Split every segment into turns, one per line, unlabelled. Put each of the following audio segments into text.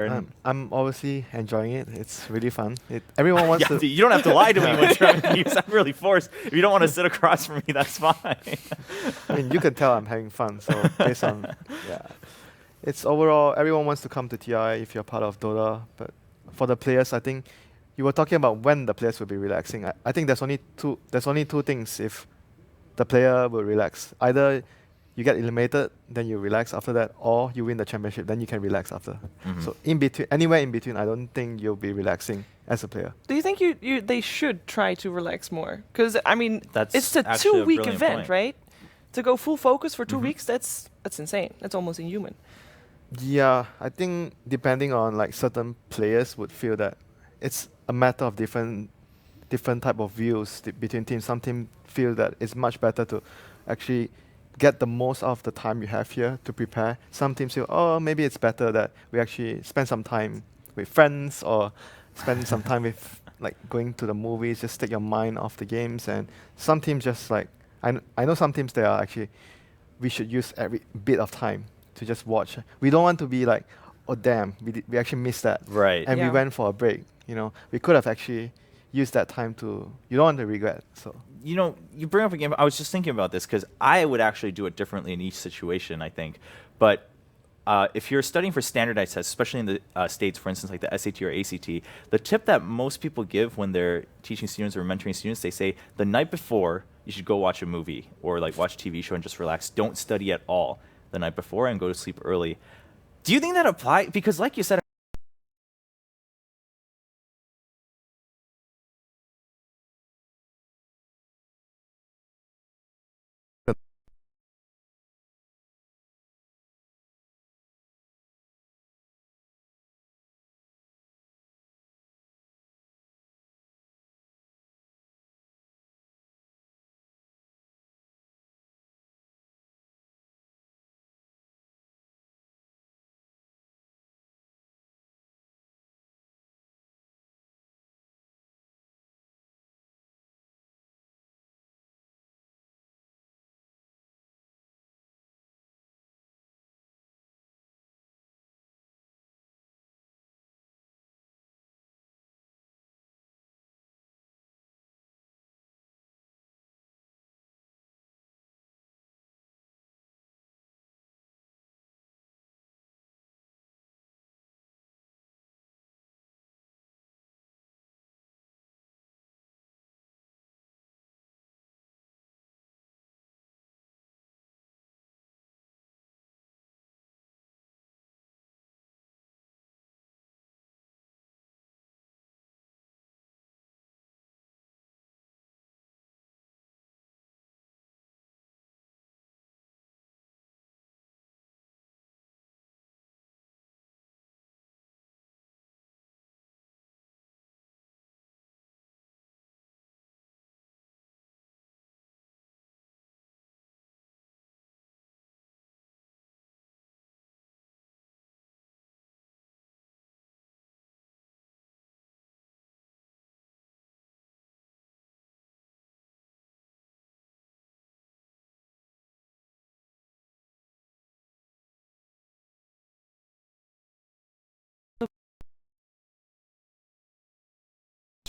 I'm obviously enjoying it. It's really fun. Everyone wants
Yeah,
to.
you don't have to lie to me when you sound really forced. If you don't want to sit across from me, that's fine.
I mean, you can tell I'm having fun. So based on yeah, it's overall everyone wants to come to TI if you're part of Dota. But for the players, I think you were talking about when the players will be relaxing. I think there's only two. There's only two things if the player will relax. Either you get eliminated, then you relax after that, or you win the championship, then you can relax after.
Mhm.
So in between, anywhere in between, I don't think you'll be relaxing as a player.
Do you think they should try to relax more? Because I mean,
That's
it's a
actually a
2-week
brilliant
event,
point.
right? To go full focus for 2
Mhm.
weeks, that's insane. That's almost inhuman.
Yeah, I think depending on like certain players would feel that it's a matter of different type of views between teams. Some teams feel that it's much better to actually get the most out of the time you have here to prepare. Some teams feel, oh, maybe it's better that we actually spend some time with friends or spend some time with like going to the movies, just take your mind off the games. And some teams just like, I know some teams they are actually, we should use every bit of time to just watch. We don't want to be like, oh damn, we actually missed that.
Right.
And we
Yeah.
went for a break. We could have actually used that time to, you don't want to regret. So
You know, you bring up a game. I was just thinking about this because I would actually do it differently in each situation, I think. But if you're studying for standardized tests, especially in the States, for instance, like the SAT or ACT, the tip that most people give when they're teaching students or mentoring students, they say the night before, you should go watch a movie or like watch a TV show and just relax. Don't study at all the night before and go to sleep early. Do you think that applies? Because like you said,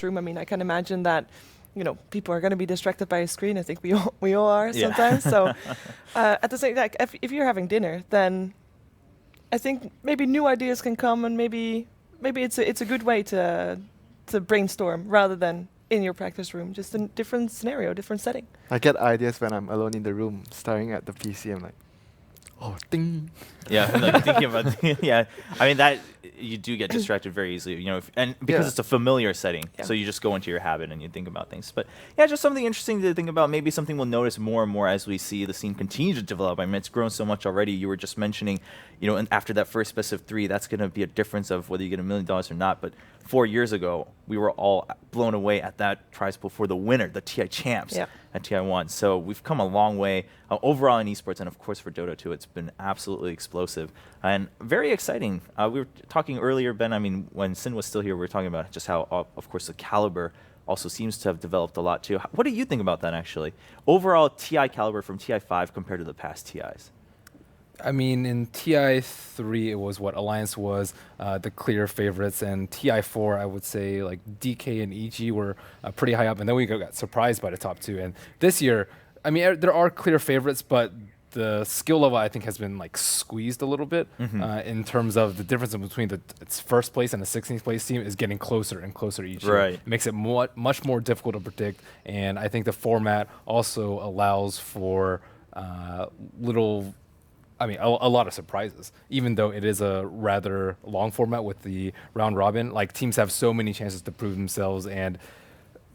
Room. I mean, I can imagine that, people are going to be distracted by a screen. I think we all are
Yeah.
sometimes. So, at the same time, if you're having dinner, then I think maybe new ideas can come, and maybe it's a good way to brainstorm rather than in your practice room, just a different scenario, different setting.
I get ideas when I'm alone in the room staring at the PC. I'm like, oh, ding.
yeah, like thinking about yeah. I mean that you do get distracted very easily, and because
Yeah.
it's a familiar setting,
Yeah.
so you just go into your habit and you think about things. But yeah, just something interesting to think about. Maybe something we'll notice more and more as we see the scene continue to develop. I mean, it's grown so much already. You were just mentioning, and after that first best of 3, that's going to be a difference of whether you get $1 million or not. But 4 years ago, we were all blown away at that prize pool for the winner, the TI champs.
Yeah.
At TI1. So we've come a long way overall in esports, and of course for Dota 2, it's been absolutely explosive and very exciting. We were talking earlier, Ben, I mean, when Sin was still here, we were talking about just how, of course, the caliber also seems to have developed a lot too. What do you think about that, actually? Overall TI caliber from TI5 compared to the past TIs?
I mean, in TI3, it was what Alliance was the clear favorites, and TI4, I would say like DK and EG were pretty high up, and then we got surprised by the top two. And this year, I mean, there are clear favorites, but the skill level I think has been like squeezed a little bit in terms of the difference in between its first place and the 16th place team is getting closer and closer each year.
Right.
It makes it much more difficult to predict, and I think the format also allows for a lot of surprises, even though it is a rather long format with the round robin. Like teams have so many chances to prove themselves, and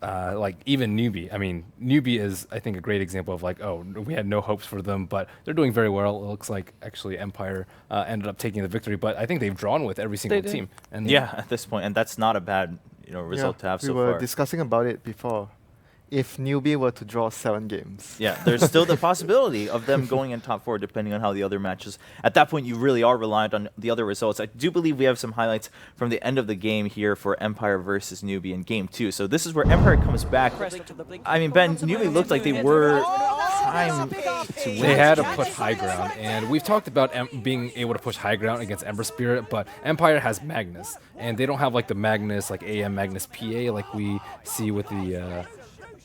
like even newbie. I mean, newbie is I think a great example of like, oh, we had no hopes for them, but they're doing very well. It looks like actually Empire ended up taking the victory, but I think they've drawn with every single
did.
team. And
Yeah, at this point, and that's not a bad result to have
we
so
were
far.
discussing about it before. If newbie were to draw 7 games.
Yeah, there's still the possibility of them going in top 4 depending on how the other matches. At that point, you really are reliant on the other results. I do believe we have some highlights from the end of the game here for Empire versus Newbie in Game 2. So this is where Empire comes back. I mean, Ben, Newbie looked like they were trying to win.
they had to put high ground, and we've talked about being able to push high ground against Ember Spirit, but Empire has Magnus, and they don't have like the Magnus, like AM Magnus PA, like we see with the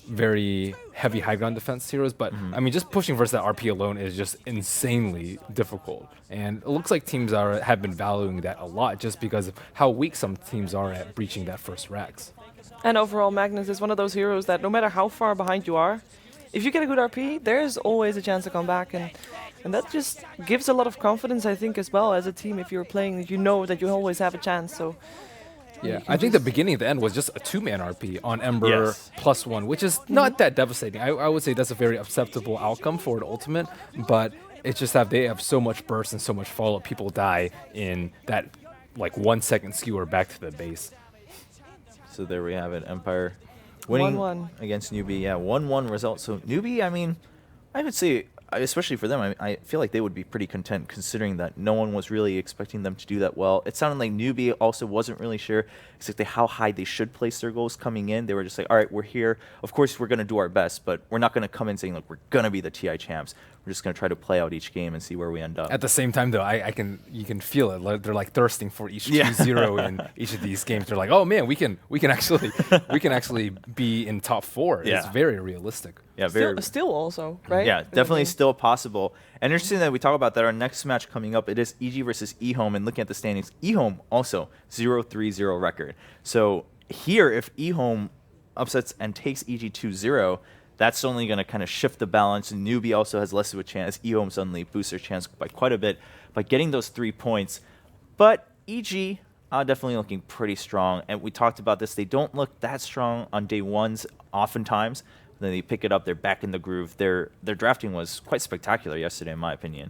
very heavy high ground defense heroes. But I mean, just pushing versus that RP alone is just insanely difficult, and it looks like teams have been valuing that a lot just because of how weak some teams are at breaching that first racks.
And overall, Magnus is one of those heroes that no matter how far behind you are, if you get a good RP, there's always a chance to come back, and that just gives a lot of confidence, I think, as well as a team. If you're playing, that you know that you always have a chance. So
Yeah, I think the beginning of the end was just a 2-man RP on Ember
Yes.
+1, which is not that devastating. I would say that's a very acceptable outcome for an ultimate, but it's just that they have so much burst and so much follow-up. People die in that like 1 second skewer back to the base.
So there we have it. Empire winning
1-1.
against Newbie. Yeah, 1-1 result. So Newbie, I mean, I would say, especially for them, I feel like they would be pretty content considering that no one was really expecting them to do that well. It sounded like Newbie also wasn't really sure exactly how high they should place their goals coming in. They were just like, all right, we're here. Of course, we're going to do our best, but we're not going to come in saying, like, we're going to be the TI champs. We're just going to try to play out each game and see where we end up.
At the same time, though, you can feel it. Like, they're like thirsting for each
Yeah.
2-0 in each of these games. They're like, oh man, we can actually be in top 4.
Yeah.
It's very realistic.
Yeah, very.
Still also, right?
Yeah, definitely still possible. And interesting that we talk about that. Our next match coming up, it is EG versus EHOME. And looking at the standings, EHOME also 0-3-0 record. So here, if EHOME upsets and takes EG 2-0, that's only going to kind of shift the balance. And Newbie also has less of a chance. EHOME suddenly boosts their chance by quite a bit by getting those 3 points. But EG definitely looking pretty strong. And we talked about this. They don't look that strong on day ones oftentimes. Then they pick it up. They're back in the groove. Their drafting was quite spectacular yesterday, in my opinion.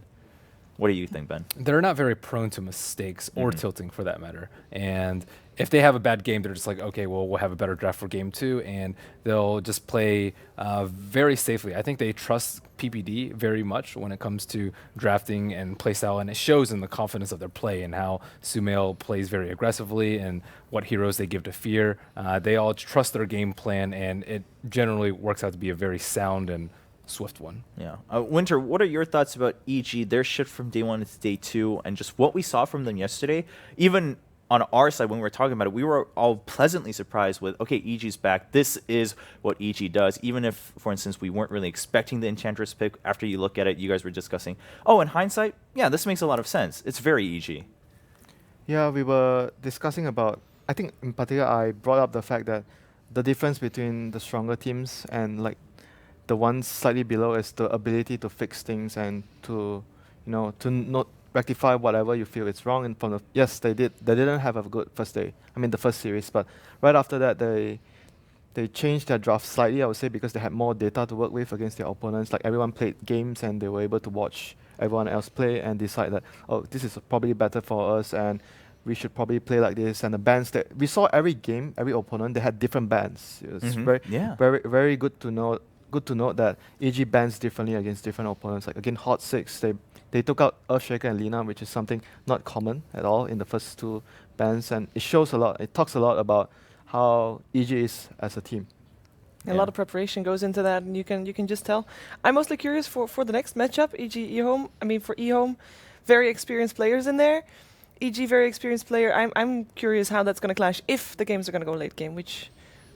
What do you think, Ben?
They're not very prone to mistakes or tilting for that matter. And if they have a bad game, they're just like, okay, well, we'll have a better draft for game 2, and they'll just play very safely. I think they trust PPD very much when it comes to drafting and playstyle, and it shows in the confidence of their play and how Sumail plays very aggressively and what heroes they give to fear. They all trust their game plan, and it generally works out to be a very sound and swift one.
Yeah. Winter, what are your thoughts about EG, their shift from day 1 to day 2, and just what we saw from them yesterday? Even on our side, when we were talking about it, we were all pleasantly surprised with, okay, EG's back. This is what EG does. Even if, for instance, we weren't really expecting the Enchantress pick, after you look at it, you guys were discussing, oh, in hindsight, yeah, this makes a lot of sense. It's very EG.
Yeah, we were discussing about, I think in particular I brought up the fact that the difference between the stronger teams and like the ones slightly below is the ability to fix things and to, to not rectify whatever you feel is wrong. And from the yes, they didn't have a good first day. I mean the first series, but right after that they changed their draft slightly. I would say because they had more data to work with against their opponents. Like everyone played games and they were able to watch everyone else play and decide that this is probably better for us and we should probably play like this. And the bans that we saw every game, every opponent, they had different bans. It was very good to know. Good to note that EG bans differently against different opponents. Like again, Hot 6, they took out Earthshaker and Lina, which is something not common at all in the first 2 bans, and it shows a lot. It talks a lot about how EG is as a team.
A lot of preparation goes into that, and you can just tell. I'm mostly curious for the next matchup, e.g. EHOME. I mean, for EHOME, very experienced players in there. EG, very experienced player. I'm curious how that's going to clash if the games are going to go late game, which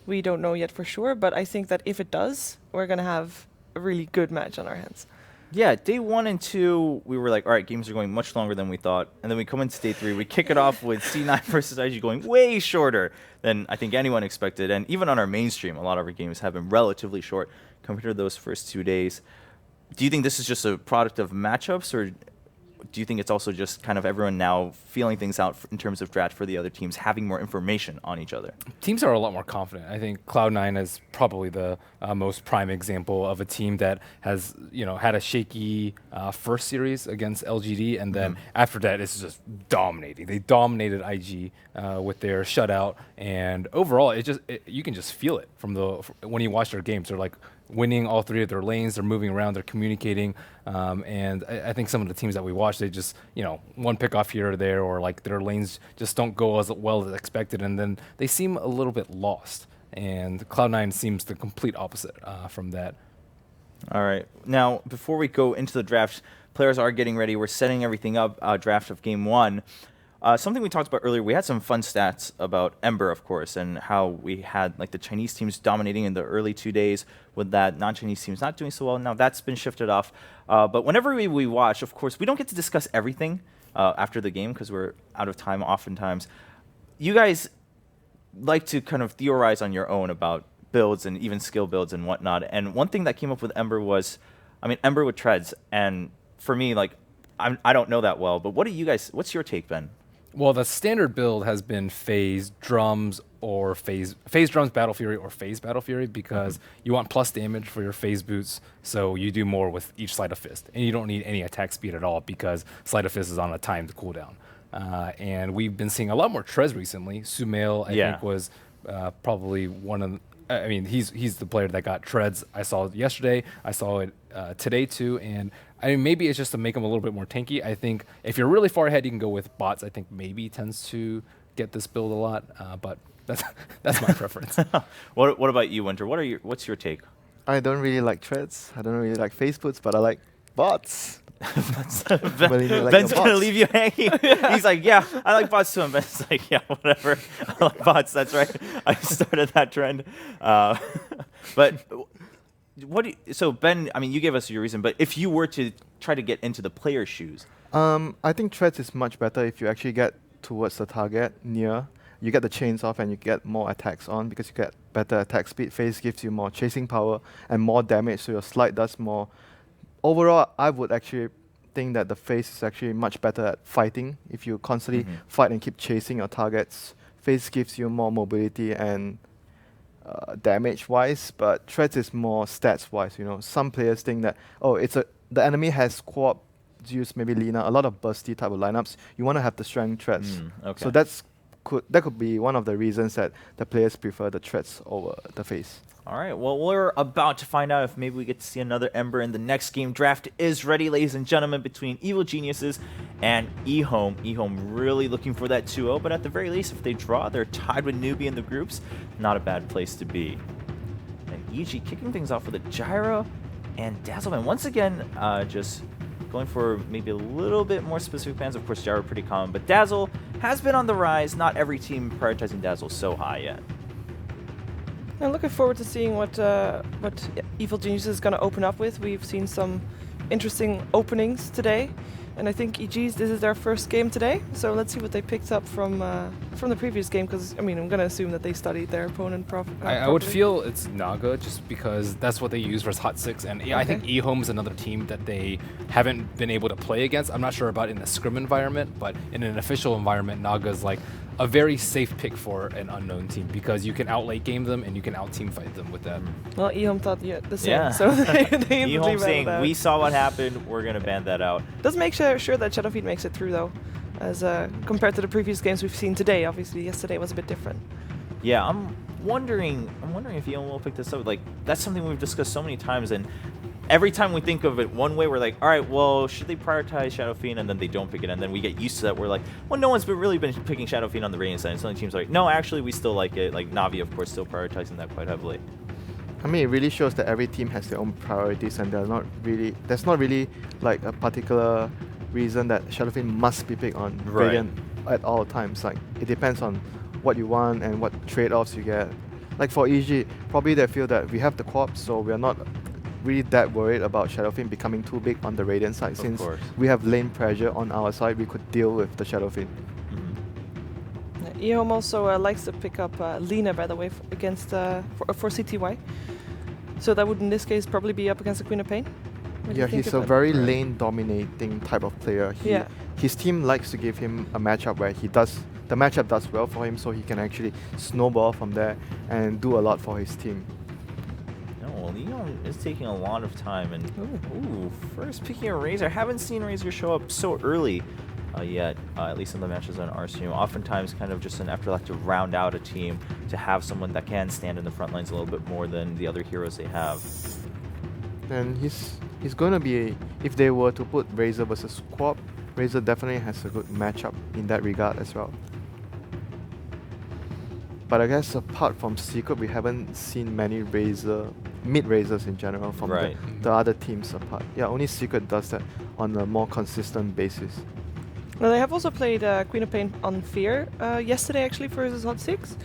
we don't know yet for sure. But I think that if it does, we're going to have a really good match on our hands.
Yeah, day 1 and 2, we were like, all right, games are going much longer than we thought. And then we come into day 3, we kick it off with C9 versus IG going way shorter than I think anyone expected. And even on our mainstream, a lot of our games have been relatively short compared to those first 2 days. Do you think this is just a product of matchups, or do you think it's also just kind of everyone now feeling things out in terms of draft for the other teams, having more information on each other?
Teams are a lot more confident. I think Cloud9 is probably the most prime example of a team that has, had a shaky first series against LGD, and then after that, it's just dominating. They dominated IG with their shutout, and overall, you can just feel it when you watch their games. They're like winning all 3 of their lanes. They're moving around. They're communicating. And I think some of the teams that we watch, they just, one pick off here or there, or like their lanes just don't go as well as expected. And then they seem a little bit lost. And Cloud9 seems the complete opposite from that.
All right. Now, before we go into the draft, players are getting ready. We're setting everything up, draft of game 1. Something we talked about earlier, we had some fun stats about Ember, of course, and how we had like the Chinese teams dominating in the early 2 days with that non-Chinese teams not doing so well. Now that's been shifted off. But whenever we watch, of course, we don't get to discuss everything after the game because we're out of time oftentimes. You guys like to kind of theorize on your own about builds and even skill builds and whatnot. And one thing that came up with Ember was, Ember with treads. And for me, like, I don't know that well, but what's your take, Ben?
Well, the standard build has been phase drums or phase drums Battle Fury or phase Battle Fury because you want plus damage for your phase boots, so you do more with each Sleight of Fist. And you don't need any attack speed at all because Sleight of Fist is on a timed cooldown. And we've been seeing a lot more Trez recently. Sumail, I think, was probably one of he's the player that got Treads. I saw it yesterday. I saw it today too. And maybe it's just to make him a little bit more tanky. I think if you're really far ahead, you can go with bots. I think maybe tends to get this build a lot, but that's my preference.
What about you, Winter? What's your take?
I don't really like treads. I don't really like face puts, but I like bots.
Ben's gonna leave you hanging. He's like, yeah, I like bots too. And Ben's like, yeah, whatever. I like bots. That's right. I started that trend. But so Ben, you gave us your reason, but if you were to try to get into the player's shoes,
I think treads is much better if you actually get towards the target near. You get the chains off and you get more attacks on because you get better attack speed. Phase gives you more chasing power and more damage, so your slide does more. Overall, I would actually think that the phase is actually much better at fighting. If you constantly fight and keep chasing your targets, phase gives you more mobility and damage-wise, but treads is more stats-wise. Some players think that the enemy has co-op Zeus, maybe Lina, a lot of bursty type of lineups. You want to have the strength treads. So that could be one of the reasons that the players prefer the treads over the phase.
All right, well, we're about to find out if maybe we get to see another Ember in the next game. Draft is ready, ladies and gentlemen, between Evil Geniuses and EHOME. EHOME really looking for that 2-0, but at the very least, if they draw, they're tied with Newbie in the groups. Not a bad place to be. And EG kicking things off with a Gyro and Dazzleman. Once again, just going for maybe a little bit more specific plans. Of course, Gyro pretty common, but Dazzle has been on the rise. Not every team prioritizing Dazzle so high yet.
I'm looking forward to seeing what Evil Genius is going to open up with. We've seen some interesting openings today, and I think EG's this is their first game today. So let's see what they picked up from the previous game. Because I'm going to assume that they studied their opponent properly.
I would feel it's Naga just because that's what they use versus Hot 6, and I think EHOME is another team that they haven't been able to play against. I'm not sure about in a scrim environment, but in an official environment, Naga is like a very safe pick for an unknown team because you can out-late game them and you can out-team fight them with that.
Well, EHOME thought the same, so they
EHOME saying, we saw what happened, we're going to ban that out.
Does make sure that Shadowfeed makes it through, though, as compared to the previous games we've seen today. Obviously, yesterday was a bit different.
Yeah, I'm wondering if EHOME will pick this up. Like, that's something we've discussed so many times, and every time we think of it one way, we're like, all right, well, should they prioritize Shadow Fiend? And then they don't pick it. And then we get used to that. We're like, well, no one's really been picking Shadow Fiend on the Radiant side. And some teams are like, no, actually, we still like it. Like, Navi, of course, still prioritizing that quite heavily.
I mean, it really shows that every team has their own priorities, and there's not really like a particular reason that Shadowfiend must be picked on
Right.
Radiant at all times. Like, it depends on what you want and what trade-offs you get. Like for EG, probably they feel that we have the co-op, so we are not really that worried about Shadowfiend becoming too big on the Radiant side.
Of
Since
course.
we have lane pressure on our side, we could deal with the Shadowfiend.
Mhm.
EHOME also likes to pick up Lina, by the way, against for CTY. So that would in this case probably be up against the Queen of Pain. What do you
Yeah,
think
he's a
about-
very
Right.
lane-dominating type of player.
Yeah.
His team likes to give him a matchup where the matchup does well for him, so he can actually snowball from there and do a lot for his team.
No, well, Leon is taking a lot of time, and first picking a Razor. Haven't seen Razor show up so early yet, at least in the matches on our stream. Oftentimes, kind of just an afterthought to round out a team, to have someone that can stand in the front lines a little bit more than the other heroes they have.
And he's gonna be, if they were to put Razor versus Squab, Razor definitely has a good matchup in that regard as well. But I guess apart from Secret, we haven't seen many mid-Razors in general from
Right.
the other teams apart. Yeah, only Secret does that on a more consistent basis.
Well, they have also played Queen of Pain on Fear yesterday, actually, versus Hot 6.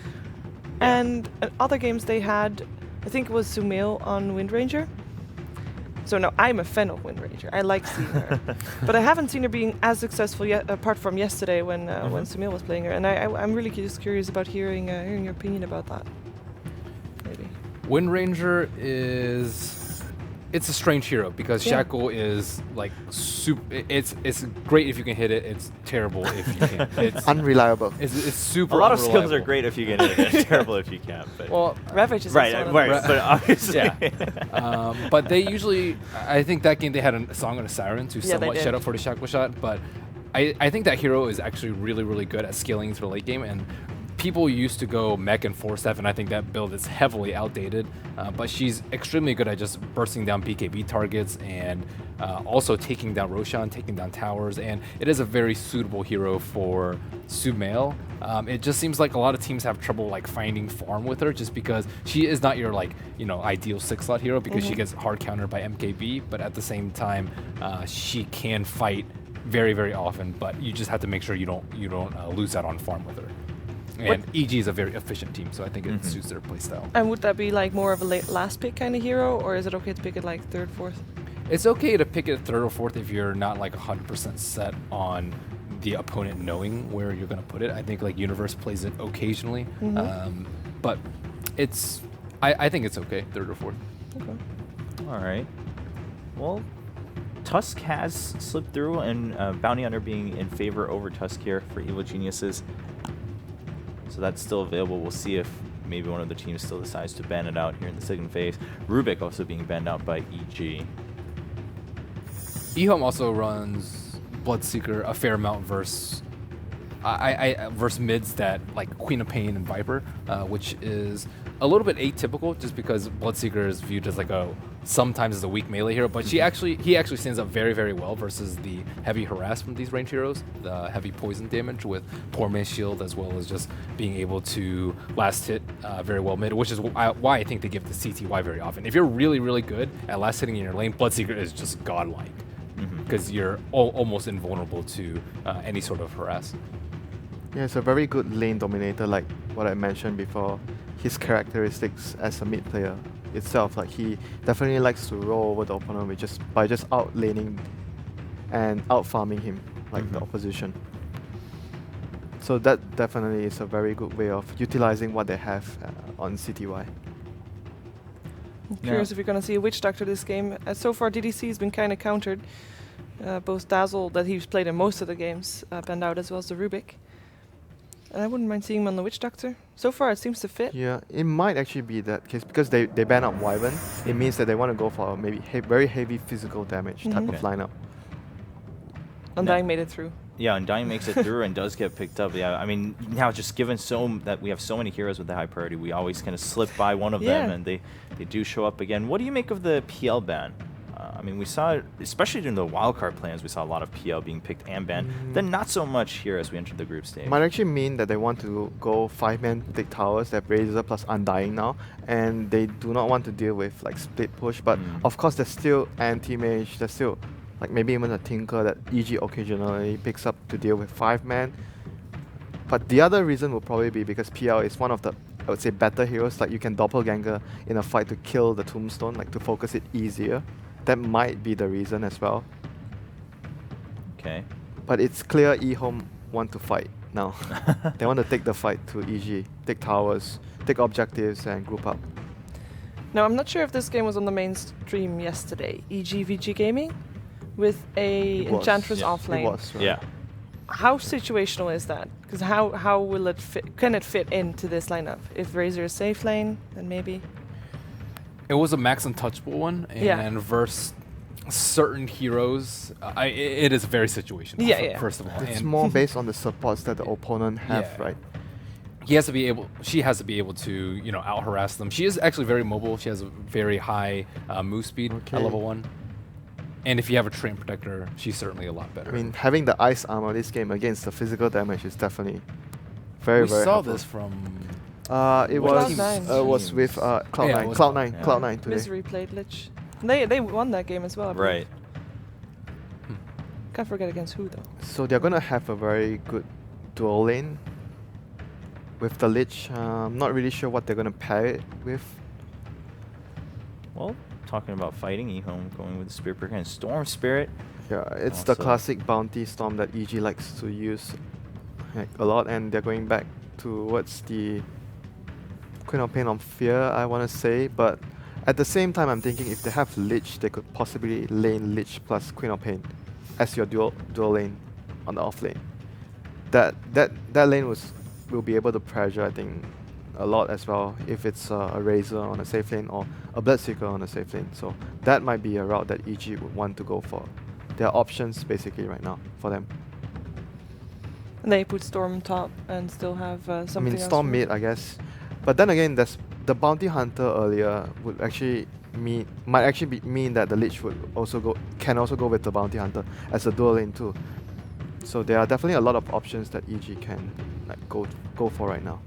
Yeah.
And other games they had, I think it was Sumail on Wind Ranger. So no, I'm a fan of Wind Ranger. I like seeing her. But I haven't seen her being as successful yet, apart from yesterday when Sumail was playing her. And I'm really just curious about hearing your opinion about that. Maybe.
Wind Ranger it's a strange hero because
Yeah.
Shackle is like super. It's great if you can hit it. It's terrible if you can't. It's
Unreliable.
it's super.
A lot of skills are
unreliable.
great if you get it. It's terrible if you can't. But
Well,
Ravage is
right,
also one
right,
of those.
but obviously,
yeah. But they usually, I think that game they had a Song and a Siren to
Yeah, they
somewhat
did.
shut up for the Shackle shot. But I think that hero is actually really, really good at scaling into the late game. And people used to go mech and 4-step, and I think that build is heavily outdated. But she's extremely good at just bursting down BKB targets and also taking down Roshan, taking down towers. And it is a very suitable hero for Sumail. It just seems like a lot of teams have trouble like finding farm with her just because she is not your ideal 6-slot hero because she gets hard countered by MKB, but at the same time she can fight very, very often, but you just have to make sure you don't lose out on farm with her. And EG is a very efficient team, so I think it suits their playstyle.
And would that be like more of a last pick kind of hero, or is it okay to pick it like third, fourth?
It's okay to pick it third or fourth if you're not like 100% set on the opponent knowing where you're going to put it. I think like Universe plays it occasionally, but I think it's okay, third or fourth.
Okay.
all right. Well, Tusk has slipped through, and Bounty Hunter being in favor over Tusk here for Evil Geniuses. So that's still available. We'll see if maybe one of the teams still decides to ban it out here in the second phase. Rubik also being banned out by EG.
EHOME also runs Bloodseeker a fair amount versus versus mids that like Queen of Pain and Viper, which is a little bit atypical just because Bloodseeker is viewed as like sometimes as a weak melee hero, but he actually stands up very, very well versus the heavy harass from these range heroes, the heavy poison damage with Poor Man's Shield, as well as just being able to last hit very well mid, which is why I think they give the CTY very often. If you're really, really good at last hitting in your lane, Bloodseeker is just godlike because you're almost invulnerable to any sort of harass.
Yeah, it's a very good lane dominator, like what I mentioned before. His characteristics as a mid player itself, like he definitely likes to roll over the opponent by just out laning and out farming him, like the opposition. So that definitely is a very good way of utilizing what they have on CTY.
I'm curious if you're going to see a Witch Doctor this game. So far, DDC has been kind of countered. Both Dazzle, that he's played in most of the games, banned out, as well as the Rubik. And I wouldn't mind seeing him on the Witch Doctor. So far, it seems to fit.
Yeah, it might actually be that case because they ban out Wyvern. It means that they want to go for maybe very heavy physical damage type of
Okay.
lineup.
Undying made it through.
Yeah, Undying makes it through and does get picked up. Yeah, I mean, now just given that we have so many heroes with the high priority, we always kind of slip by one of them,
Yeah.
and they do show up again. What do you make of the PL ban? I mean, we saw it, especially during the wildcard plans, we saw a lot of PL being picked and banned. Then not so much here as we entered the group stage.
Might actually mean that they want to go 5-man take towers. They have Razor plus Undying now, and they do not want to deal with like split push. But of course, there's still anti-mage. There's still like maybe even a Tinker that EG occasionally picks up to deal with 5-man. But the other reason will probably be because PL is one of the, I would say, better heroes. Like you can doppelganger in a fight to kill the tombstone, like to focus it easier. That might be the reason as well.
Okay.
But it's clear EHOME want to fight now. They want to take the fight to EG, take towers, take objectives, and group up.
Now, I'm not sure if this game was on the main stream yesterday. EGVG Gaming with a
It was.
Enchantress
Yes.
off lane.
It was, right?
Yeah.
How situational is that? Because how will it fit? Can it fit into this lineup? If Razor is safe lane, then maybe.
It was a max untouchable one,
Yeah.
and versus certain heroes, it is very situational.
Yeah.
First of all,
It's
and
more based on the supports that the opponent have,
Yeah.
right?
she has to be able to out harass them. She is actually very mobile. She has a very high move speed
Okay.
at level 1. And if you have a Train Protector, she's certainly a lot better.
I mean, having the ice armor this game against the physical damage is definitely very,
we
very
saw
helpful.
this from
It
What
was
Cloud9.
was with Cloud9.
Yeah, it was
Cloud9.
yeah.
Cloud9 today.
Misery played Lich. They won that game as well. I believe.
Right.
Can't forget against who though.
So they're gonna have a very good dual lane with the Lich. I'm not really sure what they're gonna pair it with.
Well, talking about fighting, EHOME going with the Spirit Breaker and Storm Spirit.
Yeah, it's the
Also-
classic bounty storm that EG likes to use like, a lot, and they're going back towards the Queen of Pain on Fear, I want to say. But at the same time, I'm thinking if they have Lich, they could possibly lane Lich plus Queen of Pain as your dual lane on the off lane. That lane will be able to pressure, I think, a lot as well if it's a Razor on a safe lane or a Bloodseeker on a safe lane. So that might be a route that EG would want to go for. There are options basically right now for them.
And they put Storm top and still have something
I mean,
else
Storm
for
mid, I guess. But then again, there's the Bounty Hunter earlier would actually might actually mean that the Lich can also go with the Bounty Hunter as a dual lane too. So there are definitely a lot of options that EG can like go for right now.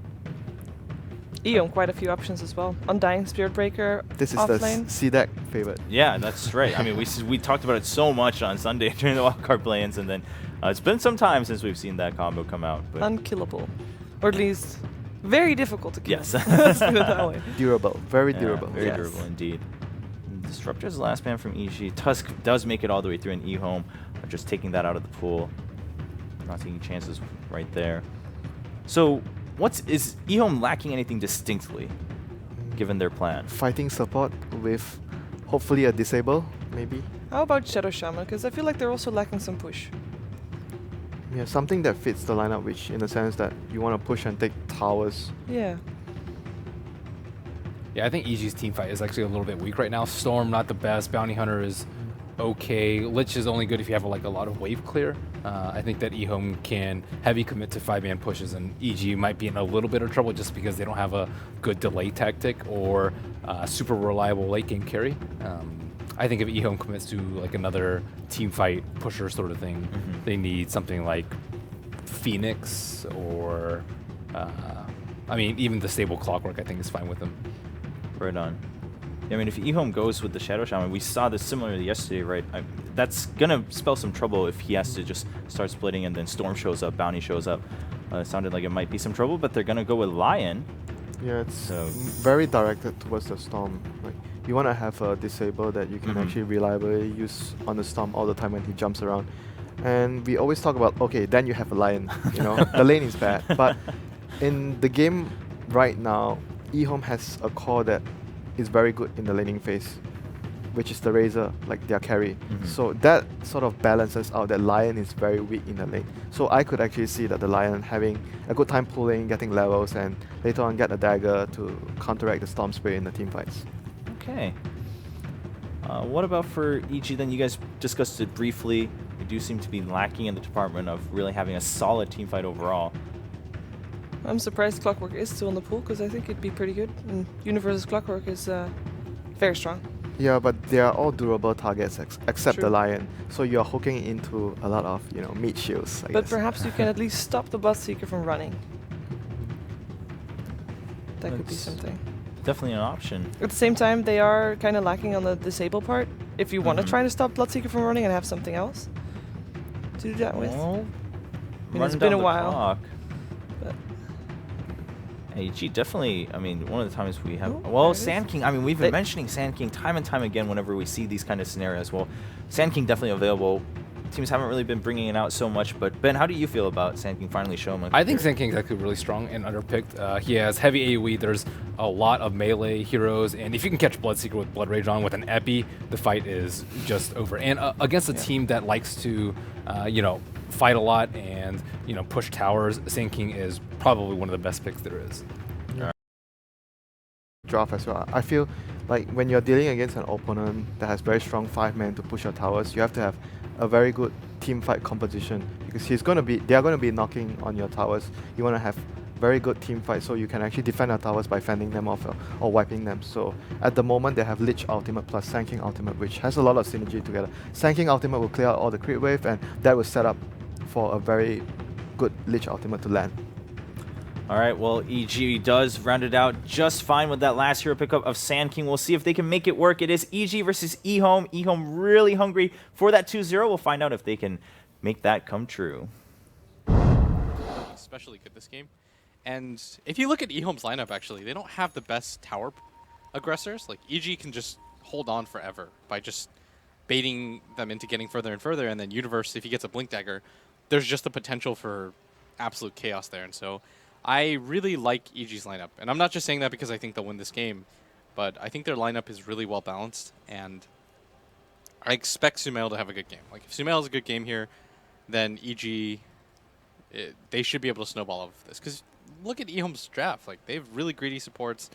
EHOME, quite a few options as well. Undying Spirit Breaker
This is
off
the
lane.
C-Deck favorite.
Yeah, that's right. I mean, we talked about it so much on Sunday during the wildcard plans, and then it's been some time since we've seen that combo come out. But
Unkillable. Or at least very difficult to kill.
yes.
Let's put it that way.
Durable, very
Yeah,
durable.
Very
Yes.
durable indeed. Disruptor's the last man from EG. Tusk does make it all the way through in EHOME. Just taking that out of the pool. Not taking chances right there. So, is EHOME lacking anything distinctly, given their plan?
Fighting support with hopefully a disable, maybe.
How about Shadow Shaman? Because I feel like they're also lacking some push.
Yeah, something that fits the lineup, which in the sense that you want to push and take towers.
Yeah.
Yeah, I think EG's team fight is actually a little bit weak right now. Storm, not the best. Bounty Hunter is okay. Lich is only good if you have like a lot of wave clear. I think that EHOME can heavy commit to 5-man pushes, and EG might be in a little bit of trouble just because they don't have a good delay tactic or super reliable late game carry. I think if EHOME commits to like another team fight pusher sort of thing, they need something like Phoenix or I mean even the stable Clockwork I think is fine with them.
Right on. I mean, if EHOME goes with the Shadow Shaman, we saw this similarly yesterday, right? That's going to spell some trouble if he has to just start splitting and then Storm shows up, Bounty shows up. It sounded like it might be some trouble, but they're going to go with Lion.
Yeah, it's
So-
very directed towards the Storm. Like you want to have a disable that you can actually reliably use on the Storm all the time when he jumps around. And we always talk about, okay, then you have a Lion. You know, the lane is bad, but in the game right now, EHOME has a core that is very good in the laning phase, which is the Razor, like their carry. So that sort of balances out that Lion is very weak in the lane. So I could actually see that the Lion having a good time pulling, getting levels, and later on get a dagger to counteract the Storm Spray in the team fights.
Okay. What about for EG then? You guys discussed it briefly. We do seem to be lacking in the department of really having a solid team fight overall.
I'm surprised Clockwork is still in the pool because I think it'd be pretty good. And Universe's Clockwork is very strong.
Yeah, but they are all durable targets except the
True.
lion. So you're hooking into a lot of, meat shields, I
But
guess.
perhaps you can at least stop the Bloodseeker from running. That could be
That's
something.
definitely an option.
At the same time, they are kind of lacking on the disable part. If you want to
Mhm.
try to stop Bloodseeker from running and have something else to do that with.
Well,
mean,
running
it's been
down
a
the
while,
clock.
but-
AG definitely, I mean, one of the times we have,
Oh, there
well,
it is.
Sand King, I mean, we've been
They-
mentioning Sand King time and time again whenever we see these kind of scenarios. Well, Sand King definitely available. Teams haven't really been bringing it out so much, but Ben, how do you feel about Sand King finally showing him?
I think Sand King's actually really strong and underpicked. He has heavy AoE. There's a lot of melee heroes, and if you can catch Bloodseeker with Blood Rage on with an Epi, the fight is just over. And against a team that likes to, fight a lot and push towers, Sand King is probably one of the best picks there is.
Draft as well. I feel like when you're dealing against an opponent that has very strong 5-man to push your towers, you have to have a very good team fight composition because they are gonna be knocking on your towers. You wanna have very good team fight so you can actually defend your towers by fending them off or wiping them. So at the moment they have Lich Ultimate plus Sand King Ultimate, which has a lot of synergy together. Sand King Ultimate will clear out all the crit wave, and that will set up for a very good Lich Ultimate to land.
All right, well, EG does round it out just fine with that last hero pickup of Sand King. We'll see if they can make it work. It is EG versus EHOME. EHOME really hungry for that 2-0. We'll find out if they can make that come true.
Especially good this game. And if you look at EHOME's lineup, actually, they don't have the best tower aggressors. Like, EG can just hold on forever by just baiting them into getting further and further, and then Universe, if he gets a Blink Dagger, there's just the potential for absolute chaos there. And so I really like EG's lineup. And I'm not just saying that because I think they'll win this game, but I think their lineup is really well balanced, and I expect Sumail to have a good game. Like, if Sumail has a good game here, then EG, they should be able to snowball off of this. Because look at EHOME's draft. Like, they have really greedy supports.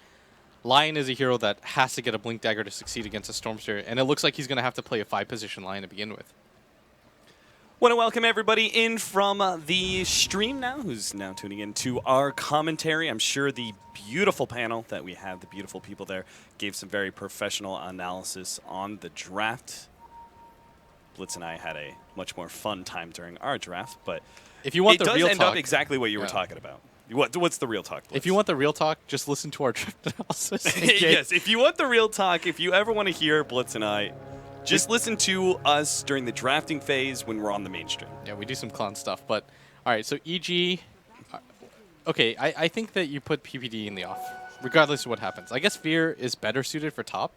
Lion is a hero that has to get a Blink Dagger to succeed against a Stormsphere, and it looks like he's going to have to play a 5-position Lion to begin with.
Want to welcome everybody in from the stream now, who's now tuning in to our commentary. I'm sure the beautiful panel that we have, the beautiful people there, gave some very professional analysis on the draft. Blitz and I had a much more fun time during our draft, but
If you want
it
the
does
real
end
talk,
up exactly what you were
Yeah.
talking about. What's the real talk, Blitz?
if you want the real talk, just listen to our draft analysis.
Yes, if you want the real talk, if you ever want to hear Blitz and I, just listen to us during the drafting phase when we're on the mainstream.
Yeah, we do some clown stuff, but all right. So EG, okay, I think that you put PPD in the off, regardless of what happens. I guess Fear is better suited for top,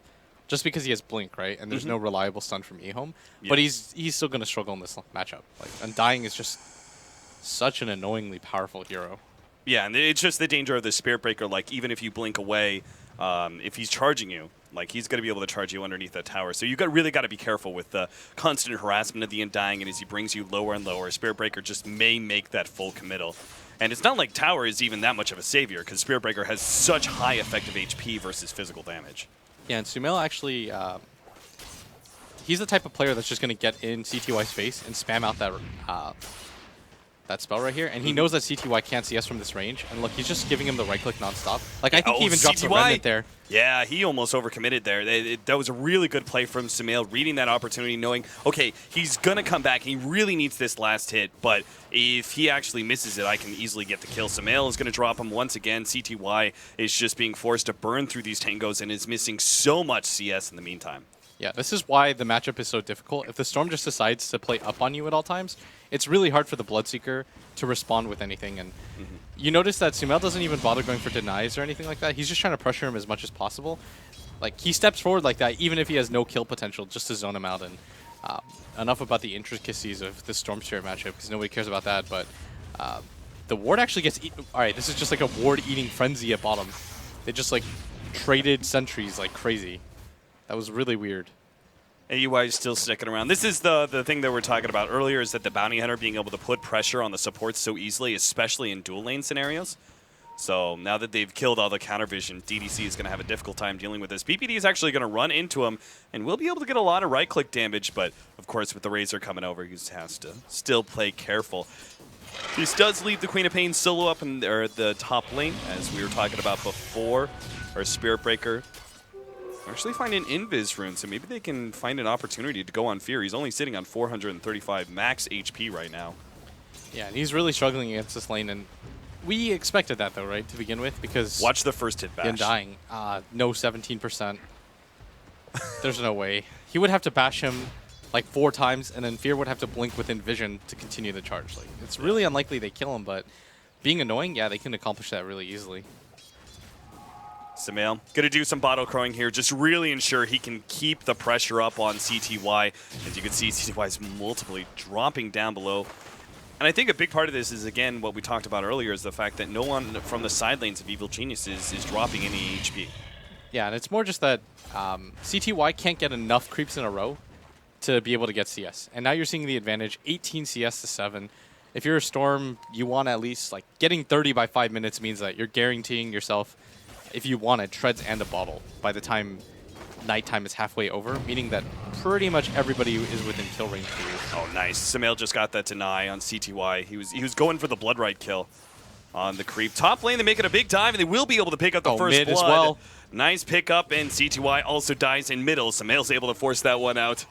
just because he has Blink, right? And there's no reliable stun from EHOME, but he's still gonna struggle in this matchup. Like, Undying is just such an annoyingly powerful hero.
Yeah, and it's just the danger of the Spirit Breaker. Like, even if you blink away, if he's charging you, like, he's going to be able to charge you underneath that tower. So you really got to be careful with the constant harassment of the Undying, and as he brings you lower and lower, Spirit Breaker just may make that full committal. And it's not like Tower is even that much of a savior, because Spirit Breaker has such high effective HP versus physical damage.
Yeah, and Sumail actually, he's the type of player that's just going to get in CTY's face and spam out that spell right here, and he knows that CTY can't CS from this range, and look, he's just giving him the right-click nonstop. Like, I think he even drops a remnant there.
Yeah, he almost overcommitted there. That was a really good play from Sumail, reading that opportunity, knowing, okay, he's going to come back. He really needs this last hit, but if he actually misses it, I can easily get the kill. Sumail is going to drop him once again. CTY is just being forced to burn through these tangos and is missing so much CS in the meantime.
Yeah, this is why the matchup is so difficult. If the Storm just decides to play up on you at all times, it's really hard for the Bloodseeker to respond with anything. And you notice that Sumail doesn't even bother going for denies or anything like that. He's just trying to pressure him as much as possible. Like, he steps forward like that, even if he has no kill potential, just to zone him out. And enough about the intricacies of the Stormsphere matchup, because nobody cares about that. But the ward actually gets all right, this is just like a ward-eating frenzy at bottom. They just, like, traded sentries like crazy. That was really weird.
AUI is still sticking around. This is the thing that we were talking about earlier, is that the Bounty Hunter being able to put pressure on the supports so easily, especially in dual lane scenarios. So now that they've killed all the counter vision, DDC is going to have a difficult time dealing with this. PPD is actually going to run into him, and will be able to get a lot of right-click damage, but of course with the Razor coming over, he just has to still play careful. This does leave the Queen of Pain solo up in the top lane, as we were talking about before. Our Spirit Breaker Actually find an invis rune, so maybe they can find an opportunity to go on Fear. He's only sitting on 435 max HP right now.
Yeah, and he's really struggling against this lane, and we expected that though, right, to begin with, because
Watch the first hit bash.
Undying, no 17%. There's no way. He would have to bash him like 4 times, and then Fear would have to blink within vision to continue the charge. Like, it's really unlikely they kill him, but being annoying, yeah, they can accomplish that really easily.
Sumail going to do some bottle crowing here, just really ensure he can keep the pressure up on CTY. As you can see, CTY is multiply dropping down below. And I think a big part of this is, again, what we talked about earlier, is the fact that no one from the side lanes of Evil Geniuses is dropping any HP.
Yeah, and it's more just that CTY can't get enough creeps in a row to be able to get CS. And now you're seeing the advantage, 18 CS to 7. If you're a Storm, you want at least, like, getting 30 by 5 minutes means that you're guaranteeing yourself, if you wanted, treads and a bottle by the time nighttime is halfway over, meaning that pretty much everybody is within kill range for you.
Oh, nice. Sumail just got that deny on CTY. He was going for the blood right kill on the creep. Top lane, they make it a big dive, and they will be able to pick up the first
mid
blood.
as well.
Nice pickup, and CTY also dies in middle. Sumail's able to force that one out.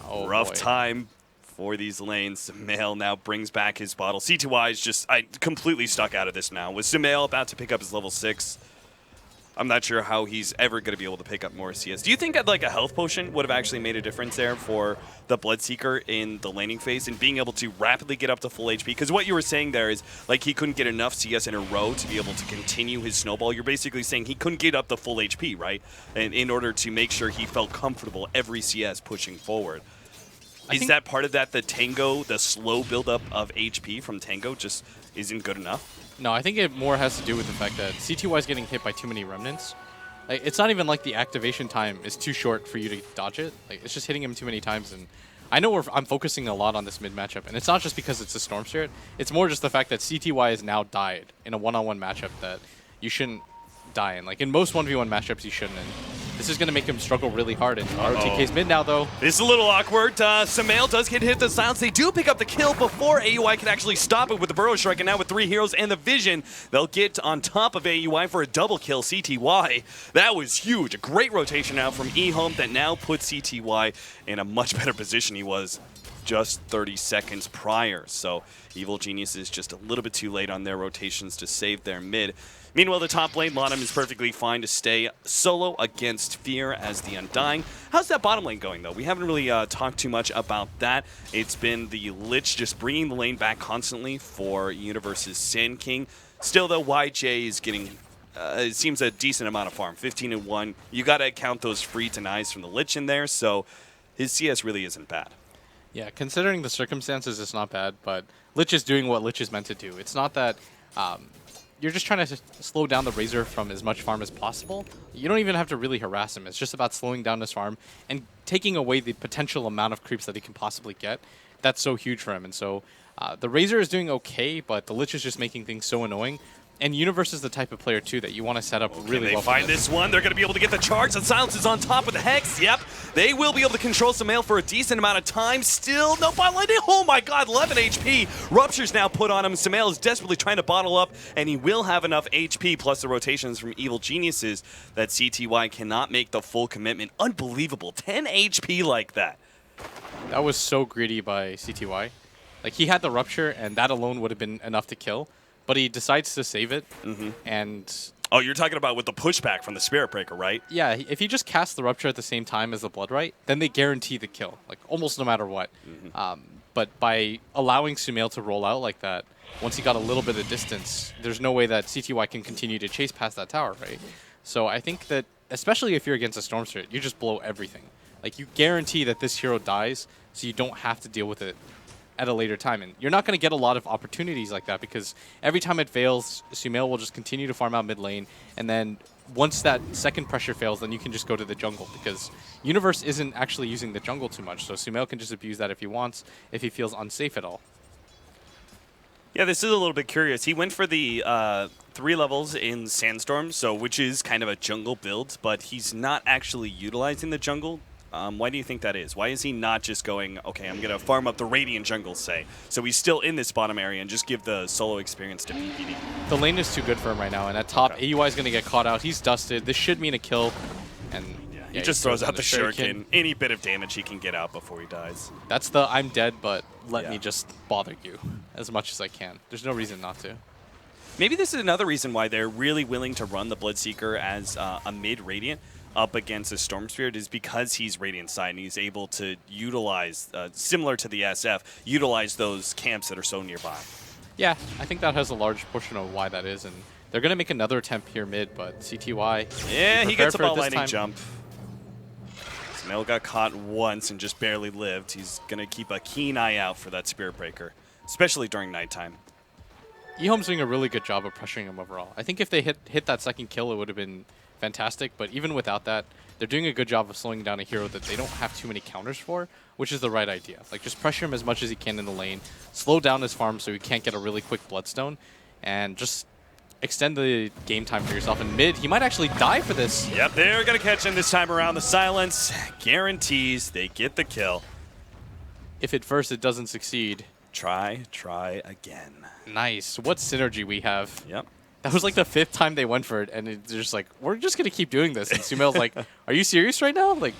Oh,
Rough
boy.
time for these lanes. Sumail now brings back his bottle. CTY is just completely stuck out of this now. With Sumail about to pick up his level 6, I'm not sure how he's ever going to be able to pick up more CS. Do you think that like a health potion would have actually made a difference there for the Bloodseeker in the laning phase and being able to rapidly get up to full HP? Because what you were saying there is like he couldn't get enough CS in a row to be able to continue his snowball. You're basically saying he couldn't get up to full HP, right? And in order to make sure he felt comfortable every CS pushing forward. Is that part of that, the Tango, the slow buildup of HP from Tango just isn't good enough?
No, I think it more has to do with the fact that CTY is getting hit by too many remnants. Like, it's not even like the activation time is too short for you to dodge it. Like, it's just hitting him too many times. And I know I'm focusing a lot on this mid matchup, and it's not just because it's a Storm Spirit. It's more just the fact that CTY has now died in a one-on-one matchup that you shouldn't die in. Like, in most 1v1 matchups, you shouldn't. And this is going to make him struggle really hard. And ROTK's mid now, though.
This is a little awkward. Sumail does get hit the silence. They do pick up the kill before AUI can actually stop it with the Burrow Strike. And now with 3 heroes and the Vision, they'll get on top of AUI for a double kill. CTY, that was huge. A great rotation out from EHOME that now puts CTY in a much better position he was just 30 seconds prior. So Evil Genius is just a little bit too late on their rotations to save their mid. Meanwhile, the top lane, Lonham is perfectly fine to stay solo against Fear as the Undying. How's that bottom lane going, though? We haven't really talked too much about that. It's been the Lich just bringing the lane back constantly for Universe's Sand King. Still, though, YJ is getting, it seems, a decent amount of farm, 15-1. You got to count those free denies from the Lich in there, so his CS really isn't bad.
Yeah, considering the circumstances, it's not bad, but Lich is doing what Lich is meant to do. It's not that you're just trying to slow down the Razor from as much farm as possible. You don't even have to really harass him. It's just about slowing down his farm and taking away the potential amount of creeps that he can possibly get. That's so huge for him. And so the Razor is doing okay, but the Lich is just making things so annoying. And Universe is the type of player, too, that you want to set up really well.
They find this one. They're going to be able to get the charge. The silence is on top of the Hex. Yep. They will be able to control Sumail for a decent amount of time. Still, no bot lane. Oh, my God. 11 HP. Rupture's now put on him. Sumail is desperately trying to bottle up, and he will have enough HP plus the rotations from Evil Geniuses that CTY cannot make the full commitment. Unbelievable. 10 HP like that.
That was so greedy by CTY. Like, he had the Rupture, and that alone would have been enough to kill. But he decides to save it, and...
Oh, you're talking about with the pushback from the Spirit Breaker, right?
Yeah, if he just casts the Rupture at the same time as the Blood Right, then they guarantee the kill, like almost no matter what. But by allowing Sumail to roll out like that, once he got a little bit of distance, there's no way that CTY can continue to chase past that tower, right? So I think that, especially if you're against a Storm Spirit, you just blow everything. Like, you guarantee that this hero dies, so you don't have to deal with it at a later time. And you're not going to get a lot of opportunities like that because every time it fails, Sumail will just continue to farm out mid lane. And then once that second pressure fails, then you can just go to the jungle because Universe isn't actually using the jungle too much. So Sumail can just abuse that if he wants, if he feels unsafe at all.
Yeah, this is a little bit curious. He went for the 3 levels in Sandstorm, so which is kind of a jungle build, but he's not actually utilizing the jungle. Why do you think that is? Why is he not just going, okay, I'm going to farm up the Radiant jungle, say, so he's still in this bottom area and just give the solo experience to PPD?
The lane is too good for him right now, and at top, AUI is going to get caught out. He's dusted. This should mean a kill. And
He just throws out the
shuriken.
shuriken. Any bit of damage he can get out before he dies.
That's the I'm dead, but let
Yeah.
me just bother you as much as I can. There's no reason not to.
Maybe this is another reason why they're really willing to run the Bloodseeker as a mid-Radiant up against the Storm Spirit, is because he's Radiant side and he's able to utilize, similar to the SF, utilize those camps that are so nearby.
Yeah, I think that has a large portion of why that is, and they're going to make another attempt here mid, but CTY...
Yeah, he gets a
prepared for it
ball
this
lightning
time.
jump. Snail got caught once and just barely lived. He's going to keep a keen eye out for that Spirit Breaker, especially during nighttime.
EHOME's doing a really good job of pressuring him overall. I think if they hit that second kill, it would have been fantastic, but even without that, they're doing a good job of slowing down a hero that they don't have too many counters for, which is the right idea. Like, just pressure him as much as you can in the lane, slow down his farm so he can't get a really quick Bloodstone, and just extend the game time for yourself. In mid, he might actually die for this.
Yep, they're going to catch him this time around. The silence guarantees they get the kill.
If at first it doesn't succeed.
Try again.
Nice. What synergy we have.
Yep.
That was like the 5th time they went for it, and it's just like, we're just going to keep doing this. And Sumail's like, are you serious right now? Like,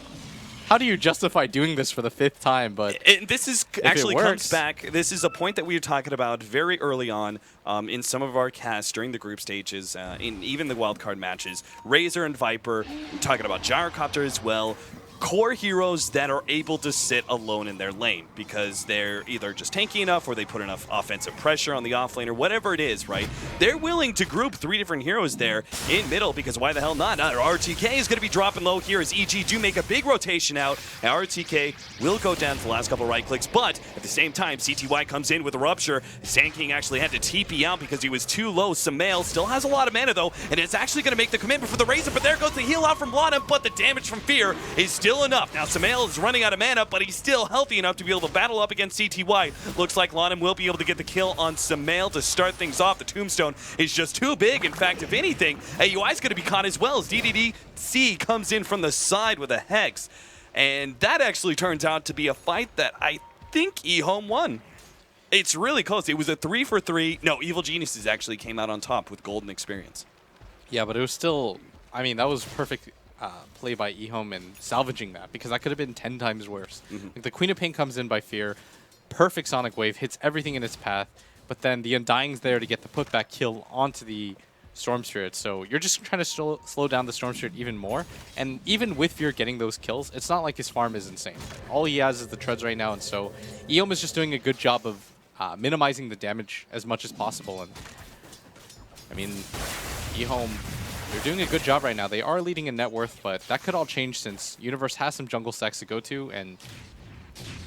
how do you justify doing this for the 5th time? But
this is
it
actually comes
works-
back. This is a point that we were talking about very early on in some of our casts during the group stages, in even the wildcard matches. Razor and Viper, we're talking about Gyrocopter as well. Core heroes that are able to sit alone in their lane because they're either just tanky enough or they put enough offensive pressure on the offlane or whatever it is, right? They're willing to group 3 different heroes there in middle because why the hell not? RTK is going to be dropping low here as EG do make a big rotation out. And RTK will go down for the last couple right clicks, but at the same time, CTY comes in with a rupture. Sand King actually had to TP out because he was too low. Sumail still has a lot of mana though, and it's actually going to make the commitment for the Razor, but there goes the heal out from Blana, but the damage from Fear is still enough. Now Sumail is running out of mana, but he's still healthy enough to be able to battle up against CTY. Looks like Lanham will be able to get the kill on Sumail to start things off. The Tombstone is just too big. In fact, if anything, AUI is going to be caught as well as DDDC comes in from the side with a Hex. And that actually turns out to be a fight that I think EHOME won. It's really close. It was a 3-for-3. No, Evil Geniuses actually came out on top with golden experience.
yeah, but it was still, I mean, that was perfect play by EHOME and salvaging that, because that could have been 10 times worse. Like, the Queen of Pain comes in by Fear, perfect Sonic Wave, hits everything in its path, but then the Undying's there to get the putback kill onto the Storm Spirit. So you're just trying to slow down the Storm Spirit even more. And even with Fear getting those kills, it's not like his farm is insane. All he has is the treads right now, and so EHOME is just doing a good job of minimizing the damage as much as possible. And I mean, EHOME, they're doing a good job right now. They are leading in net worth, but that could all change since Universe has some jungle stacks to go to, and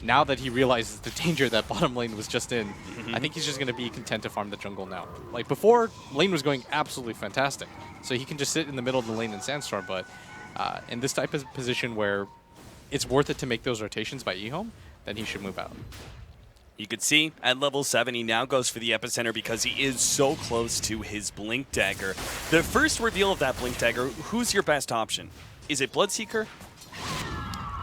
now that he realizes the danger that bottom lane was just in, I think he's just going to be content to farm the jungle now. Like, before, lane was going absolutely fantastic, so he can just sit in the middle of the lane in Sandstorm, but in this type of position where it's worth it to make those rotations by EHOME, then he should move out.
You could see at level 7, he now goes for the epicenter because he is so close to his Blink Dagger. The first reveal of that Blink Dagger, who's your best option? Is it Bloodseeker?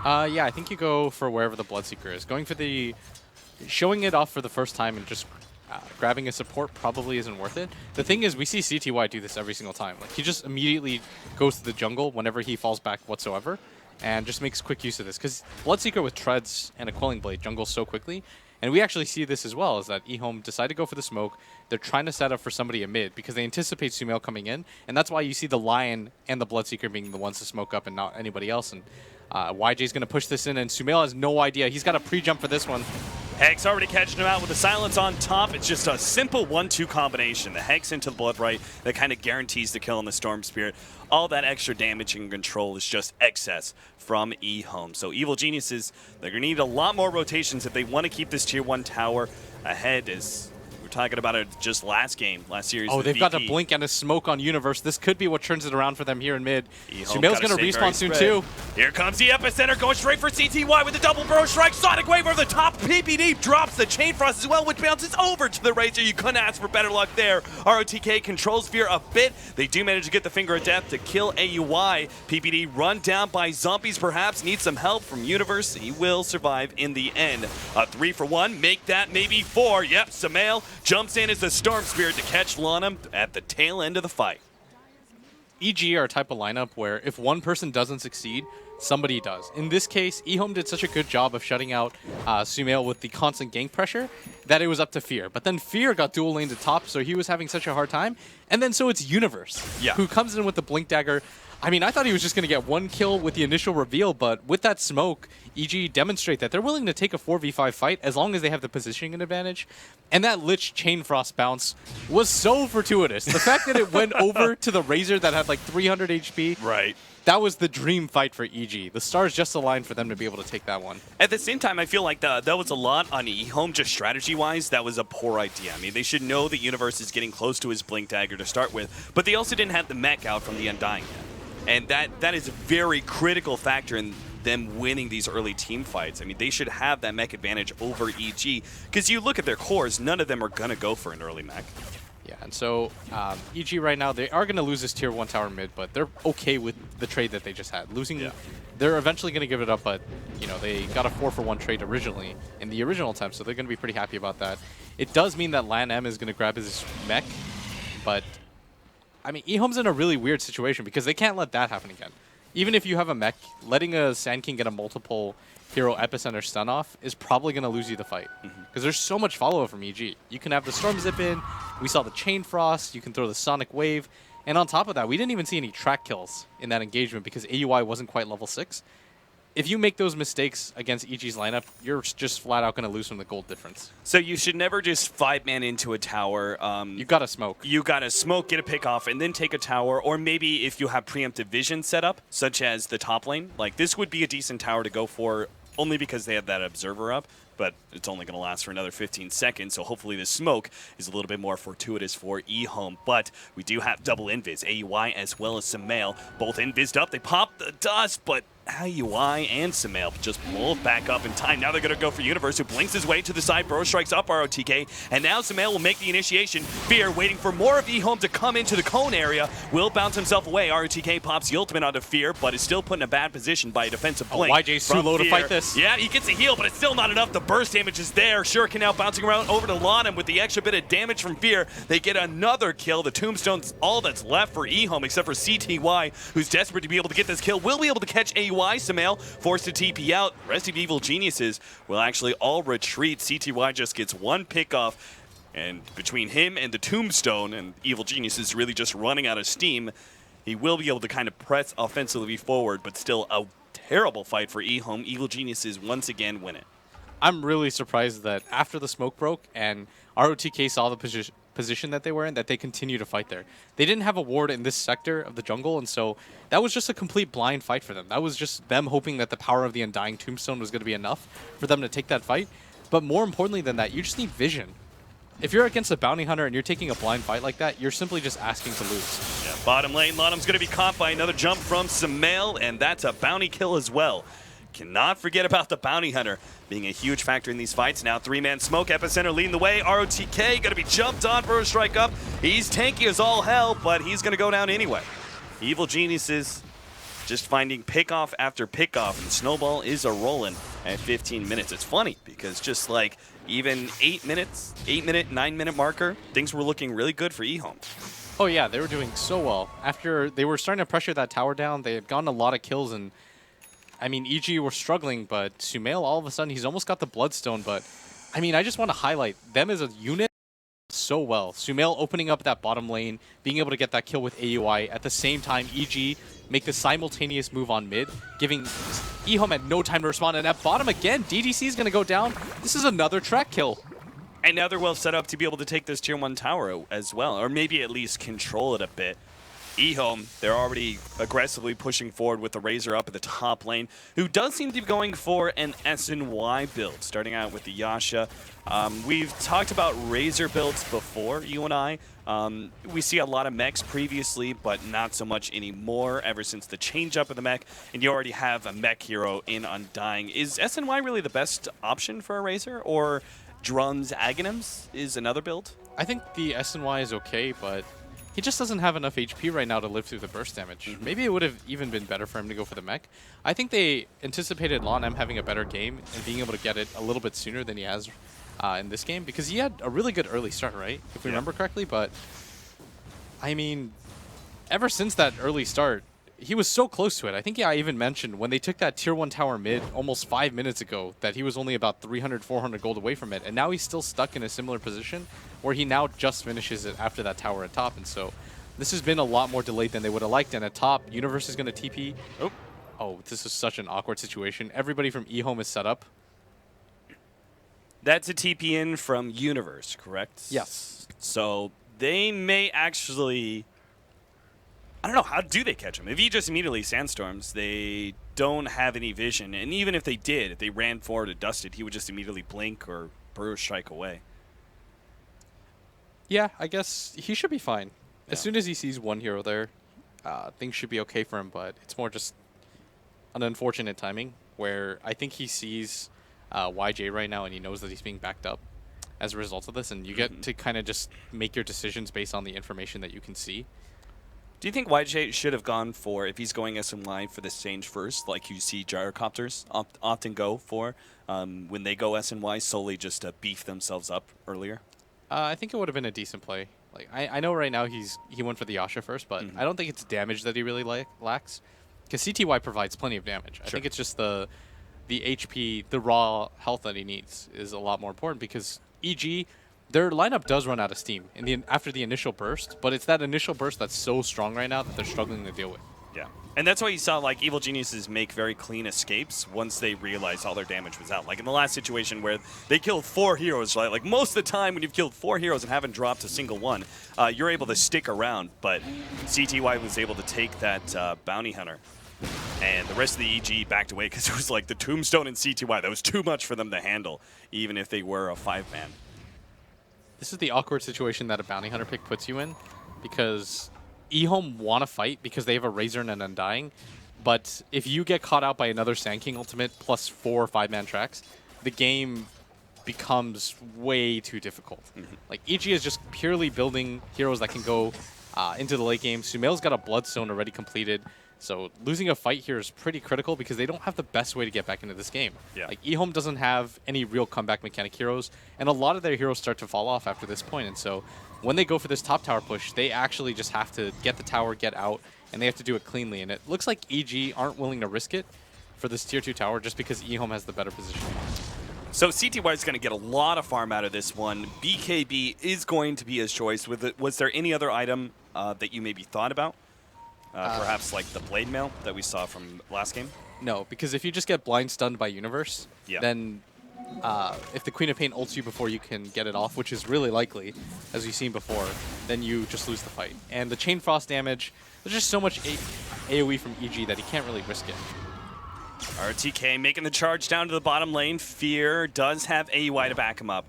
Yeah, I think you go for wherever the Bloodseeker is. Going for the... Showing it off for the first time and just grabbing a support probably isn't worth it. The thing is, we see CTY do this every single time. Like, he just immediately goes to the jungle whenever he falls back whatsoever and just makes quick use of this. Because Bloodseeker with treads and a Quelling Blade jungles so quickly. And we actually see this as well, is that EHOME decide to go for the smoke. They're trying to set up for somebody in mid because they anticipate Sumail coming in. And that's why you see the Lion and the Bloodseeker being the ones to smoke up and not anybody else. And YJ's going to push this in, and Sumail has no idea. He's got a pre-jump for this one.
Hex already catching him out with the silence on top. It's just a simple 1-2 combination. The Hex into the Bloodbright that kind of guarantees the kill on the Storm Spirit. All that extra damage and control is just excess from EHOME. So Evil Geniuses, they're going to need a lot more rotations if they want to keep this Tier 1 tower ahead, as we were talking about it just last series.
Oh,
with
they've got a
VP.
blink and a smoke on Universe. This could be what turns it around for them here in mid.
EHOME
Sumail's
gotta
going to
stay very
respawn soon
spread.
too.
Here comes the epicenter, going straight for CTY with the double burrow strike. Sonic Wave over the top. PPD drops the Chain Frost as well, which bounces over to the Razor. You couldn't ask for better luck there. ROTK controls Fear a bit. They do manage to get the Finger of Death to kill AUI. PPD run down by zombies, perhaps needs some help from Universe. He will survive in the end. A 3-for-1, make that maybe 4. Yep, Sumail jumps in as the Storm Spirit to catch Lanham at the tail end of the fight.
EG are a type of lineup where if one person doesn't succeed, somebody does. In this case, EHOME did such a good job of shutting out Sumail with the constant gank pressure that it was up to Fear. But then Fear got dual lane to top, so he was having such a hard time. And then so it's Universe, who comes in with the Blink Dagger. I mean, I thought he was just going to get one kill with the initial reveal, but with that smoke, EG demonstrate that they're willing to take a 4v5 fight as long as they have the positioning advantage. And that Lich Chain Frost bounce was so fortuitous. The fact that it went over to the Razor that had like 300 HP,
Right.
that was the dream fight for EG. The stars just aligned for them to be able to take that one.
At the same time, I feel like that was a lot on EHOME, just strategy-wise. That was a poor idea. I mean, they should know the Universe is getting close to his Blink Dagger to start with, but they also didn't have the mech out from the Undying yet. And that is a very critical factor in them winning these early team fights. I mean, they should have that mech advantage over EG, because you look at their cores, none of them are going to go for an early mech.
Yeah, and so EG right now, they are going to lose this tier 1 tower mid, but they're okay with the trade that they just had. Losing, they're eventually going to give it up, but you know, they got a 4-for-1 trade originally in the original attempt, so they're going to be pretty happy about that. It does mean that Lan M is going to grab his mech, but I mean, EHOME's in a really weird situation because they can't let that happen again. Even if you have a mech, letting a Sand King get a multiple hero epicenter stun off is probably going to lose you the fight. Because there's so much follow-up from EG. You can have the Storm Zip in, we saw the Chain Frost, you can throw the Sonic Wave, and on top of that, we didn't even see any track kills in that engagement because AUI wasn't quite level 6. If you make those mistakes against EG's lineup, you're just flat out going to lose from the gold difference.
So you should never just 5-man into a tower.
You got to smoke.
You got to smoke, get a pick off, and then take a tower. Or maybe if you have preemptive vision set up, such as the top lane, like this would be a decent tower to go for only because they have that observer up. But it's only going to last for another 15 seconds, so hopefully the smoke is a little bit more fortuitous for EHOME. But we do have double invis, AUI as well as Sumail. Both invised up, they pop the dust, but AUI and Sumail just both back up in time. Now they're going to go for Universe, who blinks his way to the side. Burrow strikes up ROTK, and now Sumail will make the initiation. Fear waiting for more of EHOME to come into the cone area. Will bounce himself away. ROTK pops the ultimate onto Fear, but is still put in a bad position by a defensive blink.
YJ's too low to fight this.
Yeah, he gets a heal, but it's still not enough. The burst damage is there. Shuriken now bouncing around over to Lanham with the extra bit of damage from Fear. They get another kill. The Tombstone's all that's left for EHOME, except for CTY, who's desperate to be able to get this kill. Will be able to catch AUI. Sumail forced to TP out. The rest of Evil Geniuses will actually all retreat. CTY just gets one pick off, and between him and the Tombstone, and Evil Geniuses really just running out of steam, he will be able to kind of press offensively forward, but still a terrible fight for EHOME. Evil Geniuses once again win it.
I'm really surprised that after the smoke broke and ROTK saw the position that they were in, that they continue to fight there. They didn't have a ward in this sector of the jungle, and so that was just a complete blind fight for them. That was just them hoping that the power of the Undying Tombstone was going to be enough for them to take that fight. But more importantly than that, you just need vision. If you're against a bounty hunter and you're taking a blind fight like that, you're simply just asking to lose.
Yeah, bottom lane, Lanham's going to be caught by another jump from Sumail, and that's a bounty kill as well. Cannot forget about the bounty hunter being a huge factor in these fights. Now 3-man smoke, epicenter leading the way. ROTK going to be jumped on for a strike up. He's tanky as all hell, but he's going to go down anyway. Evil Geniuses just finding pickoff after pickoff, and Snowball is a rolling at 15 minutes. It's funny because just like even 8 minutes, 9-minute marker, things were looking really good for EHOME.
Oh yeah, they were doing so well. After they were starting to pressure that tower down, they had gotten a lot of kills, and I mean, EG were struggling, but Sumail, all of a sudden, he's almost got the Bloodstone. But, I mean, I just want to highlight them as a unit so well. Sumail opening up that bottom lane, being able to get that kill with AUI. At the same time, EG make the simultaneous move on mid, giving EHOME had no time to respond. And at bottom again, DDC is going to go down. This is another track kill.
And now they're well set up to be able to take this tier 1 tower as well, or maybe at least control it a bit. EHOME, they're already aggressively pushing forward with the Razor up at the top lane, who does seem to be going for an SNY build, starting out with the Yasha. We've talked about Razor builds before, you and I. We see a lot of mechs previously, but not so much anymore ever since the change up of the mech, and you already have a mech hero in Undying. Is SNY really the best option for a Razor, or Drun's Aghanims is another build?
I think the SNY is okay, but he just doesn't have enough HP right now to live through the burst damage. Maybe it would have even been better for him to go for the mech. I think they anticipated Lanham having a better game and being able to get it a little bit sooner than he has in this game, because he had a really good early start, right? If we remember correctly, but I mean, ever since that early start, he was so close to it. I think I even mentioned when they took that tier 1 tower mid almost 5 minutes ago that he was only about 300, 400 gold away from it. And now he's still stuck in a similar position where he now just finishes it after that tower at top. And so this has been a lot more delayed than they would have liked. And at top, Universe is going to TP. Oh, this is such an awkward situation. Everybody from EHOME is set up.
That's a TP in from Universe, correct?
Yes.
So they may actually... I don't know, how do they catch him? If he just immediately sandstorms, they don't have any vision. And even if they did, if they ran forward and dusted, he would just immediately blink or burst strike away.
Yeah, I guess he should be fine.
Yeah.
As soon as he sees one hero there, things should be okay for him, but it's more just an unfortunate timing where I think he sees YJ right now and he knows that he's being backed up as a result of this, and you get to kind of just make your decisions based on the information that you can see.
Do you think YJ should have gone for, if he's going SNY for this change first, like you see gyrocopters often go for, when they go SNY solely just to beef themselves up earlier?
I think it would have been a decent play. Like I know right now he went for the Yasha first, but I don't think it's damage that he really lacks, because CTY provides plenty of damage. I think it's just the HP, the raw health that he needs is a lot more important, because EG, their lineup does run out of steam after the initial burst, but it's that initial burst that's so strong right now that they're struggling to deal with.
Yeah. And that's why you saw like Evil Geniuses make very clean escapes once they realized all their damage was out. Like in the last situation where they killed 4 heroes, right? Like most of the time when you've killed 4 heroes and haven't dropped a single one, you're able to stick around. But CTY was able to take that bounty hunter. And the rest of the EG backed away because it was like the tombstone in CTY. That was too much for them to handle, even if they were a 5-man.
This is the awkward situation that a bounty hunter pick puts you in, because EHOME want to fight because they have a Razor and an Undying, but if you get caught out by another Sand King ultimate plus 4 or 5-man tracks, the game becomes way too difficult. Like EG is just purely building heroes that can go into the late game. Sumail's got a Bloodstone already completed, so losing a fight here is pretty critical because they don't have the best way to get back into this game.
Yeah.
Like EHOME doesn't have any real comeback mechanic heroes, and a lot of their heroes start to fall off after this point. And so when they go for this top tower push, they actually just have to get the tower, get out, and they have to do it cleanly. And it looks like EG aren't willing to risk it for this tier 2 tower just because EHOME has the better position.
So CTY is going to get a lot of farm out of this one. BKB is going to be his choice. Was there any other item that you maybe thought about? Perhaps like the Blade Mail that we saw from last game?
No, because if you just get blind stunned by Universe, then if the Queen of Pain ults you before you can get it off, which is really likely, as we've seen before, then you just lose the fight. And the Chain Frost damage, there's just so much AoE from EG that he can't really risk it.
RTK making the charge down to the bottom lane. Fear does have AUI to back him up.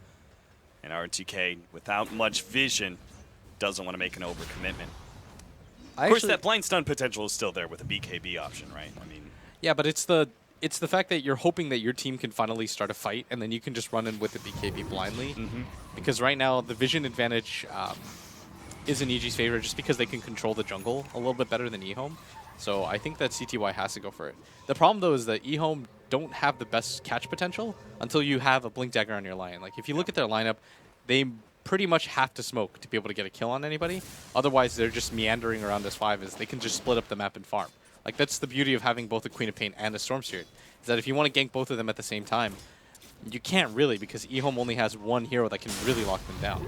And RTK, without much vision, doesn't want to make an overcommitment. Of course, that blind stun potential is still there with a BKB option, right? I mean,
yeah, but it's the fact that you're hoping that your team can finally start a fight, and then you can just run in with the BKB blindly. Because right now, the vision advantage is in EG's favor just because they can control the jungle a little bit better than EHOME. So I think that CTY has to go for it. The problem, though, is that EHOME don't have the best catch potential until you have a Blink Dagger on your line. Like, if you look at their lineup, they pretty much have to smoke to be able to get a kill on anybody. Otherwise, they're just meandering around S5 as they can just split up the map and farm. Like, that's the beauty of having both a Queen of Pain and a Storm Spirit, is that if you want to gank both of them at the same time, you can't really, because EHOME only has one hero that can really lock them down.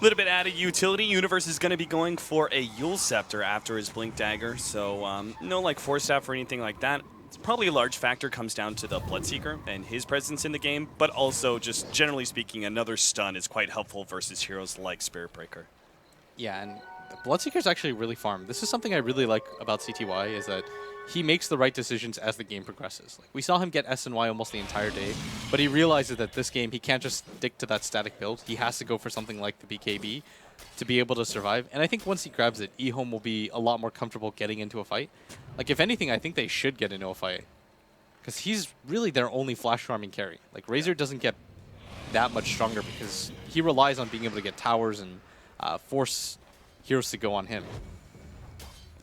a little bit out of utility. Universe is going to be going for a Yule Scepter after his Blink Dagger, so no like Force Staff or anything like that. It's probably a large factor comes down to the Bloodseeker and his presence in the game, but also just generally speaking, another stun is quite helpful versus heroes like Spirit Breaker.
Yeah, and Bloodseeker's actually really farmed. This is something I really like about CTY, is that he makes the right decisions as the game progresses. Like, we saw him get SNY almost the entire day, but he realizes that this game he can't just stick to that static build. He has to go for something like the BKB to be able to survive. And I think once he grabs it, EHOME will be a lot more comfortable getting into a fight. Like, if anything, I think they should get into a fight, because he's really their only flash farming carry. Like, Razor doesn't get that much stronger because he relies on being able to get towers and force heroes to go on him.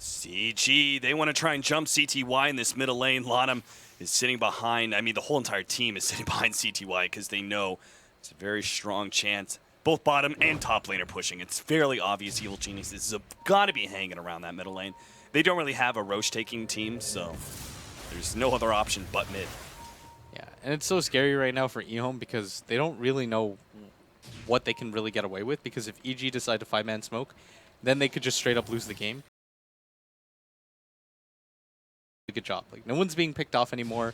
CG, they want to try and jump CTY in this middle lane. Lanham is sitting behind, I mean, the whole entire team is sitting behind CTY because they know it's a very strong chance both bottom and top lane are pushing. It's fairly obvious Evil Geniuses have got to be hanging around that middle lane. They don't really have a Roche-taking team, so there's no other option but mid.
Yeah, and it's so scary right now for EHOME because they don't really know what they can really get away with, because if EG decide to 5-man smoke, then they could just straight up lose the game. Good job. Like, no one's being picked off anymore.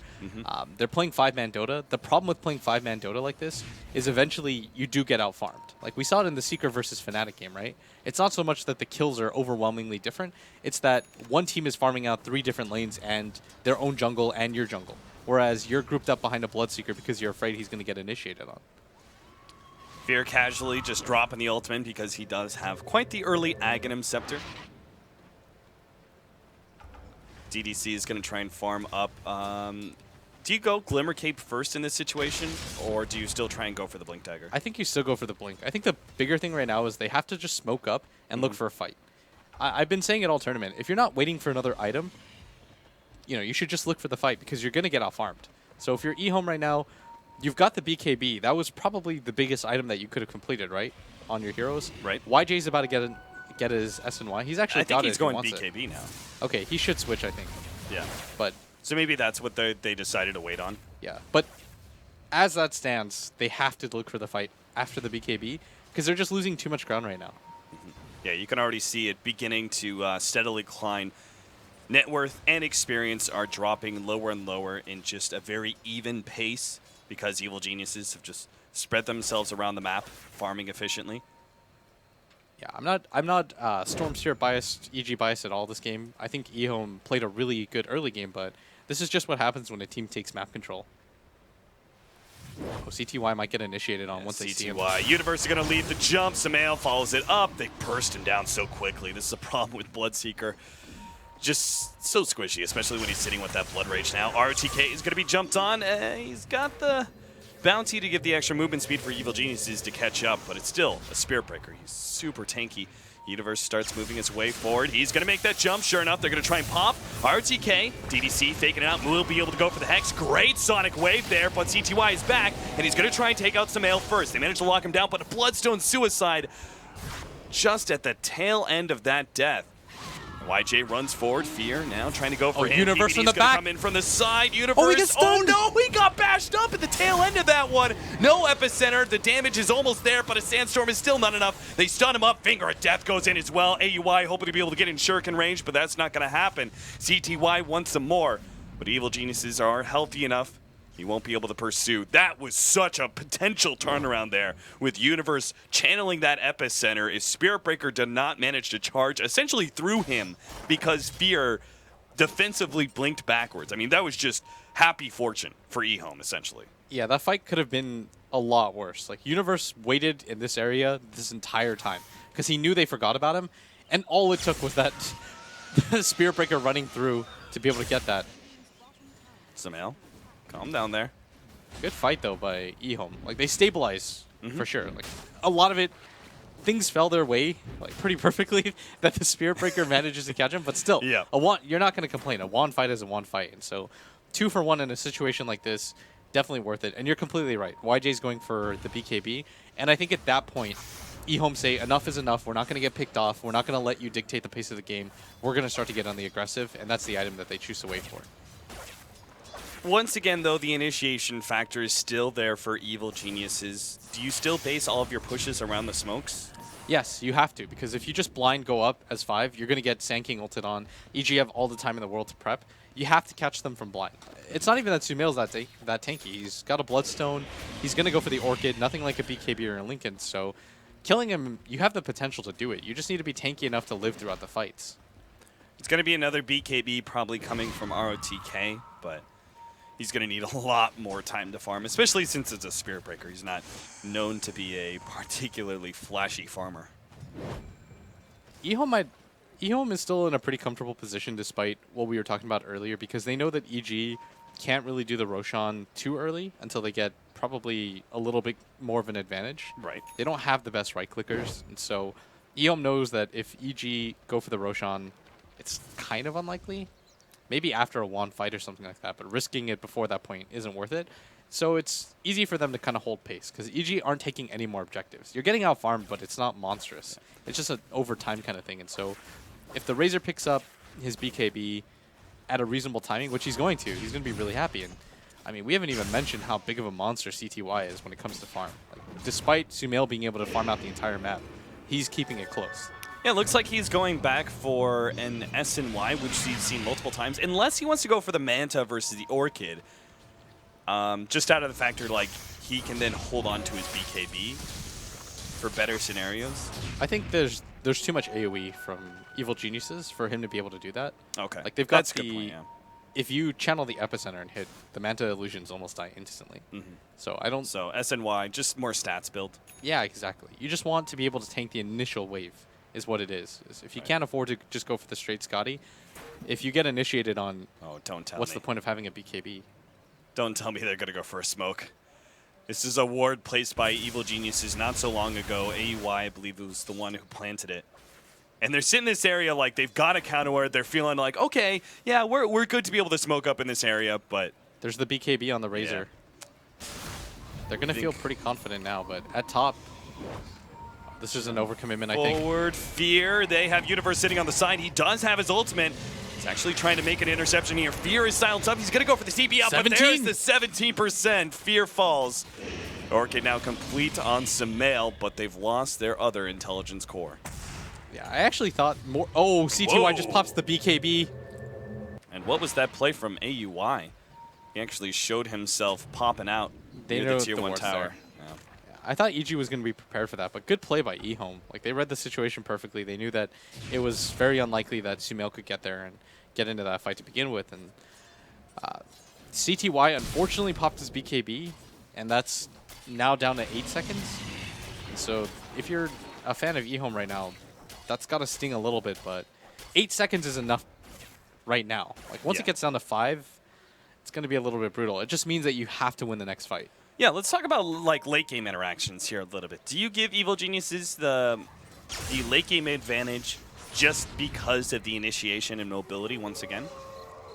They're playing 5-man Dota. The problem with playing 5-man Dota like this is eventually you do get out farmed. Like, we saw it in the Seeker versus Fnatic game, right? It's not so much that the kills are overwhelmingly different. It's that one team is farming out 3 different lanes and their own jungle and your jungle, whereas you're grouped up behind a Bloodseeker because you're afraid he's going to get initiated on.
Fear casually just dropping the ultimate because he does have quite the early Aghanim Scepter. DDC is going to try and farm up. Do you go Glimmer Cape first in this situation, or do you still try and go for the Blink Dagger?
I think you still go for the Blink. I think the bigger thing right now is they have to just smoke up and look for a fight. I've been saying it all tournament. If you're not waiting for another item, you know, you should just look for the fight because you're going to get out farmed. So if you're EHOME right now, you've got the BKB. That was probably the biggest item that you could have completed, right, on your heroes?
Right.
YJ's about to get his SNY. He's actually
I think
got
he's
it if he
going
wants
BKB
it.
now.
Okay, he should switch, I think.
Yeah.
But
So maybe that's what they decided to wait on.
yeah, but as that stands, they have to look for the fight after the BKB because they're just losing too much ground right now.
Yeah, you can already see it beginning to steadily decline. Net worth and experience are dropping lower and lower in just a very even pace because Evil Geniuses have just spread themselves around the map, farming efficiently.
Yeah, I'm not Storm Spirit biased, EG biased at all this game. I think EHOME played a really good early game, but this is just what happens when a team takes map control. Oh, CTY might get initiated on once they see him.
CTY. Universe is going to lead the jump. Samael follows it up. They burst him down so quickly. This is a problem with Bloodseeker. Just so squishy, especially when he's sitting with that Blood Rage now. RTK is going to be jumped on. He's got the bounty to give the extra movement speed for Evil Geniuses to catch up, but it's still a Spirit Breaker. He's super tanky. Universe starts moving his way forward. He's going to make that jump. Sure enough, they're going to try and pop. RTK, DDC faking it out. Will be able to go for the Hex. Great Sonic Wave there, but CTY is back, and he's going to try and take out Samael first. They managed to lock him down, but a Bloodstone Suicide just at the tail end of that death. YJ runs forward. Fear now trying to go for him.
Universe from the
He's gonna
back.
come in from the side. Universe.
Oh, he gets stunned.
Oh no, he got bashed up at the tail end of that one. No epicenter. The damage is almost there, but a sandstorm is still not enough. They stun him up. Finger of Death goes in as well. AUI hoping to be able to get in shuriken range, but that's not going to happen. CTY wants some more, but Evil Geniuses are healthy enough. He won't be able to pursue. That was such a potential turnaround there with Universe channeling that epicenter. If Spirit Breaker did not manage to charge essentially through him because Fear defensively blinked backwards. I mean, that was just happy fortune for EHOME, essentially.
Yeah, that fight could have been a lot worse. Like, Universe waited in this area this entire time because he knew they forgot about him, and all it took was that Spirit Breaker running through to be able to get that.
Samael, calm down there.
Good fight, though, by EHOME. Like, they stabilize, for sure. Like, a lot of it, things fell their way, like, pretty perfectly that the Spirit Breaker manages to catch him, but still,
Yeah.
you're not going to complain. A wand fight is a wand fight, and so 2 for 1 in a situation like this, definitely worth it. And you're completely right. YJ's going for the BKB, and I think at that point, EHOME say, enough is enough. We're not going to get picked off. We're not going to let you dictate the pace of the game. We're going to start to get on the aggressive, and that's the item that they choose to wait for.
Once again, though, the initiation factor is still there for Evil Geniuses. Do you still base all of your pushes around the smokes?
Yes, you have to, because if you just blind go up as 5, you're going to get Sand King ulted on. EG have all the time in the world to prep. You have to catch them from blind. It's not even that Sumail's that tanky. He's got a Bloodstone. He's going to go for the Orchid, nothing like a BKB or a Lincoln. So killing him, you have the potential to do it. You just need to be tanky enough to live throughout the fights.
It's going to be another BKB probably coming from ROTK, but he's going to need a lot more time to farm, especially since it's a Spirit Breaker. He's not known to be a particularly flashy farmer.
EHOME is still in a pretty comfortable position despite what we were talking about earlier because they know that EG can't really do the Roshan too early until they get probably a little bit more of an advantage.
Right.
They don't have the best right clickers, and so EHOME knows that if EG go for the Roshan, it's kind of unlikely. Maybe after a wand fight or something like that, but risking it before that point isn't worth it. So it's easy for them to kind of hold pace because EG aren't taking any more objectives. You're getting out farmed, but it's not monstrous. It's just an overtime kind of thing. And so if the Razor picks up his BKB at a reasonable timing, which he's going to be really happy. And I mean, we haven't even mentioned how big of a monster CTY is when it comes to farm. Like, despite Sumail being able to farm out the entire map, he's keeping it close.
Yeah, it looks like he's going back for an SNY, which he's seen multiple times, unless he wants to go for the Manta versus the Orchid. Just out of the factor, like, he can then hold on to his BKB for better scenarios.
I think there's too much AoE from Evil Geniuses for him to be able to do that.
Okay.
Like, they've got
That's a good point, yeah.
If you channel the Epicenter and hit, the Manta illusions almost die instantly. So I don't...
So SNY, just more stats build.
Yeah, exactly. You just want to be able to tank the initial wave, is what it is. If you can't afford to just go for the straight Scotty, if you get initiated on...
Oh, don't tell
what's
me.
the point of having a BKB?
Don't tell me they're going to go for a smoke. This is a ward placed by Evil Geniuses not so long ago. AUI, I believe, was the one who planted it. And they're sitting in this area like they've got a counter ward. They're feeling like, okay, yeah, we're good to be able to smoke up in this area, but...
There's the BKB on the Razor. Yeah. They're going to feel pretty confident now, but at top, this is an overcommitment, I think.
Forward Fear. They have Universe sitting on the side. He does have his ultimate. He's actually trying to make an interception here. Fear is silenced up. He's going to go for the TP up, but there's the 17%. Fear falls. Orchid now complete on Sumail, but they've lost their other intelligence core.
Yeah, I actually thought more... Oh, CTY just pops the BKB.
And what was that play from AUI? He actually showed himself popping out near the Tier 1 tower. Yeah.
I thought EG was going to be prepared for that, but good play by EHOME. Like, they read the situation perfectly. They knew that it was very unlikely that Sumail could get there and get into that fight to begin with. And CTY unfortunately popped his BKB, and that's now down to 8 seconds. And so if you're a fan of EHOME right now, that's got to sting a little bit, but 8 seconds is enough right now. Like, once it gets down to 5, it's going to be a little bit brutal. It just means that you have to win the next fight.
Yeah, let's talk about like late game interactions here a little bit. Do you give Evil Geniuses the late game advantage just because of the initiation and mobility once again?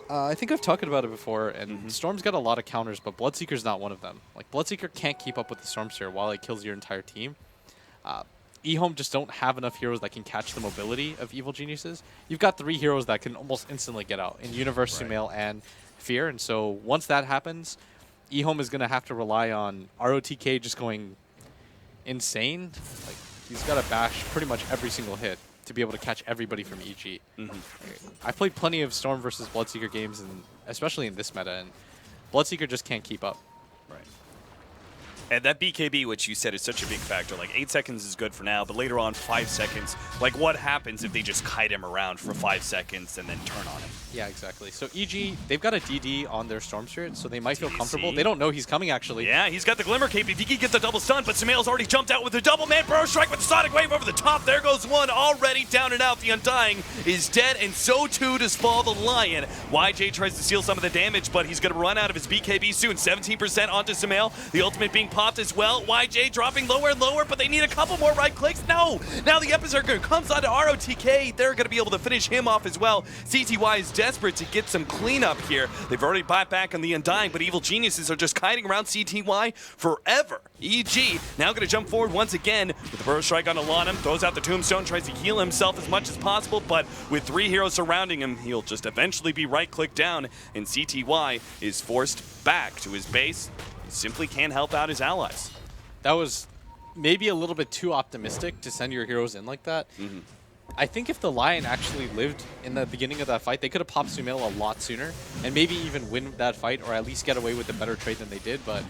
I think I've talked about it before, and Storm's got a lot of counters, but Bloodseeker's not one of them. Like, Bloodseeker can't keep up with the Storm Sphere while it kills your entire team. EHOME just don't have enough heroes that can catch the mobility of Evil Geniuses. You've got 3 heroes that can almost instantly get out in Universe, Sumail, and Fear, and so once that happens, EHOME is going to have to rely on ROTK just going insane. Like, he's got to bash pretty much every single hit to be able to catch everybody from EG. I've played plenty of Storm versus Bloodseeker games, and especially in this meta, and Bloodseeker just can't keep up.
Right. And that BKB, which you said is such a big factor, like 8 seconds is good for now, but later on 5 seconds, like what happens if they just kite him around for 5 seconds and then turn on him?
Yeah, exactly. So EG, they've got a DD on their Storm Spirit, so they might feel comfortable. They don't know he's coming, actually.
Yeah, he's got the Glimmer Cape. If he can get the double stun, but Sumail's already jumped out with the double man Burrow Strike with the Sonic Wave over the top. There goes one, already down and out. The Undying is dead, and so too does Fall the Lion. YJ tries to steal some of the damage, but he's going to run out of his BKB soon. 17% onto Sumail. The ultimate being popped as well. YJ dropping lower and lower, but they need a couple more right clicks. No! Now the Epicenter comes onto ROTK. They're going to be able to finish him off as well. CTY is desperate to get some cleanup here. They've already bought back on the Undying, but Evil Geniuses are just kiting around CTY forever. EG now going to jump forward once again with the Burrow Strike on Alanim, throws out the Tombstone, tries to heal himself as much as possible, but with 3 heroes surrounding him, he'll just eventually be right-clicked down, and CTY is forced back to his base. He simply can't help out his allies.
That was maybe a little bit too optimistic to send your heroes in like that. I think if the Lion actually lived in the beginning of that fight, they could have popped Sumail a lot sooner and maybe even win that fight or at least get away with a better trade than they did, but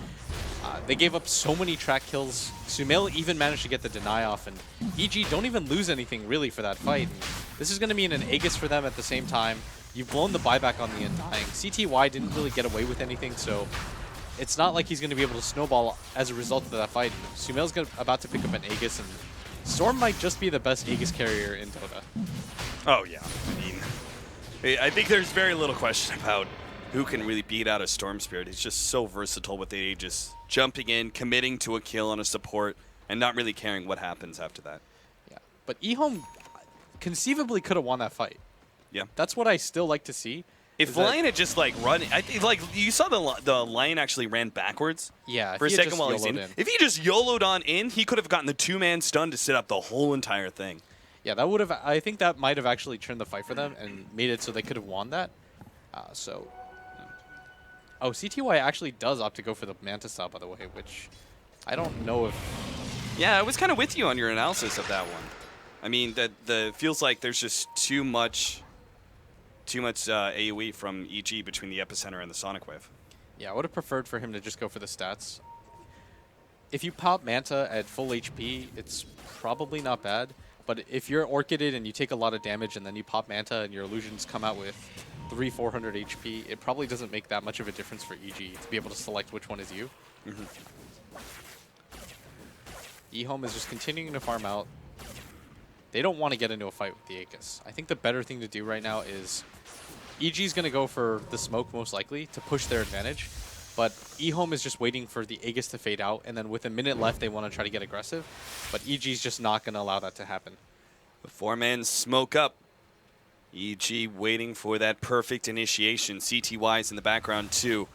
they gave up so many track kills. Sumail even managed to get the deny off, and EG don't even lose anything really for that fight. And this is going to mean an Aegis for them at the same time. You've blown the buyback on the Undying. CTY didn't really get away with anything, so it's not like he's going to be able to snowball as a result of that fight. Sumail's about to pick up an Aegis, and Storm might just be the best Aegis carrier in Dota.
Oh, yeah. I mean, I think there's very little question about who can really beat out a Storm Spirit. He's just so versatile with the Aegis. Jumping in, committing to a kill on a support, and not really caring what happens after that.
Yeah, but EHOME conceivably could have won that fight.
Yeah.
That's what I still like to see.
If Lion had just like run, I think like you saw the Lion actually ran backwards.
Yeah,
For a
if he had
second
just
while he's
YOLO'd
in. If he just YOLO'd on in, he could have gotten the 2-man stun to sit up the whole entire thing.
Yeah, that would have. I think that might have actually turned the fight for them and made it so they could have won that. Oh, CTY actually does opt to go for the Manta style, by the way, which I don't know if.
Yeah, I was kind of with you on your analysis of that one. I mean, the feels like there's just too much AoE from EG between the Epicenter and the Sonic Wave.
Yeah, I would have preferred for him to just go for the stats. If you pop Manta at full HP, it's probably not bad. But if you're Orchided and you take a lot of damage and then you pop Manta and your illusions come out with 300-400 HP, it probably doesn't make that much of a difference for EG to be able to select which one is you. EHOME is just continuing to farm out. They don't want to get into a fight with the Aegis. I think the better thing to do right now is EG is going to go for the smoke most likely to push their advantage, but EHOME is just waiting for the Aegis to fade out, and then with a minute left they want to try to get aggressive, but EG is just not going to allow that to happen.
The 4-man smoke up. EG waiting for that perfect initiation. CTY's in the background too.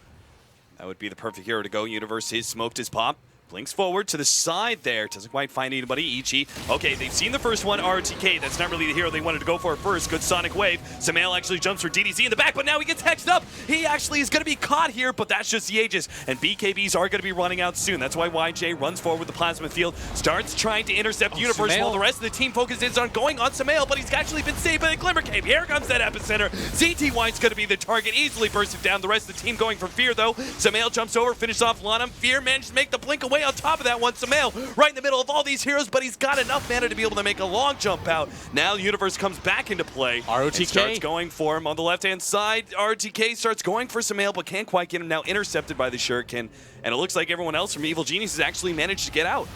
That would be the perfect hero to go. Universe is smoked his pop. Blinks forward to the side there. Doesn't quite find anybody. EG. Okay, they've seen the first one. ROTK. That's not really the hero they wanted to go for first. Good Sonic Wave. Samael actually jumps for DDZ in the back, but now he gets hexed up. He actually is going to be caught here, but that's just the Aegis. And BKBs are going to be running out soon. That's why YJ runs forward with the Plasma Field. Starts trying to intercept Universe
Samael.
while the rest of the team focuses on going on Samael, but he's actually been saved by the Glimmer Cave. Here comes that Epicenter. ZTY's going to be the target. Easily bursted down. The rest of the team going for Fear, though. Samael jumps over, finishes off Lanham. Fear managed to make the blink away on top of that one. Samael right in the middle of all these heroes, but he's got enough mana to be able to make a long jump out. Now Universe comes back into play.
ROTK
and starts going for him on the left-hand side. ROTK starts going for Samael, but can't quite get him. Now intercepted by the Shuriken, and it looks like everyone else from Evil Genius has actually managed to get out.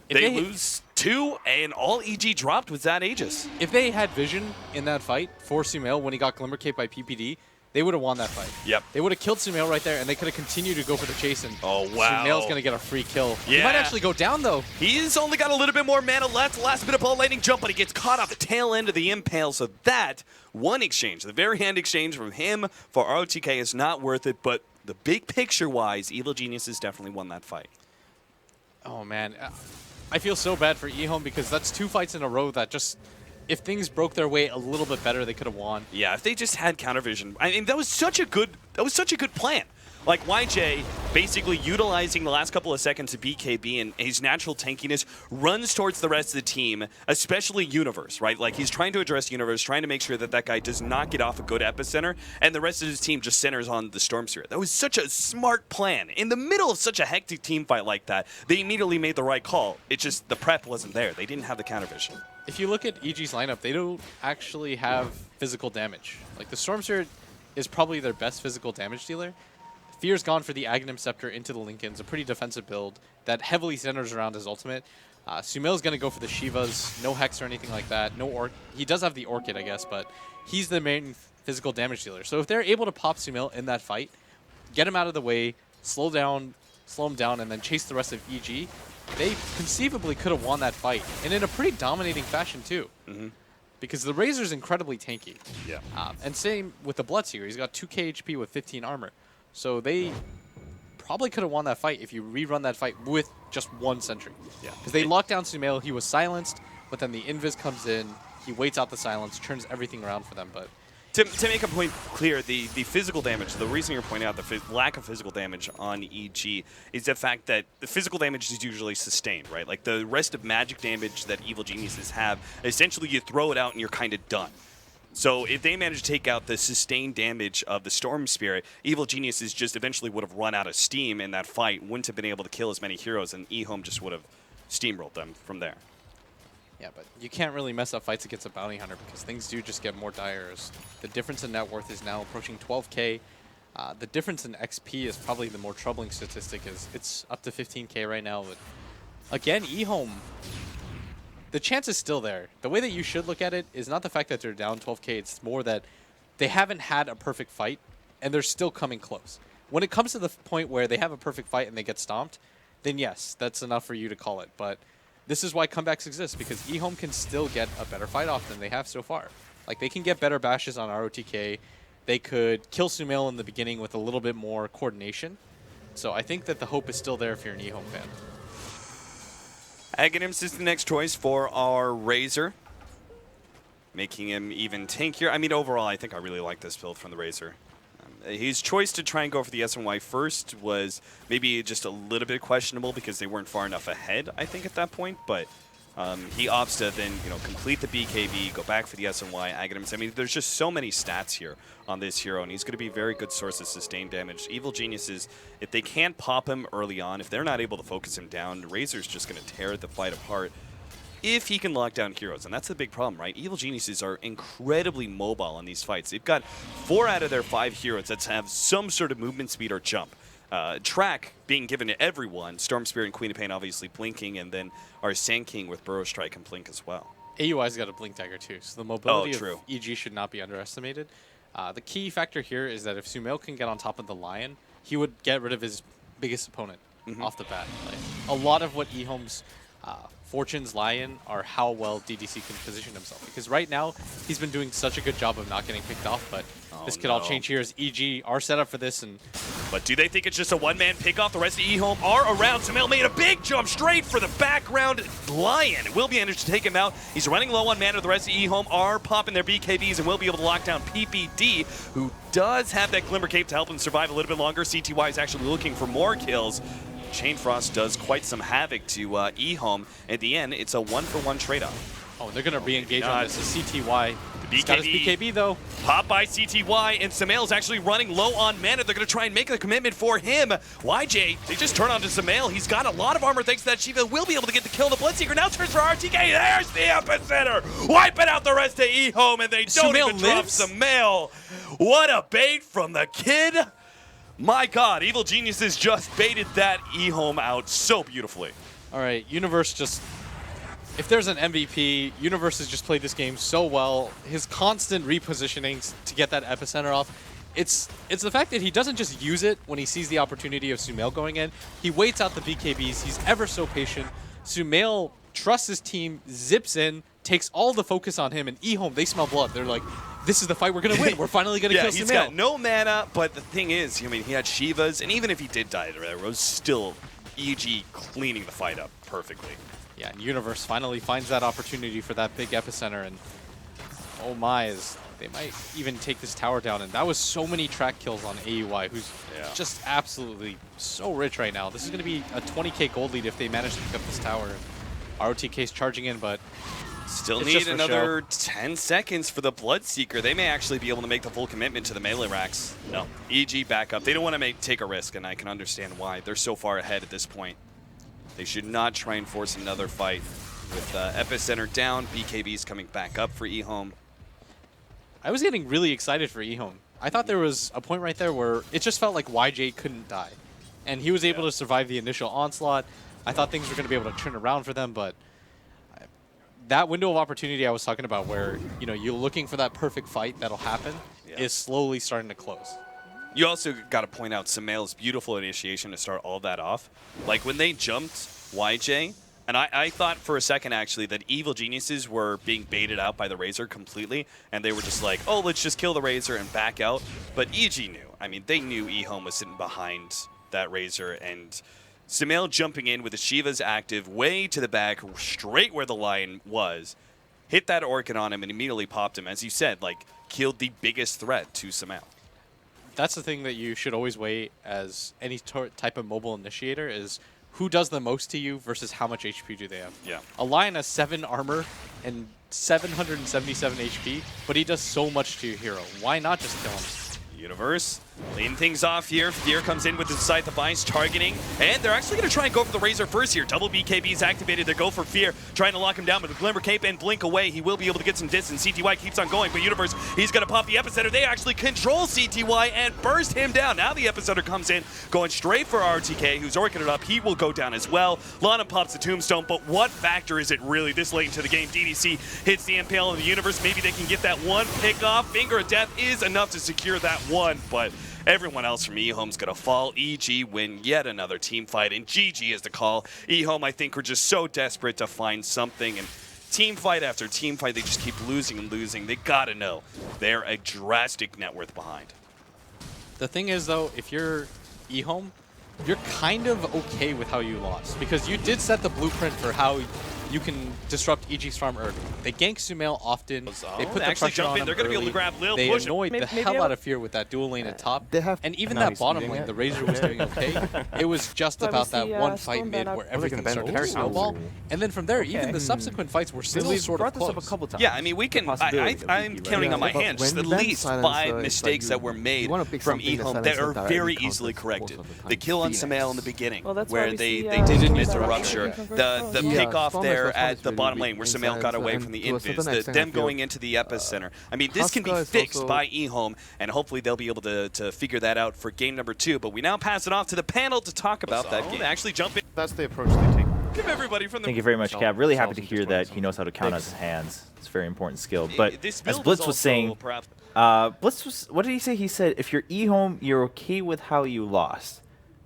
They lose 2, and all EG dropped was that Aegis.
If they had vision in that fight for Sumail when he got Glimmer Cape by PPD, they would have won that fight.
Yep.
They would have killed Sumail right there, and they could have continued to go for the chase. And
Oh, wow.
Sumail's going to get a free kill.
Yeah.
He might actually go down, though.
He's only got a little bit more mana left. Last bit of ball lightning jump, but he gets caught off the tail end of the impale. So that one exchange, the very hand exchange from him for ROTK is not worth it. But the big picture-wise, Evil Geniuses definitely won that fight.
Oh, man. I feel so bad for EHOME because that's 2 fights in a row that just, if things broke their way a little bit better, they could have won.
Yeah, if they just had counter vision, I mean, that was such a good plan. Like YJ basically utilizing the last couple of seconds of BKB and his natural tankiness runs towards the rest of the team, especially Universe, right? Like he's trying to address Universe, trying to make sure that that guy does not get off a good epicenter, and the rest of his team just centers on the Storm Spirit. That was such a smart plan. In the middle of such a hectic team fight like that, they immediately made the right call. It's just the prep wasn't there. They didn't have the counter vision.
If you look at EG's lineup, they don't actually have physical damage. Like the Storm Spirit is probably their best physical damage dealer. Fear's gone for the Aghanim Scepter into the Lincolns, a pretty defensive build that heavily centers around his ultimate. Sumail's going to go for the Shivas, no Hex or anything like that. He does have the Orchid, I guess, but he's the main physical damage dealer. So if they're able to pop Sumail in that fight, get him out of the way, slow him down, and then chase the rest of EG, they conceivably could have won that fight, and in a pretty dominating fashion too. Because the Razor's incredibly tanky.
Yeah.
And same with the Bloodseeker. He's got 2k HP with 15 armor. So they probably could have won that fight if you rerun that fight with just 1 sentry.
Yeah.
Because they locked down Sumail, he was silenced, but then the Invis comes in, he waits out the silence, turns everything around for them. But
To make a point clear, the physical damage, the reason you're pointing out the lack of physical damage on EG is the fact that the physical damage is usually sustained, right? Like the rest of magic damage that Evil Geniuses have, essentially you throw it out and you're kind of done. So if they manage to take out the sustained damage of the Storm Spirit, Evil Geniuses just eventually would have run out of steam in that fight, wouldn't have been able to kill as many heroes, and EHOME just would have steamrolled them from there.
yeah, but you can't really mess up fights against a bounty hunter because things do just get more dire. The difference in net worth is now approaching 12k. The difference in XP is probably the more troubling statistic, as it's up to 15k right now. But again, EHOME, the chance is still there. The way that you should look at it is not the fact that they're down 12k, it's more that they haven't had a perfect fight, and they're still coming close. When it comes to the point where they have a perfect fight and they get stomped, then yes, that's enough for you to call it. But this is why comebacks exist, because EHOME can still get a better fight off than they have so far. Like, they can get better bashes on ROTK. they could kill Sumail in the beginning with a little bit more coordination. So I think that the hope is still there if you're an EHOME fan.
Aghanims is the next choice for our Razor, making him even tankier. I mean, overall, I think I really like this build from the Razor. His choice to try and go for the SNY first was maybe just a little bit questionable because they weren't far enough ahead, I think, at that point. But he opts to then, complete the BKB, go back for the SNY, Aghanims. I mean, there's just so many stats here on this hero, and he's going to be a very good source of sustained damage. Evil Geniuses, if they can't pop him early on, if they're not able to focus him down, Razor's just going to tear the fight apart if he can lock down heroes. And that's the big problem, right? Evil Geniuses are incredibly mobile in these fights. They've got 4 out of their 5 heroes that have some sort of movement speed or jump. Track being given to everyone, Storm Spirit and Queen of Pain obviously blinking, and then our Sand King with Burrow Strike and Blink as well.
AUI's got a Blink Dagger too, so the mobility of EG should not be underestimated. The key factor here is that if Sumail can get on top of the Lion, he would get rid of his biggest opponent off the bat. Like, a lot of what EHOME's fortunes lie in are how well DDC can position himself. Because right now, he's been doing such a good job of not getting picked off, but this could all change here as EG are set up for this.
But do they think it's just a one-man pick-off? The rest of EHOME are around. Sumail made a big jump straight for the background Lion. Will be able to take him out. He's running low on mana. The rest of EHOME are popping their BKBs and will be able to lock down PPD, who does have that Glimmer Cape to help him survive a little bit longer. CTY is actually looking for more kills. Chain Frost does quite some havoc to EHOME. At the end, it's a 1-for-1 trade-off.
Oh, they're going to re-engage on this. It's CTY. He's got his BKB, though.
Pop by CTY, and Sumail is actually running low on mana. They're going to try and make a commitment for him. YJ, they just turn on to Sumail. He's got a lot of armor thanks to that Shiva. Will be able to get the kill. The Bloodseeker now turns for RTK. There's the epicenter. Wiping out the rest of EHOME, and they don't even drop Sumail. What a bait from the kid. My God, Evil Geniuses just baited that EHOME out so beautifully.
All right, Universe just... If there's an MVP, Universe has just played this game so well. His constant repositionings to get that epicenter off. It's the fact that he doesn't just use it when he sees the opportunity of Sumail going in. He waits out the BKBs. He's ever so patient. Sumail trusts his team, zips in, takes all the focus on him, and EHOME, they smell blood. They're like, this is the fight we're going to win. We're finally going to kill Sumail.
He's got no mana, but the thing is, I mean, he had Shivas, and even if he did die, there was still EG cleaning the fight up perfectly.
Yeah, and Universe finally finds that opportunity for that big epicenter, and oh my, they might even take this tower down. And that was so many track kills on AUI, who's just absolutely so rich right now. This is going to be a 20k gold lead if they manage to pick up this tower. ROTK's charging in, but
still need another 10 seconds for the Bloodseeker. They may actually be able to make the full commitment to the melee racks. No. EG back up. They don't want to take a risk, and I can understand why. They're so far ahead at this point. They should not try and force another fight. With epicenter down, BKB's coming back up for EHOME.
I was getting really excited for EHOME. I thought there was a point right there where it just felt like YJ couldn't die. And he was able to survive the initial onslaught. I thought things were going to be able to turn around for them, but that window of opportunity I was talking about where, you're looking for that perfect fight that'll happen is slowly starting to close.
You also got to point out Sumail's beautiful initiation to start all that off. Like when they jumped YJ, and I thought for a second actually that Evil Geniuses were being baited out by the Razor completely, and they were just like, oh, let's just kill the Razor and back out. But EG knew. I mean, they knew EHOME was sitting behind that Razor, and Sumail jumping in with the Shiva's active way to the back, straight where the Lion was, hit that Orchid on him and immediately popped him. As you said, like, killed the biggest threat to Sumail.
That's the thing that you should always weigh as any type of mobile initiator is who does the most to you versus how much HP do they have.
Yeah.
A Lion has 7 armor and 777 HP, but he does so much to your hero. Why not just kill him?
Universe leading things off here. Fear comes in with the Scythe of Ice targeting, and they're actually going to try and go for the Razor first here. Double BKBs activated. They go for Fear, trying to lock him down, but with Glimmer Cape and Blink away, he will be able to get some distance. CTY keeps on going, but Universe, he's going to pop the epicenter. They actually control CTY and burst him down. Now the epicenter comes in, going straight for RTK, who's orchided up. He will go down as well. Lana pops the Tombstone, but what factor is it really this late into the game? DDC hits the MPL in the Universe. Maybe they can get that one pick off. Finger of Death is enough to secure that one, but everyone else from EHOME's going to fall. EG win yet another team fight, and GG is the call. EHOME, I think, were just so desperate to find something, and team fight after team fight, they just keep losing and losing. They gotta know they're a drastic net worth behind.
The thing is, though, if you're EHOME, you're kind of okay with how you lost, because you did set the blueprint for how you can disrupt EG's farm early. They gank Sumail often. They put the
actually
pressure
jump
on
in. They're
him
going to be able to
early.
grab Lil,
They
push him.
annoyed the
Maybe
hell
I
out of Fear with that dual lane at top.
They have
And even
Now
that
he's
bottom
eating
lane,
it.
the Razor was doing okay. It was just
But
about
we
that
see,
one
Storm
fight
ban
mid
out.
where
We're
everything
looking at
started to
carry
snowball. And then from there, even the subsequent fights were still
We've
sort
brought
of
this up a
close.
couple times.
Yeah, I mean, we can. I'm counting on my
But
hands just
when
at
you ban
least
Silencer,
5
it's like
mistakes that were made
you wanna pick
from
something that
EHOME that
Silencer
are
directly
very
counters
easily
most
corrected.
of the time.
The kill on
Phoenix.
Sumail in the beginning,
Well, that's why
where
we
they
see,
didn't
Storm
miss the
ban
rupture.
out.
The
Yeah,
pick off
Storm
there
response
at
is
the
really
bottom
weak
lane where
in
Sumail got
Silencer,
away
and
from the
to a
invis,
certain extent, I
them
feel,
going into the epicenter. I mean, this can be
Huska is
fixed
also-
by EHOME, and hopefully they'll be able to figure that out for game number 2. But we now pass it off to the panel to talk about that game. Actually jump in.
That's the approach they take.
Give everybody from the
Thank you very much, Cap. Really happy to
Self
hear that he knows how to count on his hands. It's a very important skill. But
This
as
build
Blitz
is
was
also
saying,
perhaps
Blitz was, what did he say? He said, if you're EHOME, you're okay with how you lost.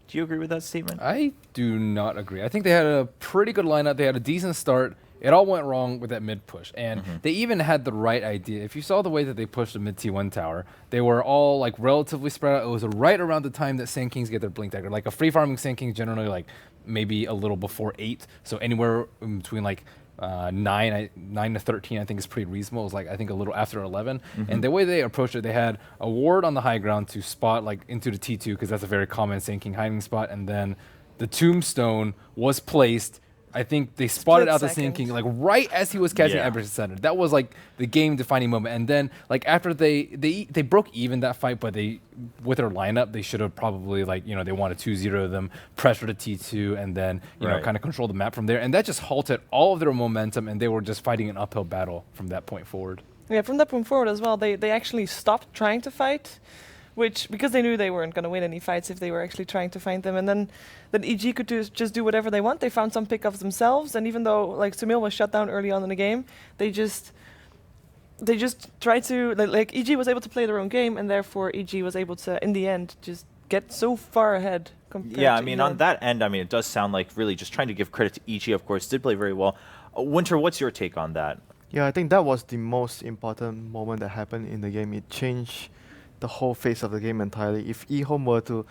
Do you agree with that statement?
I do not agree. I think they had a pretty good lineup. They had a decent start. It all went wrong with that mid push, and they even had the right idea. If you saw the way that they pushed the mid T1 tower, they were all like relatively spread out. It was right around the time that Sand Kings get their blink dagger. Like a free farming Sand King generally like maybe a little before 8, so anywhere in between like 9 to 13 I think is pretty reasonable. It was like I think a little after 11. And the way they approached it, they had a ward on the high ground to spot like into the T2 because that's a very common Sand King hiding spot, and then the tombstone was placed. I think they spotted out the Sand King like right as he was catching
Yeah.
Everton Center. That was like the game defining moment. And then like after they broke even that fight, but they with their lineup they should have probably like they wanted 2-0 them, pressure the T2, and then you know
Right.
kind of control the map from there. And that just halted all of their momentum, and they were just fighting an uphill battle from that point forward.
Yeah, from that point forward as well, they actually stopped trying to fight, which because they knew they weren't going to win any fights if they were actually trying to find them. And then EG could just do whatever they want. They found some pickups themselves, and even though like Sumail was shut down early on in the game, they just tried to like EG was able to play their own game, and therefore EG was able to in the end just get so far ahead. Compared
Yeah, I
to
mean,
EHOME.
on that end, I mean, it does sound like really just trying to give credit to EG, of course, did play very well. Winter, what's your take on that?
Yeah, I think that was the most important moment that happened in the game. It changed the whole face of the game entirely. If EHOME were to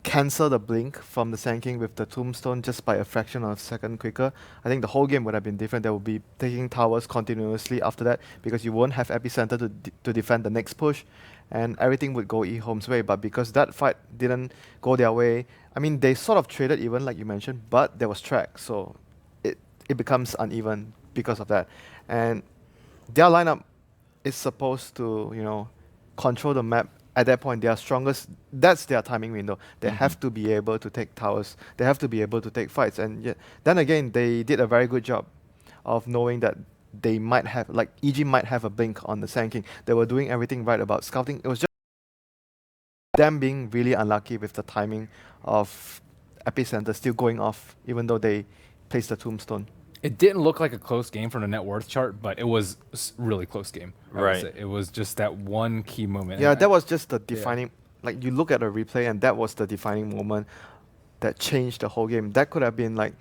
cancel the blink from the Sand King with the tombstone just by a fraction of a second quicker, I think the whole game would have been different. They would be taking towers continuously after that because you won't have epicenter to defend the next push, and everything would go EHOME's way. But because that fight didn't go their way, I mean, they sort of traded even, like you mentioned, but there was track, so it becomes uneven because of that. And their lineup is supposed to, control the map. At that point, they are strongest. That's their timing window. They have to be able to take towers. They have to be able to take fights. And yet, then again, they did a very good job of knowing that they might have, like EG might have a blink on the Sand King. They were doing everything right about scouting. It was just them being really unlucky with the timing of epicenter still going off, even though they placed the tombstone.
It didn't look like a close game from the net worth chart, but it was really close game. I would
Right.
say. It was just that one key moment.
Yeah,
And
that was just the defining. Like you look at the replay, and that was the defining moment that changed the whole game. That could have been like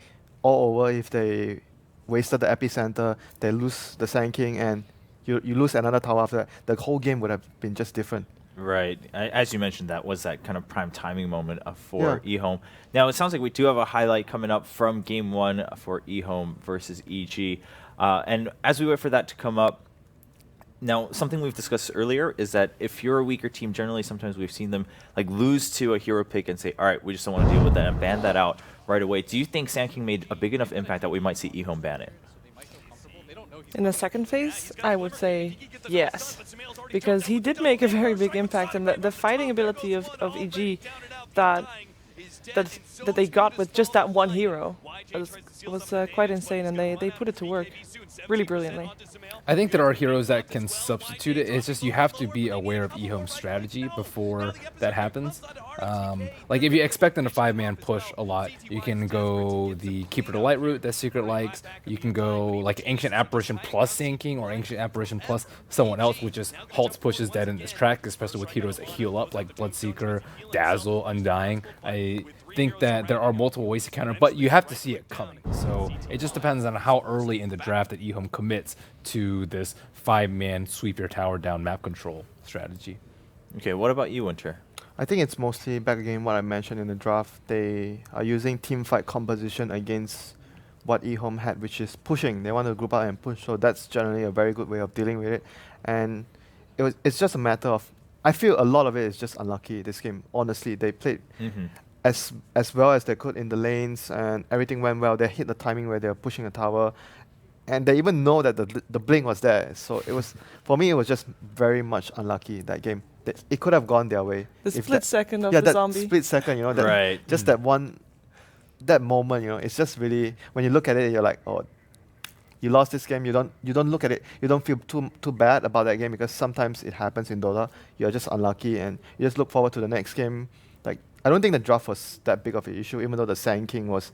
all over if they wasted the epicenter. They lose the Sand King, and you lose another tower after that. The whole game would have been just different.
Right. As you mentioned, that was that kind of prime timing moment for EHOME. Now, it sounds like we do have a highlight coming up from Game 1 for EHOME versus EG. And as we wait for that to come up, now, something we've discussed earlier is that if you're a weaker team, generally sometimes we've seen them like lose to a hero pick and say, all right, we just don't want to deal with that and ban that out right away. Do you think Sand King made a big enough impact that we might see EHOME ban it?
In the second phase, I would say yes, because he did make a very big impact, and the fighting ability of EG that they got with just that one hero was quite insane, and they put it to work really brilliantly.
I think there are heroes that can substitute it. It's just you have to be aware of EHOME's strategy before that happens. Like if you expect them to 5-man push a lot, you can go the Keeper to Light route that Secret likes. You can go like Ancient Apparition plus Sand King or Ancient Apparition plus someone else, which just halts pushes dead in this track, especially with heroes that heal up like Bloodseeker, Dazzle, Undying. I think that there are multiple ways to counter, but you have to see it coming. So it just depends on how early in the draft that EHOME commits to this 5-man sweep your tower down map control strategy.
Okay, what about you, Winter?
I think it's mostly back again what I mentioned in the draft. They are using team fight composition against what EHOME had, which is pushing. They want to group out and push, so that's generally a very good way of dealing with it. And it's just a matter of, I feel a lot of it is just unlucky this game. Honestly, they played as well as they could in the lanes, and everything went well. They hit the timing where they were pushing the tower, and they even know that the blink was there. So it was, for me, it was just very much unlucky that game. It could have gone their way.
The
if
split
that-
second of
yeah,
the
that
zombie.
split second, you know, that
Right.
just that one, that moment, you know, it's just really, when you look at it, you're like, oh, you lost this game. You don't look at it. You don't feel too bad about that game, because sometimes it happens in Dota. You're just unlucky, and you just look forward to the next game. Like, I don't think the draft was that big of an issue, even though the Sand King was,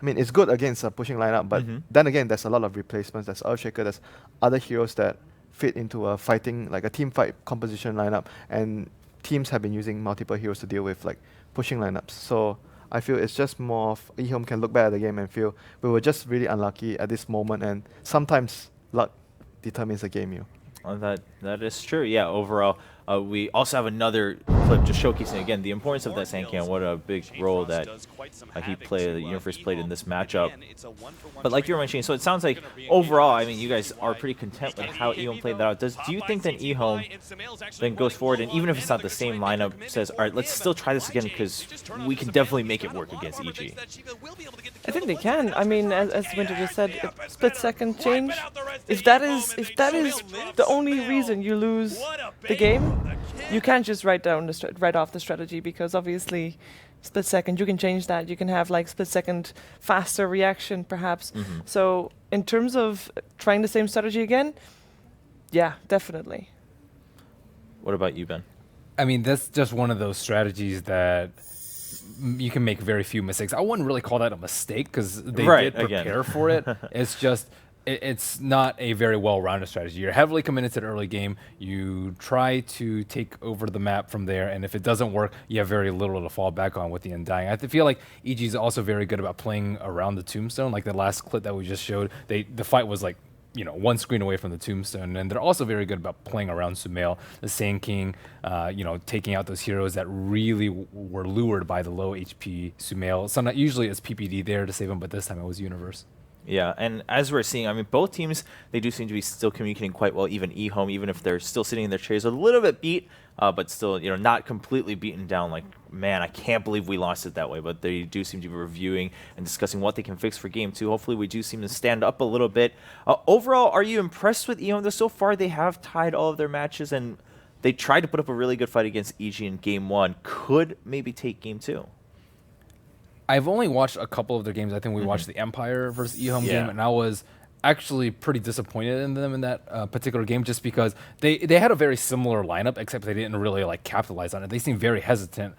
I mean, it's good against a pushing lineup, but then again, there's a lot of replacements. There's Earthshaker, there's other heroes that fit into a fighting, like a team fight composition lineup, and teams have been using multiple heroes to deal with like pushing lineups. So I feel it's just more of EHOME can look back at the game and feel we were just really unlucky at this moment, and sometimes luck determines the game. You know.
That is true. Yeah, overall, we also have another clip just showcasing again the importance of that Sand King and what a big role that he played, the Universe played in this matchup. But like you were mentioning, so it sounds like overall, I mean, you guys are pretty content with how EHOME played that out. Do you think that EHOME then goes forward, and even if it's not the same lineup, says, all right, let's still try this again because we can definitely make it work against EG?
I think they can. I mean, as Winter just said, a split second change. If that is the only reason you lose the game, you can't just write off the strategy, because obviously split second you can change that. You can have like split second faster reaction perhaps. So in terms of trying the same strategy again, yeah, definitely.
What about you, Ben?
I mean, that's just one of those strategies that you can make very few mistakes. I wouldn't really call that a mistake, because they did prepare for it. It's just, it's not a very well-rounded strategy. You're heavily committed to the early game. You try to take over the map from there, and if it doesn't work, you have very little to fall back on with the Undying. I feel like EG is also very good about playing around the Tombstone. Like the last clip that we just showed, the fight was like, you know, one screen away from the Tombstone, and they're also very good about playing around Sumail, the Sand King, you know, taking out those heroes that really were lured by the low HP Sumail. So usually it's PPD there to save them, but this time it was Universe.
Yeah, and as we're seeing, I mean, both teams, they do seem to be still communicating quite well. Even EHOME, even if they're still sitting in their chairs a little bit beat, but still, you know, not completely beaten down. Like, man, I can't believe we lost it that way. But they do seem to be reviewing and discussing what they can fix for Game 2. Hopefully, we do seem to stand up a little bit. Overall, are you impressed with EHOME? So far, they have tied all of their matches, and they tried to put up a really good fight against EG in Game 1. Could maybe take Game 2.
I've only watched a couple of their games. I think we watched the Empire versus EHOME game, and I was actually pretty disappointed in them in that particular game, just because they had a very similar lineup, except they didn't really like capitalize on it. They seemed very hesitant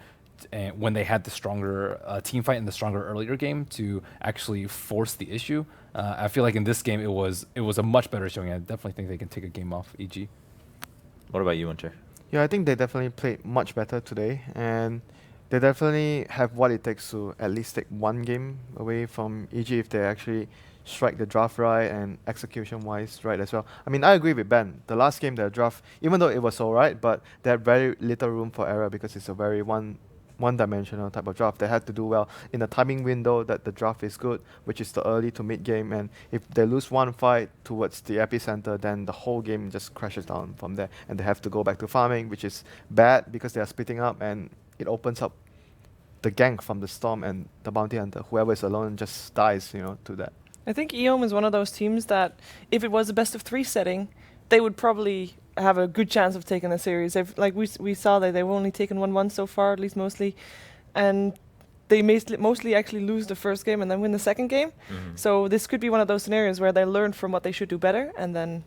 when they had the stronger team fight in the stronger earlier game to actually force the issue. I feel like in this game it was a much better showing. I definitely think they can take a game off EG.
What about you, Winter?
Yeah, I think they definitely played much better today, and they definitely have what it takes to at least take one game away from EG if they actually strike the draft right and execution-wise right as well. I mean, I agree with Ben. The last game, the draft, even though it was alright, but they had very little room for error because it's a very one-dimensional type of draft. They had to do well in the timing window that the draft is good, which is the early to mid-game. And if they lose one fight towards the epicenter, then the whole game just crashes down from there. And they have to go back to farming, which is bad because they are splitting up, and it opens up the gank from the Storm and the Bounty Hunter. Whoever is alone just dies, you know, to that.
I think EHOME is one of those teams that if it was a best of 3 setting, they would probably have a good chance of taking the series. Like we saw that they've only taken 1-1 so far, at least mostly, and they mostly actually lose the first game and then win the second game. So this could be one of those scenarios where they learn from what they should do better and then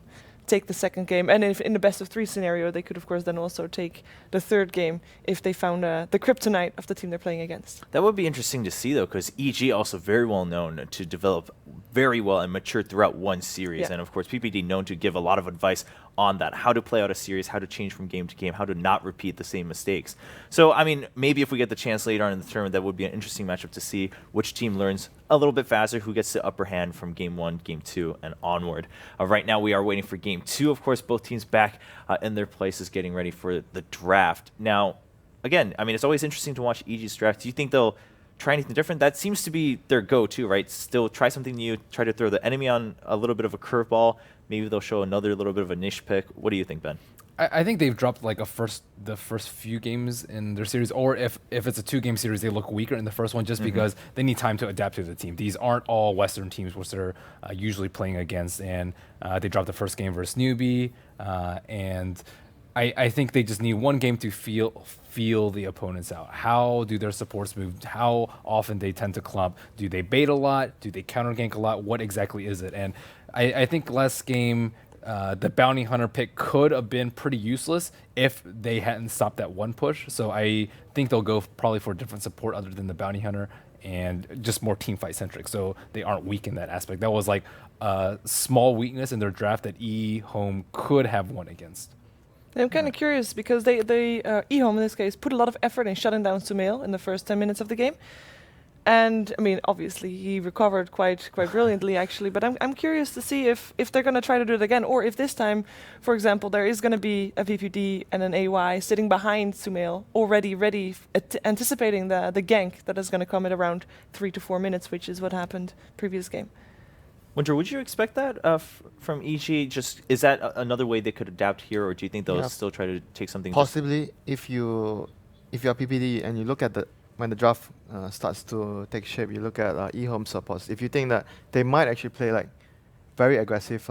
take the second game. And if in the best of 3 scenario, they could of course then also take the third game if they found the kryptonite of the team they're playing against.
That would be interesting to see, though, because EG also very well known to develop very well and mature throughout one series.
Yeah.
And, of course, PPD known to give a lot of advice on that, how to play out a series, how to change from game to game, how to not repeat the same mistakes. So, I mean, maybe if we get the chance later on in the tournament, that would be an interesting matchup to see which team learns a little bit faster, who gets the upper hand from game 1, game 2, and onward. Right now, we are waiting for game 2. Of course, both teams back in their places, getting ready for the draft. Now, again, I mean, it's always interesting to watch EG's draft. Do you think they'll try anything different? That seems to be their go-to, right? Still try something new, try to throw the enemy on a little bit of a curveball. Maybe they'll show another little bit of a niche pick. What do you think, Ben?
I think they've dropped like the first few games in their series, or if it's a 2-game series, they look weaker in the first one just because they need time to adapt to the team. These aren't all Western teams which they're usually playing against, and they dropped the first game versus Newbie, and I think they just need one game to feel the opponents out. How do their supports move? How often they tend to clump? Do they bait a lot? Do they counter gank a lot? What exactly is it? And I think last game, the Bounty Hunter pick could have been pretty useless if they hadn't stopped that one push. So I think they'll go probably for a different support other than the Bounty Hunter and just more team fight centric. So they aren't weak in that aspect. That was like a small weakness in their draft that EHOME could have won against.
I'm kind of curious because they EHOME in this case put a lot of effort in shutting down Sumail in the first 10 minutes of the game. And I mean, obviously he recovered quite brilliantly actually, but I'm curious to see if they're going to try to do it again, or if this time, for example, there is going to be a VPD and an AY sitting behind Sumail, already ready, anticipating the gank that is going to come at around 3 to 4 minutes, which is what happened previous game.
Winter, would you expect that from EG? Just is that another way they could adapt here, or do you think they'll still try to take something?
Possibly, if you're PPD and you look at when the draft starts to take shape, you look at EHOME supports. If you think that they might actually play like very aggressive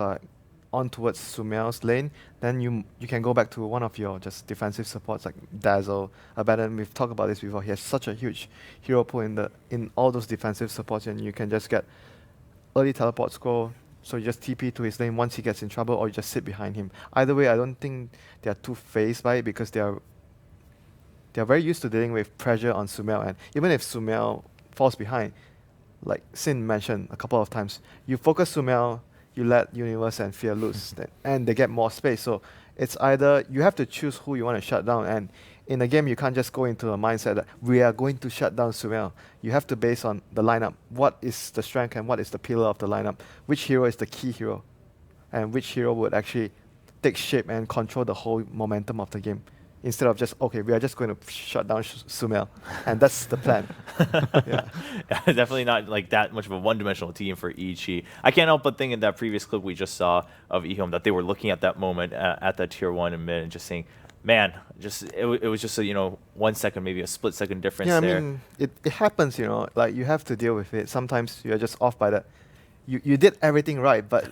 on towards Sumail's lane, then you can go back to one of your just defensive supports like Dazzle, Abaddon. We've talked about this before. He has such a huge hero pool in all those defensive supports, and you can just get early teleport score. So you just TP to his lane once he gets in trouble, or you just sit behind him. Either way, I don't think they are too phased by it because they are very used to dealing with pressure on Sumail, and even if Sumail falls behind, like Sin mentioned a couple of times, you focus Sumail, you let Universe and Fear loose, and they get more space. So it's either you have to choose who you want to shut down, and in a game you can't just go into a mindset that we are going to shut down Sumail. You have to base on the lineup. What is the strength and what is the pillar of the lineup? Which hero is the key hero, and which hero would actually take shape and control the whole momentum of the game, instead of just, okay, we are just going to shut down Sumail. And that's the plan.
Yeah, definitely not like that much of a one-dimensional team for EG. I can't help but think in that previous clip we just saw of EHOME that they were looking at that moment at that tier 1 and mid and just saying, man, it was just a 1 second, maybe a split second difference there.
I mean, it happens, like you have to deal with it. Sometimes you're just off by that. You did everything right, but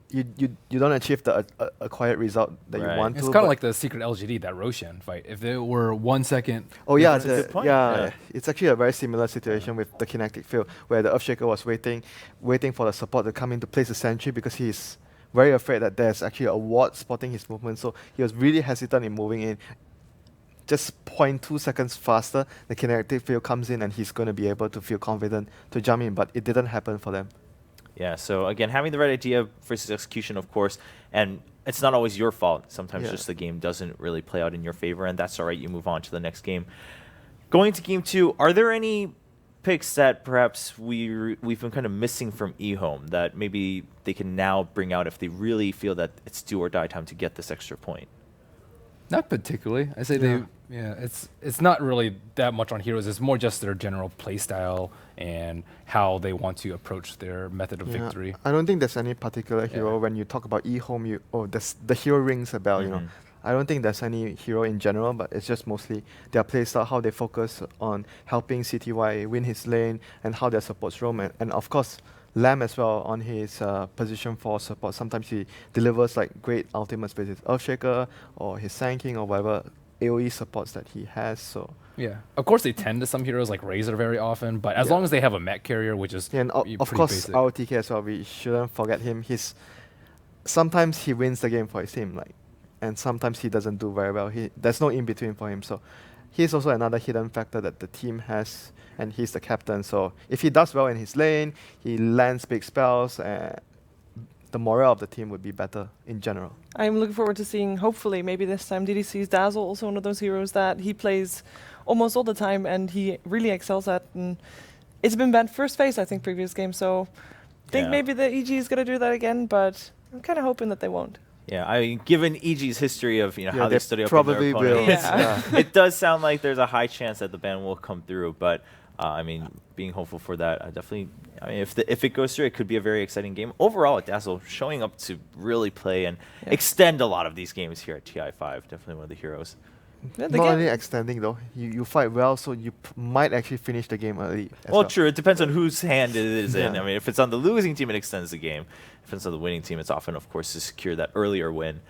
you don't achieve the acquired result that you want to.
It's kind of like the secret LGD, that Roshan fight. If there were 1 second...
Oh yeah,
that's a good point.
Yeah, it's actually a very similar situation with the kinetic field, where the Earthshaker was waiting for the support to come in to place a sentry because he's very afraid that there's actually a ward spotting his movement. So he was really hesitant in moving in. Just 0.2 seconds faster, the kinetic field comes in and he's going to be able to feel confident to jump in, but it didn't happen for them.
Yeah, so again, having the right idea versus execution, of course, and it's not always your fault. Sometimes just the game doesn't really play out in your favor, and that's all right. You move on to the next game. Going to game 2, are there any picks that perhaps we've been kind of missing from EHOME that maybe they can now bring out if they really feel that it's do or die time to get this extra point?
Not particularly. I say it's not really that much on heroes. It's more just their general play style and how they want to approach their method of victory.
I don't think there's any particular hero when you talk about EHOME. The hero rings a bell. I don't think there's any hero in general, but it's just mostly their play style, how they focus on helping CTY win his lane, and how their supports roam, and of course Lamb as well on his position 4 support. Sometimes he delivers like great ultimates with his Earthshaker or his Sand or whatever AoE supports that he has. So
yeah, of course they tend to some heroes like Razor very often, but as long as they have a mech carrier, which is
and of course basic. Our TK as well, we shouldn't forget him. Sometimes he wins the game for his team, and sometimes he doesn't do very well. There's no in between for him. So he's also another hidden factor that the team has, and he's the captain. So if he does well in his lane, he lands big spells, the morale of the team would be better in general.
I'm looking forward to seeing, hopefully, maybe this time DDC's Dazzle, also one of those heroes that he plays almost all the time and he really excels at. And it's been banned first phase, I think, previous game, so I think
Yeah.
maybe the EG is going to do that again, but I'm kind of hoping that they won't.
Yeah, I mean, given EG's history of
Yeah,
how they study up
probably
on their
will.
opponents,
Yeah.
it does sound like there's a high chance that the ban will come through. But I mean, being hopeful for that, I definitely. I mean, if it goes through, it could be a very exciting game. Overall, at Dazzle, showing up to really play and extend a lot of these games here at TI5. Definitely one of the heroes.
Yeah, the
Not
game-
only extending though, you fight well, so you might actually finish the game early. As
Well, true. It depends on whose hand it is in.
Yeah.
I mean, if it's on the losing team, it extends the game. If it's on the winning team, it's often, of course, to secure that earlier win.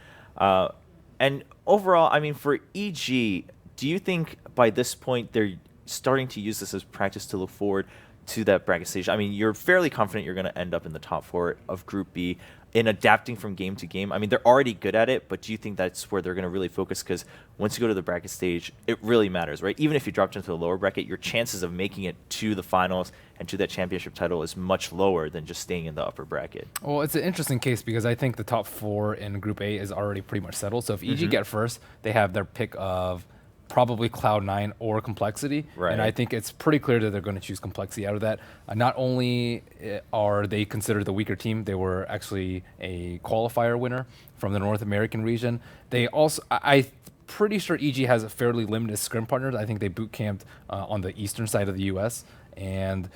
And overall, I mean, for EG, do you think by this point they're starting to use this as practice to look forward to that bracket stage? I mean, you're fairly confident you're going to end up in the top 4 of Group B in adapting from game to game. I mean, they're already good at it, but do you think that's where they're going to really focus? Because once you go to the bracket stage, it really matters, right? Even if you dropped into the lower bracket, your chances of making it to the finals and to that championship title is much lower than just staying in the upper bracket.
Well, it's an interesting case because I think the top 4 in Group A is already pretty much settled. So if EG get first, they have their pick of probably Cloud9 or Complexity.
Right.
And I think it's pretty clear that they're going to choose Complexity out of that. Not only are they considered the weaker team, they were actually a qualifier winner from the North American region. They also, I'm pretty sure EG has a fairly limited scrim partners. I think they boot camped on the eastern side of the US. And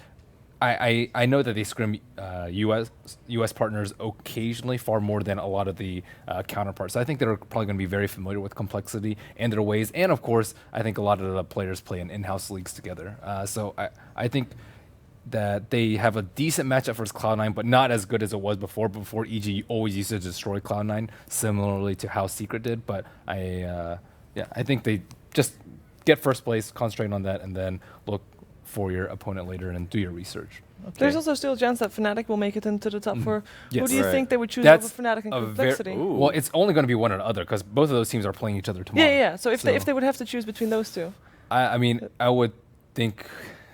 I know that they scrim U.S. partners occasionally far more than a lot of the counterparts. So I think they're probably going to be very familiar with Complexity and their ways. And of course, I think a lot of the players play in in-house leagues together. So I think that they have a decent matchup versus Cloud9, but not as good as it was before. Before EG always used to destroy Cloud9, similarly to how Secret did. But I think they just get first place, concentrate on that, and then look for your opponent later and do your research.
Okay.
There's also still a chance that Fnatic will make it into the top 4. Who
Yes.
do you
Right.
think they would choose
That's
over Fnatic and
a
Complexity?
Ooh.
Well, it's only going to be one or the other because both of those teams are playing each other tomorrow.
Yeah. So if they would have to choose between those two,
I mean, I would think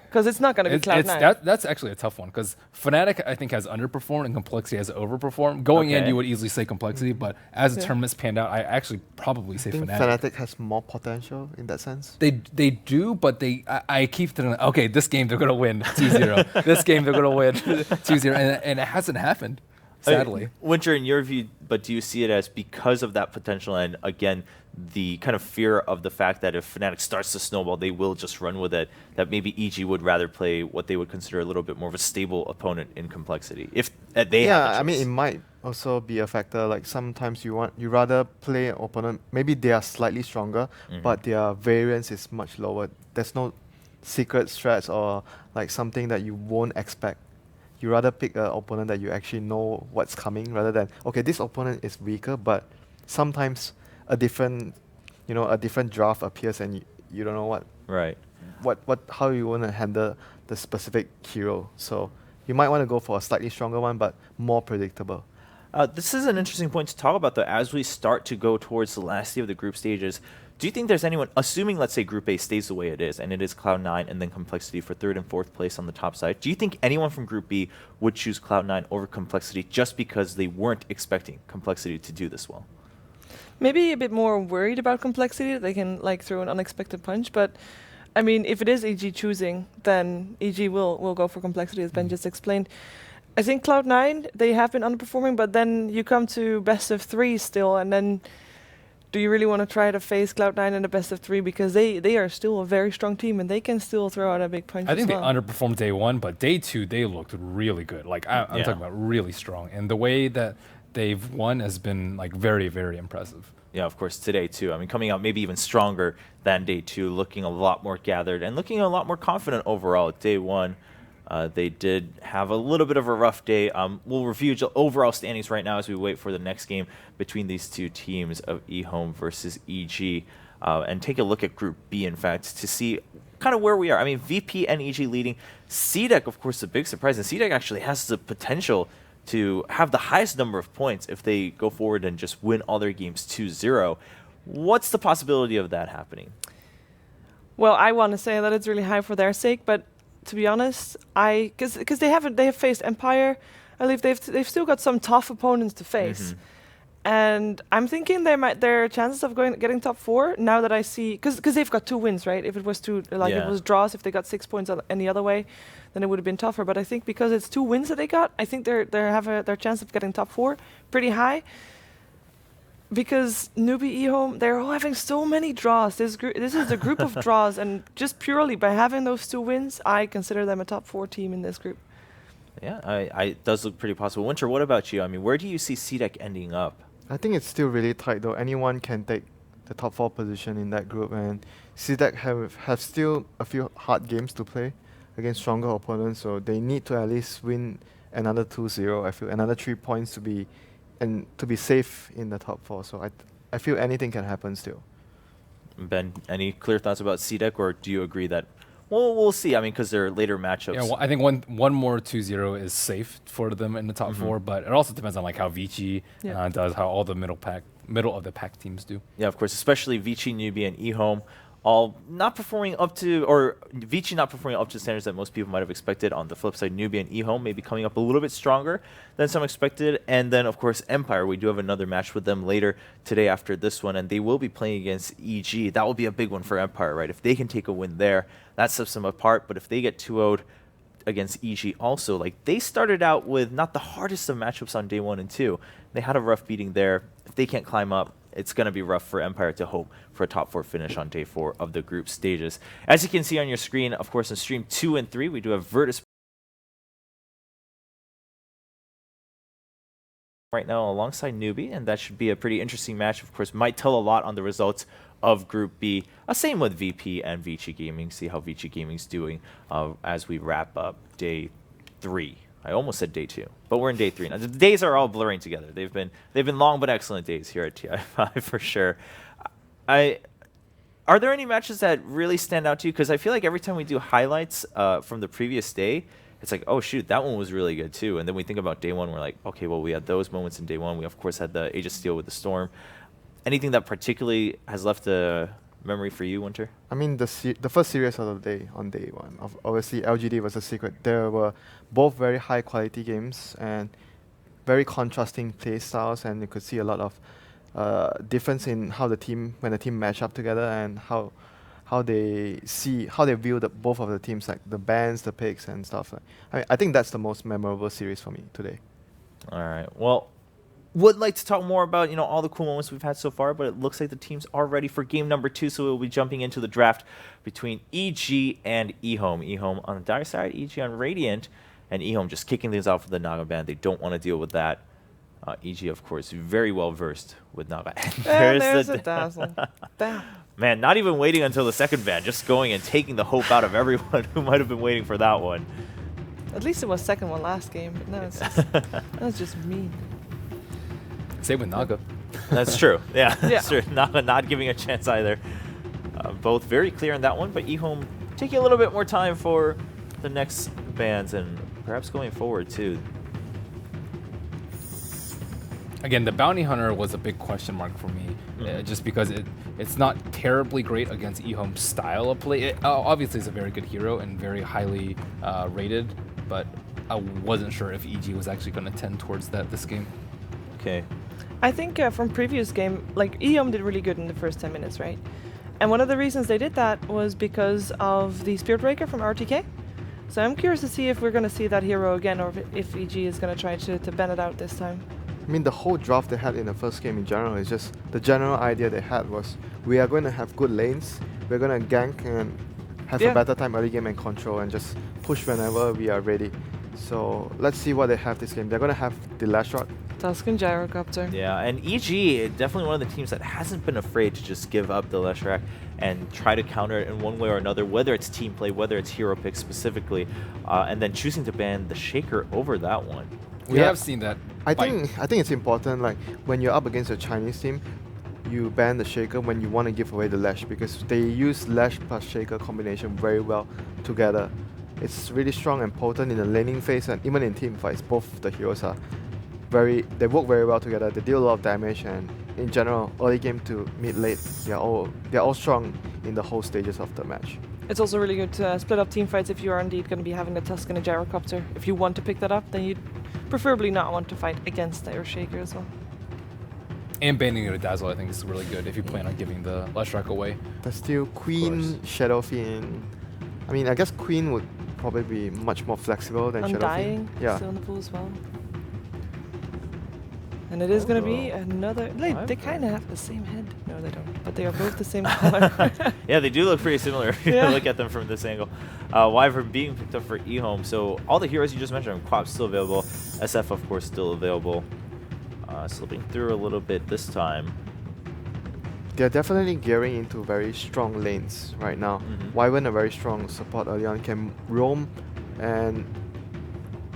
because it's not going to be Cloud9.
that's actually a tough one because Fnatic I think has underperformed and Complexity has overperformed. Going in,
Okay.
you would easily say Complexity, but as the
Yeah.
tournament's panned out, I actually probably say
I think
Fnatic.
Fnatic has more potential in that sense.
They do, but I keep thinking, okay, this game they're gonna win 2-0. This game they're gonna win 2-0, and it hasn't happened, sadly.
Winter, in your view, but do you see it as because of that potential and, again, the kind of fear of the fact that if Fnatic starts to snowball, they will just run with it, that maybe EG would rather play what they would consider a little bit more of a stable opponent in Complexity? If they have a
I mean,
choice.
it might also be a factor. Like sometimes you rather play an opponent. Maybe they are slightly stronger, but their variance is much lower. There's no secret strats or like something that you won't expect. You rather pick an opponent that you actually know what's coming rather than okay, this opponent is weaker, but sometimes a different draft appears and you don't know
Right.
how you want to handle the specific hero. So you might want to go for a slightly stronger one, but more predictable.
This is an interesting point to talk about, though, as we start to go towards the last day of the group stages. Do you think there's anyone, assuming, let's say, Group A stays the way it is, and it is Cloud9 and then Complexity for 3rd and 4th place on the top side, do you think anyone from Group B would choose Cloud9 over Complexity just because they weren't expecting Complexity to do this well?
Maybe a bit more worried about Complexity, that they can like throw an unexpected punch, but I mean, if it is EG choosing, then EG will go for Complexity, as Ben just explained. I think Cloud9, they have been underperforming, but then you come to best of 3 still, and then do you really want to try to face Cloud9 in the best of 3? Because they are still a very strong team, and they can still throw out a big punch
I think
as well.
they underperformed day 1, but day 2 they looked really good. Like I'm
Yeah.
talking about really strong, and the way that they've won has been like very, very impressive.
Yeah, of course, today, too. I mean, coming out maybe even stronger than day 2, looking a lot more gathered and looking a lot more confident overall. Day 1, they did have a little bit of a rough day. We'll review overall standings right now as we wait for the next game between these two teams of EHOME versus EG, and take a look at Group B, in fact, to see kind of where we are. I mean, VP and EG leading. CDEC, of course, a big surprise, and CDEC actually has the potential to have the highest number of points if they go forward and just win all their games 2-0. What's the possibility of that happening?
Well, I want to say that it's really high for their sake, but to be honest, because they have faced Empire, I believe they've still got some tough opponents to face. And I'm thinking their chances of getting top 4 now that I see, because they've got 2 wins, right? If it was if it was draws, if they got 6 points any other way, then it would have been tougher. But I think because it's 2 wins that they got, I think they have their chance of getting top 4 pretty high. Because newbie EHOME, they're all having so many draws. This is a group of draws, and just purely by having those 2 wins, I consider them a top 4 team in this group.
Yeah, it does look pretty possible. Winter, what about you? I mean, where do you see CDEC ending up?
I think it's still really tight though. Anyone can take the top 4 position in that group, and CDEC have still a few hard games to play against stronger opponents, so they need to at least win another 2-0. I feel another 3 points to be safe in the top 4. So I feel anything can happen still.
Ben, any clear thoughts about CDEC, or do you agree that? Well, we'll see. I mean, because they're later matchups.
Yeah, well, I think one more 2-0 is safe for them in the top 4, but it also depends on like how Vici does, how all the middle of the pack teams do.
Yeah, of course, especially Vici, Newbie, and EHOME, all not performing up to, or Vici not performing up to standards that most people might have expected. On the flip side, Newbie and EHOME maybe coming up a little bit stronger than some expected. And then, of course, Empire. We do have another match with them later today after this one, and they will be playing against EG. That will be a big one for Empire, right? If they can take a win there, that sets them apart. But if they get 2-0'd against EG also, like they started out with not the hardest of matchups on day 1 and 2. They had a rough beating there. If they can't climb up, it's going to be rough for Empire to hope for a top 4 finish on day 4 of the group stages. As you can see on your screen, of course, in stream 2 and 3, we do have Virtus right now alongside Newbie, and that should be a pretty interesting match. Of course, might tell a lot on the results of Group B. Same with VP and Vici Gaming. See how Vici Gaming's doing as we wrap up day 3. I almost said day 2, but we're in day 3 now. The days are all blurring together. They've been long but excellent days here at TI5 for sure. Are there any matches that really stand out to you? Because I feel like every time we do highlights from the previous day, it's like, oh shoot, that one was really good too. And then we think about day 1, we're like, okay, well, we had those moments in day 1. We of course had the Age of Steel with the Storm. Anything that particularly has left a memory for you, Winter?
I mean, the first series of the day on day 1, obviously LGD was a secret. There were both very high quality games and very contrasting play styles, and you could see a lot of difference in how when the team match up together and how they view both of the teams, like the bans, the picks, and stuff. I think that's the most memorable series for me today.
All right. Well, would like to talk more about all the cool moments we've had so far, but it looks like the teams are ready for game number 2, so we'll be jumping into the draft between EG and EHOME. EHOME on the dire side, EG on Radiant, and EHOME just kicking things out for the Naga ban. They don't want to deal with that. EG, of course, very well versed with Naga.
There's a dazzle. Bam.
Man, not even waiting until the second ban, just going and taking the hope out of everyone who might have been waiting for that one.
At least it was second one last game, but no, that's just mean.
Same with Naga.
That's true. Yeah,
Yeah.
that's true. Not giving a chance either. Both very clear on that one, but EHOME taking a little bit more time for the next bans and perhaps going forward too.
Again, the Bounty Hunter was a big question mark for me, just because it's not terribly great against EHOME's style of play. Obviously, it's a very good hero and very highly rated, but I wasn't sure if EG was actually going to tend towards that this game.
Okay.
I think from previous game, like EHOME did really good in the first 10 minutes, right? And one of the reasons they did that was because of the Spirit Breaker from RTK. So I'm curious to see if we're going to see that hero again, or if EG is going to try to ban it out this time.
I mean, the whole draft they had in the first game in general is just the general idea they had was we are going to have good lanes, we're going to gank and have a better time early game and control and just push whenever we are ready. So let's see what they have this game. They're going to have the last shot.
Tuscan Gyrocopter.
Yeah, and EG, definitely one of the teams that hasn't been afraid to just give up the Leshrac and try to counter it in one way or another, whether it's team play, whether it's hero pick specifically, and then choosing to ban the Shaker over that one.
We have seen that.
I think it's important, like when you're up against a Chinese team, you ban the Shaker when you want to give away the Lash, because they use Lash plus Shaker combination very well together. It's really strong and potent in the laning phase, and even in team fights, both the heroes are they work very well together. They deal a lot of damage, and in general, early game to mid late, they're all strong in the whole stages of the match.
It's also really good to split up team fights if you are indeed going to be having the Tuscan and Gyrocopter. If you want to pick that up, then you preferably not want to fight against the Earthshaker as well.
And banning a Dazzle, I think, is really good if you plan on giving the Leshrac away.
There's still Queen, Shadow Fiend. I mean, I guess Queen would probably be much more flexible than Shadow
Undying,
Fiend. Yeah.
still in the pool as well. And it is going to be another... They kind of have the same head. No, they don't. But they are both the same color.
Yeah, they do look pretty similar if you
Yeah.
look at them from this angle. Wyvern being picked up for EHOME. So all the heroes you just mentioned, Quap's still available. SF, of course, still available. Slipping through a little bit this time.
They're definitely gearing into very strong lanes right now.
Mhm.
Wyvern a very strong support early on, can roam, and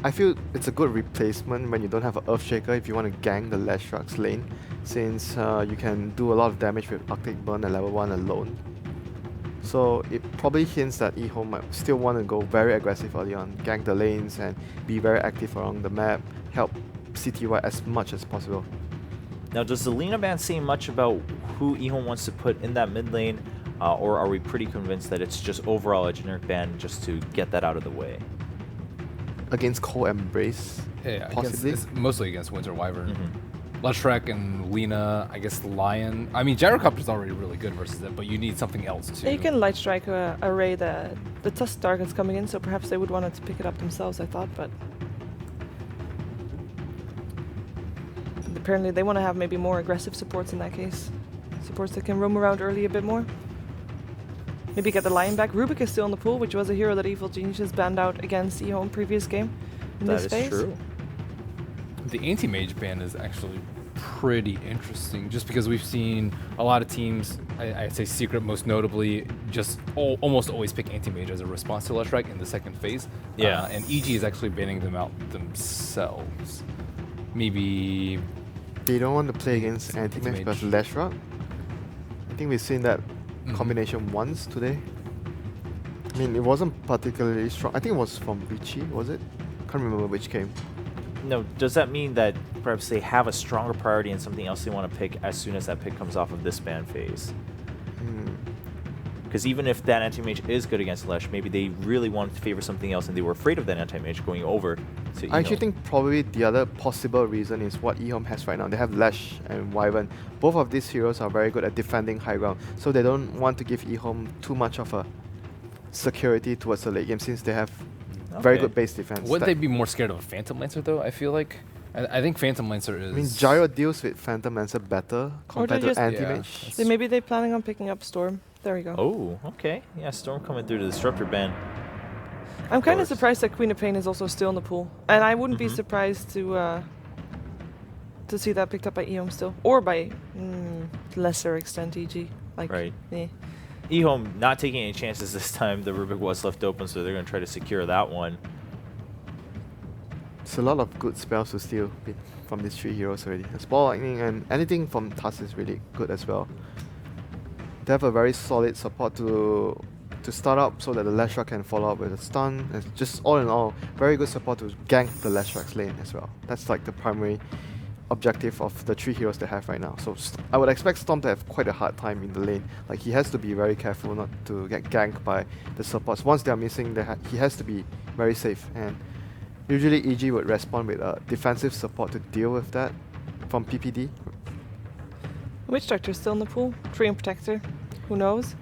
I feel it's a good replacement when you don't have an Earthshaker if you want to gang the Leshrac's lane, since you can do a lot of damage with Arctic Burn at level 1 alone. So it probably hints that EHOME might still want to go very aggressive early on, gang the lanes and be very active around the map, help CTY as much as possible.
Now, does the Lina ban say much about who EHOME wants to put in that mid lane, or are we pretty convinced that it's just overall a generic ban just to get that out of the way?
Against Cold Embrace,
Yeah,
possibly.
it's mostly against Winter Wyvern.
Mm-hmm.
Leshrac and Lina, I guess Lion. I mean, Gyrocopter's already really good versus it, but you need something else too.
Yeah, you can Light Strike array the Tusk targets coming in, so perhaps they would want to pick it up themselves, I thought, but... Apparently they want to have maybe more aggressive supports in that case. Supports that can roam around early a bit more. Maybe get the Lion back. Rubik is still in the pool, which was a hero that Evil Geniuses banned out against EHOME previous game. In
That
this
is
phase.
true.
The anti-mage ban is actually pretty interesting, just because we've seen a lot of teams, I'd say Secret most notably, just almost always pick anti-mage as a response to Leshrac in the second phase.
Yeah.
And EG is actually banning them out themselves. Maybe...
They don't want to play against Anti-Mage
Anti-Mage.
versus Leshrac. I think we've seen that
Mhm.
combination once today. I mean, it wasn't particularly strong. I think it was from Richie, was it? Can't remember which game.
No, does that mean that perhaps they have a stronger priority in something else they want to pick as soon as that pick comes off of this ban phase?
Hmm.
Because even if that anti-mage is good against Lesh, maybe they really wanted to favor something else and they were afraid of that anti-mage going over to
I actually
EHOME.
think probably the other possible reason is what EHOME has right now. They have Lash and Wyvern. Both of these heroes are very good at defending high ground, so they don't want to give EHOME too much of a security towards the late game since they have very
Okay.
good base defense.
Would
That-
they be more scared of a Phantom Lancer though? I feel like I think Phantom Lancer is.
I mean, Gyro deals with Phantom Lancer better compared to
just-
Anti-Mage.
Yeah.
Maybe they're planning on picking up Storm. There we go.
Oh, okay. Yeah, Storm coming through to the Disruptor ban.
I'm kind of
course.
surprised that Queen of Pain is also still in the pool. And I wouldn't be
Mhm.
surprised to see that picked up by EHOME still. Or by lesser extent EG. Like,
Right.
eh.
EHOME not taking any chances this time. The Rubik was left open, so they're going to try to secure that one.
It's a lot of good spells to steal from these three heroes already. The Spore Lightning and anything from Tusk is really good as well. They have a very solid support to start up so that the Leshrac can follow up with a stun. It's just all in all, very good support to gank the Leshrac's lane as well. That's like the primary objective of the three heroes they have right now. So I would expect Storm to have quite a hard time in the lane. Like he has to be very careful not to get ganked by the supports. Once they are missing, he has to be very safe. And usually EG would respond with a defensive support to deal with that from PPD.
Witch Doctor's still in the pool. Treant Protector. Who knows?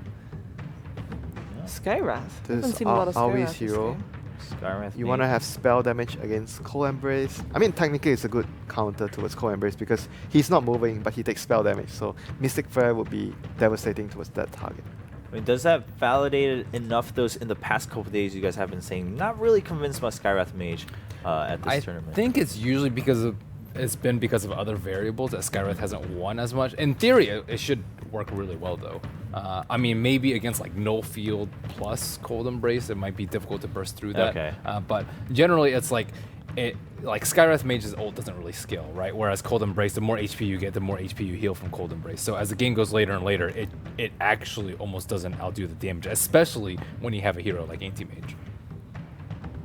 Yeah.
Skywrath.
This
Haven't
is
seen a lot of
Aoi's
Skywrath this
hero.
game.
Skywrath.
You want to have spell damage against Cold Embrace. I mean, technically it's a good counter towards Cold Embrace because he's not moving, but he takes spell damage. So Mystic Flare would be devastating towards that target.
I mean, does that validate it enough? Those in the past couple days, you guys have been saying not really convinced by Skywrath Mage at this
I
tournament.
think it's usually because of other variables that Skywrath hasn't won as much. In theory, it should work really well though. I mean, maybe against like Null Field plus Cold Embrace, it might be difficult to burst through that.
Okay.
But generally, it's like Skywrath Mage's ult doesn't really scale, right? Whereas Cold Embrace, the more HP you get, the more HP you heal from Cold Embrace. So as the game goes later and later, it actually almost doesn't outdo the damage, especially when you have a hero like Anti-Mage.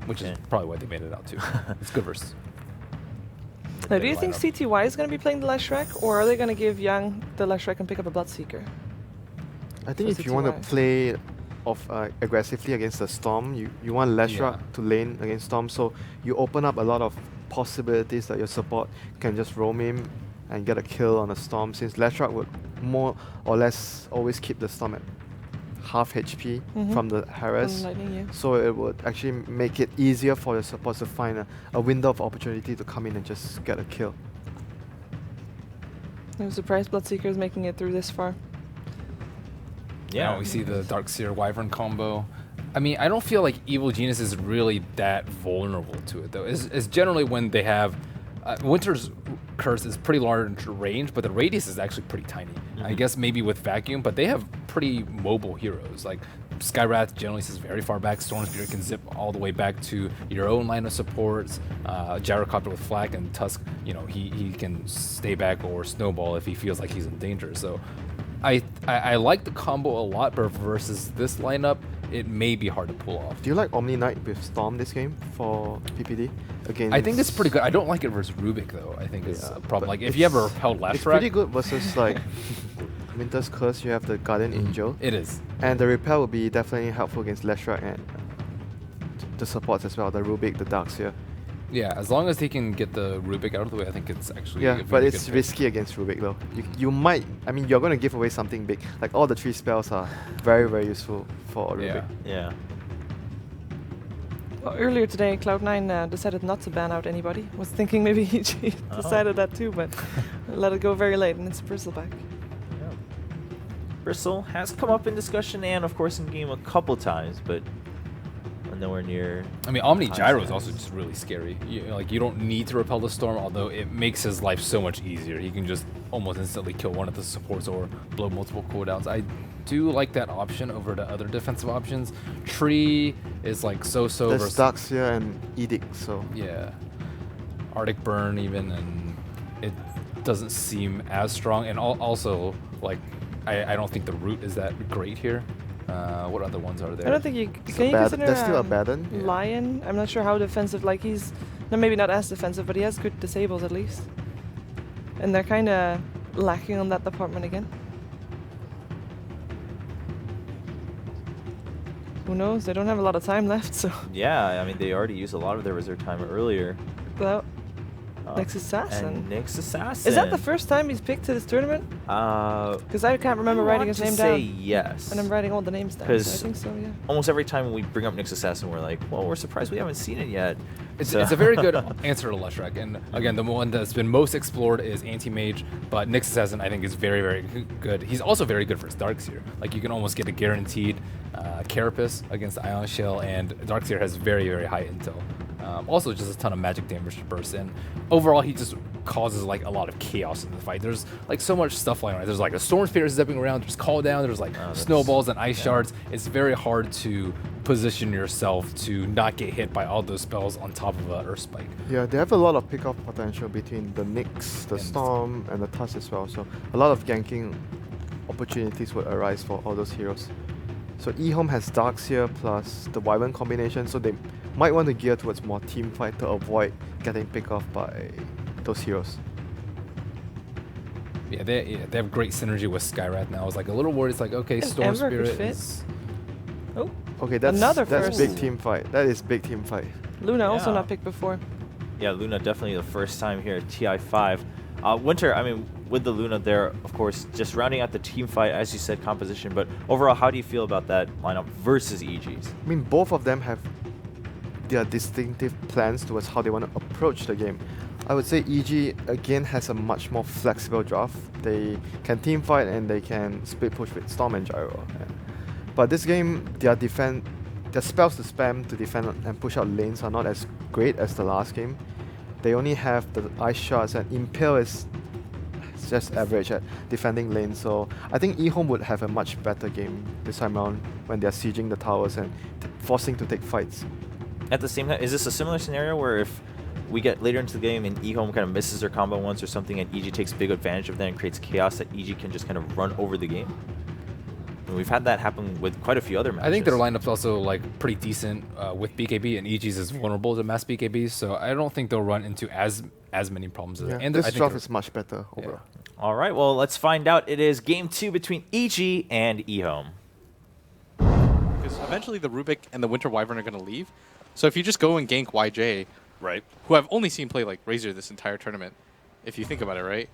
Which is
Okay.
probably why they made it out too. It's good versus.
Now, do you think
lineup.
CTY is going to be playing the Leshrac, or are they going to give Yang the Leshrac and pick up a Bloodseeker?
I think
For
if you want to
CTY.
play aggressively against the Storm, you want Leshrac
Yeah.
to lane against Storm, so you open up a lot of possibilities that your support can just roam in and get a kill on a Storm, since Leshrac would more or less always keep the Storm at half HP from the Harris.
Lightning, yeah.
So it would actually make it easier for your supports to find a window of opportunity to come in and just get a kill.
I'm surprised Bloodseeker is making it through this far.
Yeah,
Now we see the Darkseer Wyvern combo. I mean, I don't feel like Evil Genius is really that vulnerable to it, though. It's generally when they have... Winter's Curse is pretty large range, but the radius is actually pretty tiny. I guess maybe with Vacuum, but they have pretty mobile heroes. Like Skywrath generally sits very far back. Storm Spirit can zip all the way back to your own line of supports. Gyrocopter with Flak and Tusk, you know, he can stay back or snowball if he feels like he's in danger. So I like the combo a lot, but versus this lineup, it may be hard to pull off.
Do you like Omni Knight with Storm this game for PPD? Again,
I think it's pretty good. I don't like it versus Rubik though. I think it's a problem.
but
Like if you have a repelled
it's
Leshrac,
pretty good versus like Winter's Curse. You have the Guardian Angel,
it is.
and the repel will be definitely helpful against Leshrac and the supports as well. The Rubik, the Darkseer.
Yeah, as long as he can get the Rubik out of the way, I think it's actually
Yeah,
a
but
very
it's
good pick.
risky against Rubik though. You might, I mean, you're going to give away something big. Like all the 3 spells are very, very useful for Rubik.
Yeah.
Yeah.
Well, earlier today, Cloud9 decided not to ban out anybody. Was thinking maybe he decided that too, but let it go very late, and it's Bristleback.
Yeah. Bristle has come up in discussion and, of course, in game a couple times, but nowhere near.
I mean, Omni
high
Gyro is
stats.
also just really scary. You don't need to repel the storm, although it makes his life so much easier. He can just almost instantly kill one of the supports or blow multiple cooldowns. I do like that option over the other defensive options. Tree is like so-so
There's
versus
Darkseer and Edict, so
yeah, Arctic Burn even, and it doesn't seem as strong. And also, like, I don't think the root is that great here. What other ones are there?
I don't think you
It's
can you consider
there's still a Baden.
Yeah.
Lion. I'm not sure how defensive. Like he's maybe not as defensive, but he has good disables at least. And they're kind of lacking on that department again. Who knows? They don't have a lot of time left, so.
Yeah, I mean, they already used a lot of their reserve time earlier.
Well,
Uh,
Nyx Assassin.
And Nyx Assassin.
Is that the first time he's picked to this tournament? Because I can't remember writing his name
say
down.
yes.
And I'm writing all the names down. So I
'Cause
think so, yeah.
almost every time we bring up Nyx Assassin, we're like, well, we're surprised we haven't seen it yet.
It's
So-
a very good answer to Leshrac. And again, the one that's been most explored is Anti-Mage, but Nyx Assassin I think is very, very good. He's also very good for his Darkseer. Like you can almost get a guaranteed Carapace against the Ion Shell, and Darkseer has very, very high intel. Also just a ton of magic damage to burst in. Overall, he just causes like a lot of chaos in the fight. There's like so much stuff flying around. There's like a Storm Spirit zipping around, there's Call Down, there's like snowballs and ice shards. It's very hard to position yourself to not get hit by all those spells on top of a Earth Spike.
Yeah, they have a lot of pick-off potential between the Nyx, the
And
Storm, and the Tusk as well. So a lot of ganking opportunities would arise for all those heroes. So EHOME has Darkseer plus the Wyvern combination, so they might want to gear towards more team fight to avoid getting picked off by those heroes.
Yeah, they have great synergy with Skyrath now. I was like a little worried. It's like, okay,
And
Storm
Ember could
Spirit
fit.
is...
Oh,
Okay, that's
Another
that's
first.
big team fight. That is big team fight.
Luna also
Yeah.
not picked before.
Yeah, Luna definitely the first time here at TI5. Winter, I mean, with the Luna there, of course, just rounding out the team fight, as you said, composition. But overall, how do you feel about that lineup versus EG's?
I mean, both of them have their distinctive plans towards how they want to approach the game. I would say EG again has a much more flexible draft. They can team fight and they can split push with Storm and Gyro. Yeah. But this game, their spells to spam to defend and push out lanes are not as great as the last game. They only have the ice shards, and Impale is just average at defending lanes. So I think EHOME would have a much better game this time around when they're sieging the towers and forcing to take fights.
At the same time, is this a similar scenario where if we get later into the game and EHOME kind of misses their combo once or something and EG takes big advantage of that and creates chaos, that EG can just kind of run over the game? And we've had that happen with quite a few other matches.
I think their lineup's also like pretty decent with BKB, and EG's is vulnerable to mass BKB, so I don't think they'll run into as many problems.
Yeah,
And
this
I think
draft
they're-
is much better overall.
All right, well, let's find out. It is game 2 between EG and EHOME.
Because eventually the Rubik and the Winter Wyvern are going to leave. So if you just go and gank YJ,
Right.
who I've only seen play like Razor this entire tournament, if you think about it, right?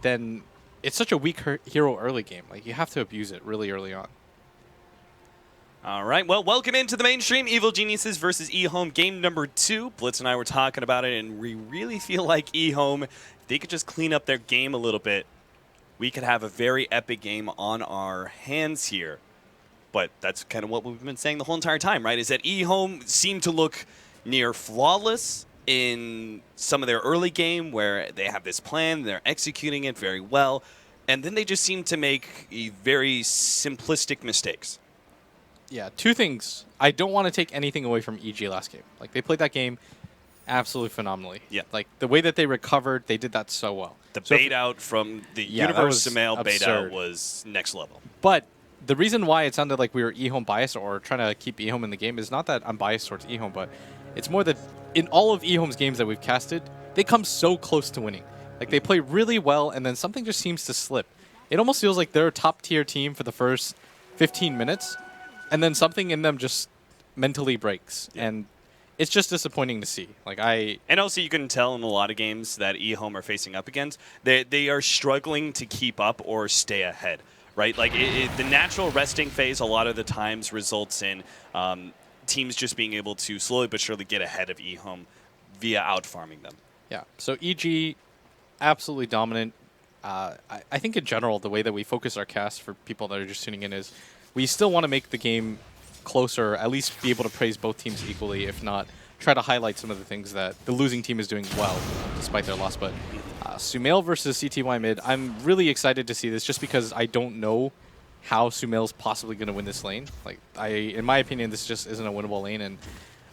Then it's such a weak hero early game. Like, you have to abuse it really early on.
All right, well, welcome into the mainstream. Evil Geniuses versus EHOME, game number 2. Blitz and I were talking about it, and we really feel like EHOME, if they could just clean up their game a little bit, we could have a very epic game on our hands here. But that's kind of what we've been saying the whole entire time, right? Is that EHOME seemed to look near flawless in some of their early game where they have this plan, they're executing it very well, and then they just seem to make very simplistic mistakes.
Yeah, 2 things. I don't want to take anything away from EG last game. Like, they played that game absolutely phenomenally.
Yeah.
Like, the way that they recovered, they did that so well.
The
So
bait out from the
Yeah, that
Universe
was
Sumail bait out
absurd.
was next level.
But the reason why it sounded like we were EHOME biased or trying to keep EHOME in the game is not that I'm biased towards EHOME, but it's more that in all of EHOME's games that we've casted, they come so close to winning. Like, they play really well, and then something just seems to slip. It almost feels like they're a top-tier team for the first 15 minutes, and then something in them just mentally breaks.
Yeah.
And it's just disappointing to see. Like,
And also, you can tell in a lot of games that EHOME are facing up against, they are struggling to keep up or stay ahead, right? Like, the natural resting phase a lot of the times results in teams just being able to slowly but surely get ahead of EHOME via out-farming them.
Yeah. So EG, absolutely dominant. I think in general, the way that we focus our cast for people that are just tuning in is we still want to make the game closer, at least be able to praise both teams equally, if not try to highlight some of the things that the losing team is doing well, despite their loss. But Sumail versus CTY mid, I'm really excited to see this just because I don't know how Sumail's possibly going to win this lane. Like, in my opinion, this just isn't a winnable lane, and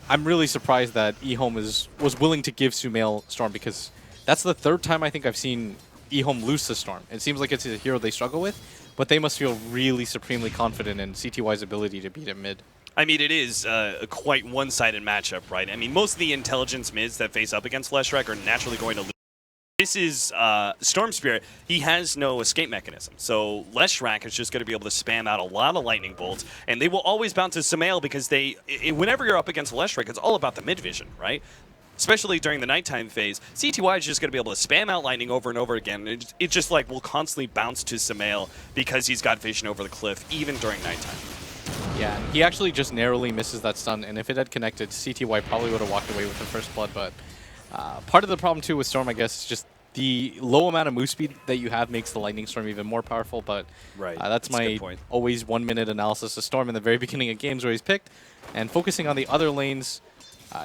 I'm really surprised that EHOME was willing to give Sumail Storm, because that's the 3rd time I think I've seen EHOME lose to Storm. It seems like it's a hero they struggle with, but they must feel really supremely confident in CTY's ability to beat him mid.
I mean, it is a quite one-sided matchup, right? I mean, most of the intelligence mids that face up against Leshrac are naturally going to lose. This is Storm Spirit. He has no escape mechanism. So Leshrac is just going to be able to spam out a lot of lightning bolts, and they will always bounce to Sumail because whenever you're up against Leshrac, it's all about the mid vision, right? Especially during the nighttime phase, CTY is just going to be able to spam out lightning over and over again. It just like will constantly bounce to Sumail because he's got vision over the cliff, even during nighttime.
Yeah, and he actually just narrowly misses that stun, and if it had connected, CTY probably would have walked away with the first blood, but part of the problem too with Storm, I guess, is just the low amount of move speed that you have makes the Lightning Storm even more powerful, but
Right.
that's
a
my
good point.
always 1-minute analysis of Storm in the very beginning of games where he's picked. And focusing on the other lanes,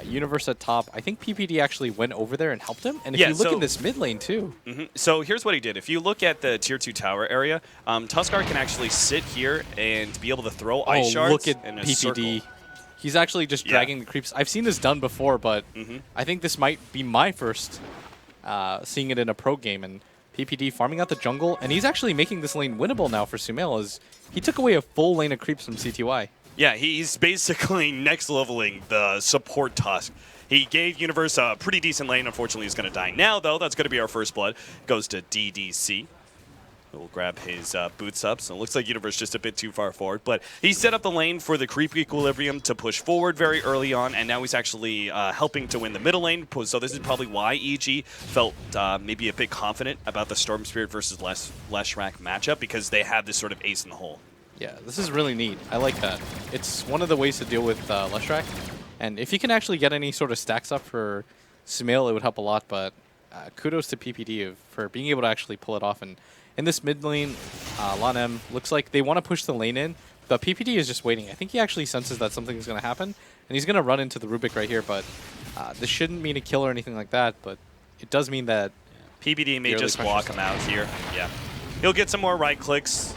Universe at top, I think PPD actually went over there and helped him. And if
Yeah,
you look
so-
in this mid lane too,
So here's what he did. If you look at the Tier 2 tower area, Tuskar can actually sit here and be able to throw ice shards
look at
in a
PPD.
circle.
He's actually just
Yeah.
dragging the creeps. I've seen this done before, but I think this might be my first seeing it in a pro game. And PPD farming out the jungle, and he's actually making this lane winnable now for Sumail, as he took away a full lane of creeps from CTY.
Yeah, he's basically next leveling the support Tusk. He gave Universe a pretty decent lane. Unfortunately, he's going to die now, though. That's going to be our first blood. Goes to DDC. We'll grab his boots up. So it looks like Universe just a bit too far forward. But he set up the lane for the creep equilibrium to push forward very early on, and now he's actually helping to win the middle lane. So this is probably why EG felt maybe a bit confident about the Storm Spirit versus Leshrac matchup, because they have this sort of ace in the hole.
Yeah, this is really neat. I like that. It's one of the ways to deal with Leshrac. And if you can actually get any sort of stacks up for Sumail, it would help a lot. But kudos to PPD for being able to actually pull it off. And in this mid lane, Lanem looks like they want to push the lane in, but PPD is just waiting. I think he actually senses that something is going to happen, and he's going to run into the Rubik right here. But this shouldn't mean a kill or anything like that, but it does mean that
PPD may
The early
just
pressure
walk him out here. Yeah. He'll get some more right clicks.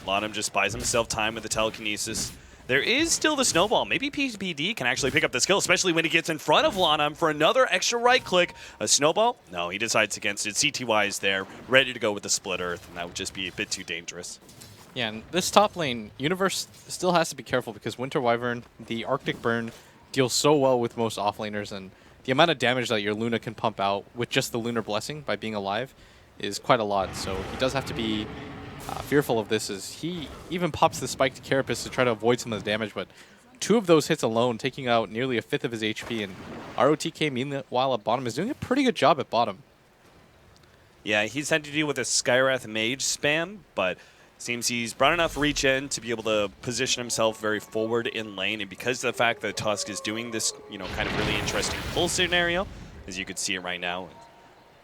Lanem just buys himself time with the telekinesis. There is still the snowball. Maybe PPD can actually pick up the skill, especially when he gets in front of Lanem for another extra right click. A snowball? No, he decides against it. CTY is there, ready to go with the split earth, and that would just be a bit too dangerous.
Yeah, and this top lane, Universe still has to be careful because Winter Wyvern, the Arctic Burn, deals so well with most offlaners, and the amount of damage that your Luna can pump out with just the Lunar Blessing by being alive is quite a lot. So he does have to be fearful of this, as he even pops the spiked Carapace to try to avoid some of the damage, but 2 of those hits alone, taking out nearly a fifth of his HP. And ROTK, meanwhile, at bottom, is doing a pretty good job at bottom.
Yeah, he's had to deal with a Skywrath Mage spam, but seems he's brought enough reach in to be able to position himself very forward in lane. And because of the fact that Tusk is doing this, kind of really interesting pull scenario, as you could see it right now,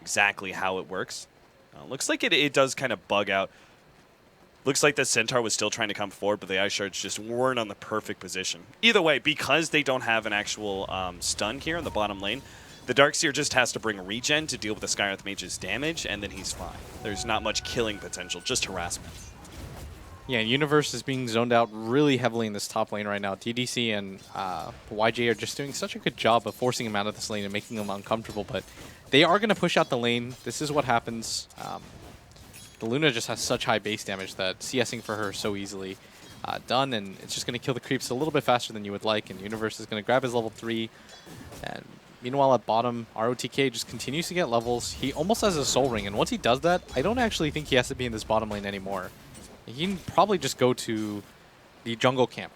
exactly how it works. Looks like it does kind of bug out. Looks like the Centaur was still trying to come forward, but the Ice Shards just weren't on the perfect position. Either way, because they don't have an actual stun here in the bottom lane, the Darkseer just has to bring regen to deal with the Skywrath Mage's damage, and then he's fine. There's not much killing potential, just harassment.
Yeah, Universe is being zoned out really heavily in this top lane right now. DDC and YJ are just doing such a good job of forcing him out of this lane and making him uncomfortable, but they are going to push out the lane. This is what happens. The Luna just has such high base damage that CSing for her is so easily done, and it's just going to kill the creeps a little bit faster than you would like, and Universe is going to grab his level 3. And meanwhile, at bottom, ROTK just continues to get levels. He almost has a Soul Ring, and once he does that, I don't actually think he has to be in this bottom lane anymore. He can probably just go to the jungle camp.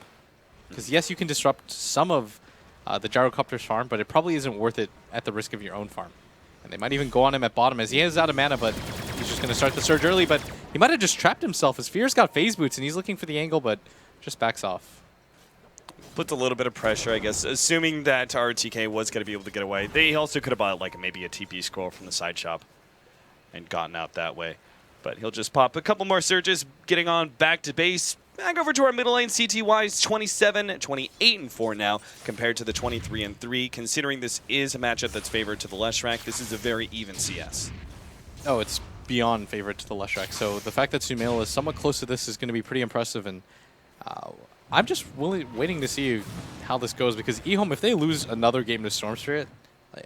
Because yes, you can disrupt some of the Gyrocopter's farm, but it probably isn't worth it at the risk of your own farm. And they might even go on him at bottom as he is out of mana, but he's just going to start the surge early. But he might have just trapped himself as Fear's got phase boots, and he's looking for the angle, but just backs off.
Puts a little bit of pressure, I guess, assuming that RTK was going to be able to get away. They also could have bought like maybe a TP scroll from the side shop and gotten out that way. But he'll just pop a couple more surges, getting on back to base. Back over to our middle lane, CTY's 27, 28-4 now, compared to the 23-3. Considering this is a matchup that's favored to the Leshrac, this is a very even CS.
Oh, it's beyond favorite to the Leshrac. So the fact that Sumail is somewhat close to this is going to be pretty impressive. And I'm just waiting to see how this goes, because EHOME, if they lose another game to Storm Spirit,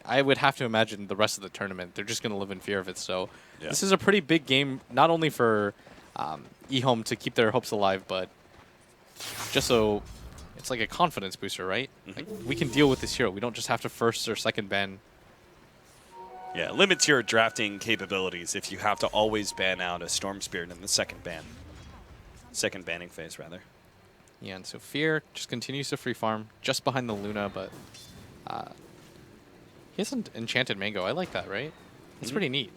I would have to imagine the rest of the tournament, they're just going to live in fear of it. So yeah, this is a pretty big game, not only for EHOME to keep their hopes alive, but just so it's like a confidence booster, right?
Mm-hmm.
Like, we can deal with this hero. We don't just have to first or second ban.
Yeah, it limits your drafting capabilities if you have to always ban out a Storm Spirit in the second banning phase, rather.
Yeah, and so Fear just continues to free farm just behind the Luna, but he has an Enchanted Mango. I like that, right? It's pretty neat.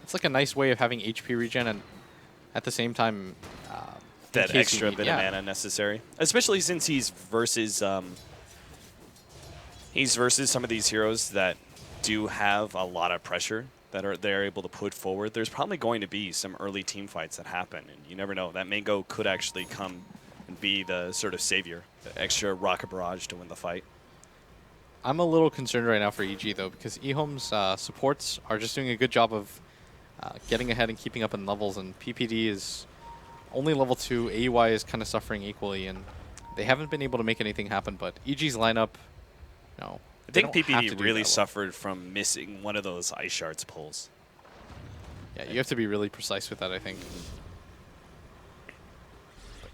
It's like a nice way of having HP regen and at the same time
that extra bit of mana necessary, especially since he's versus some of these heroes that do have a lot of pressure that they're able to put forward. There's probably going to be some early team fights that happen, and you never know. That Mango could actually come and be the sort of savior, the extra rocket barrage to win the fight.
I'm a little concerned right now for EG, though, because EHOME's supports are just doing a good job of getting ahead and keeping up in levels, and PPD is only level 2, AUI is kind of suffering equally, and they haven't been able to make anything happen, but EG's lineup, no.
I think PPD really suffered from missing one of those Ice Shards pulls.
Yeah, you have to be really precise with that, I think.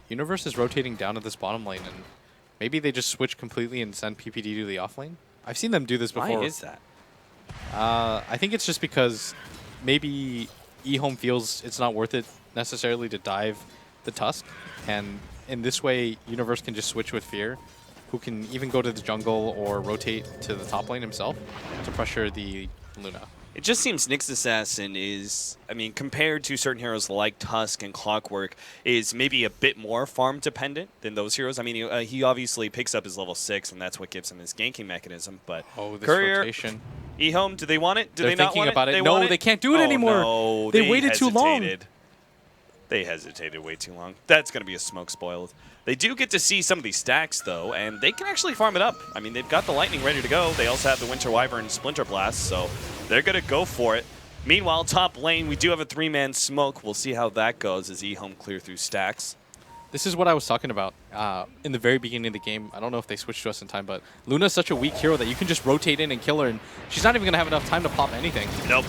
Universe is rotating down to this bottom lane, and maybe they just switch completely and send PPD to the off lane. I've seen them do this before.
Why is that?
I think it's just because maybe EHOME feels it's not worth it necessarily to dive the Tusk, and in this way, Universe can just switch with Fear, who can even go to the jungle or rotate to the top lane himself to pressure the Luna.
It just seems Nyx Assassin is, I mean, compared to certain heroes like Tusk and Clockwork, is maybe a bit more farm dependent than those heroes. I mean, he obviously picks up his level 6, and that's what gives him his ganking mechanism. But
this
Courier,
rotation.
EHOME, do they want it? Do
They're
they not
thinking
want
about
it?
No, they can't do it anymore.
No,
they waited too long.
They hesitated way too long. That's going to be a smoke spoiled. They do get to see some of these stacks, though, and they can actually farm it up. I mean, they've got the Lightning ready to go. They also have the Winter Wyvern Splinter Blast, so they're going to go for it. Meanwhile, top lane, we do have a 3-man smoke. We'll see how that goes as EHOME clear through stacks.
This is what I was talking about in the very beginning of the game. I don't know if they switched to us in time, but Luna's such a weak hero that you can just rotate in and kill her, and she's not even going to have enough time to pop anything.
Nope.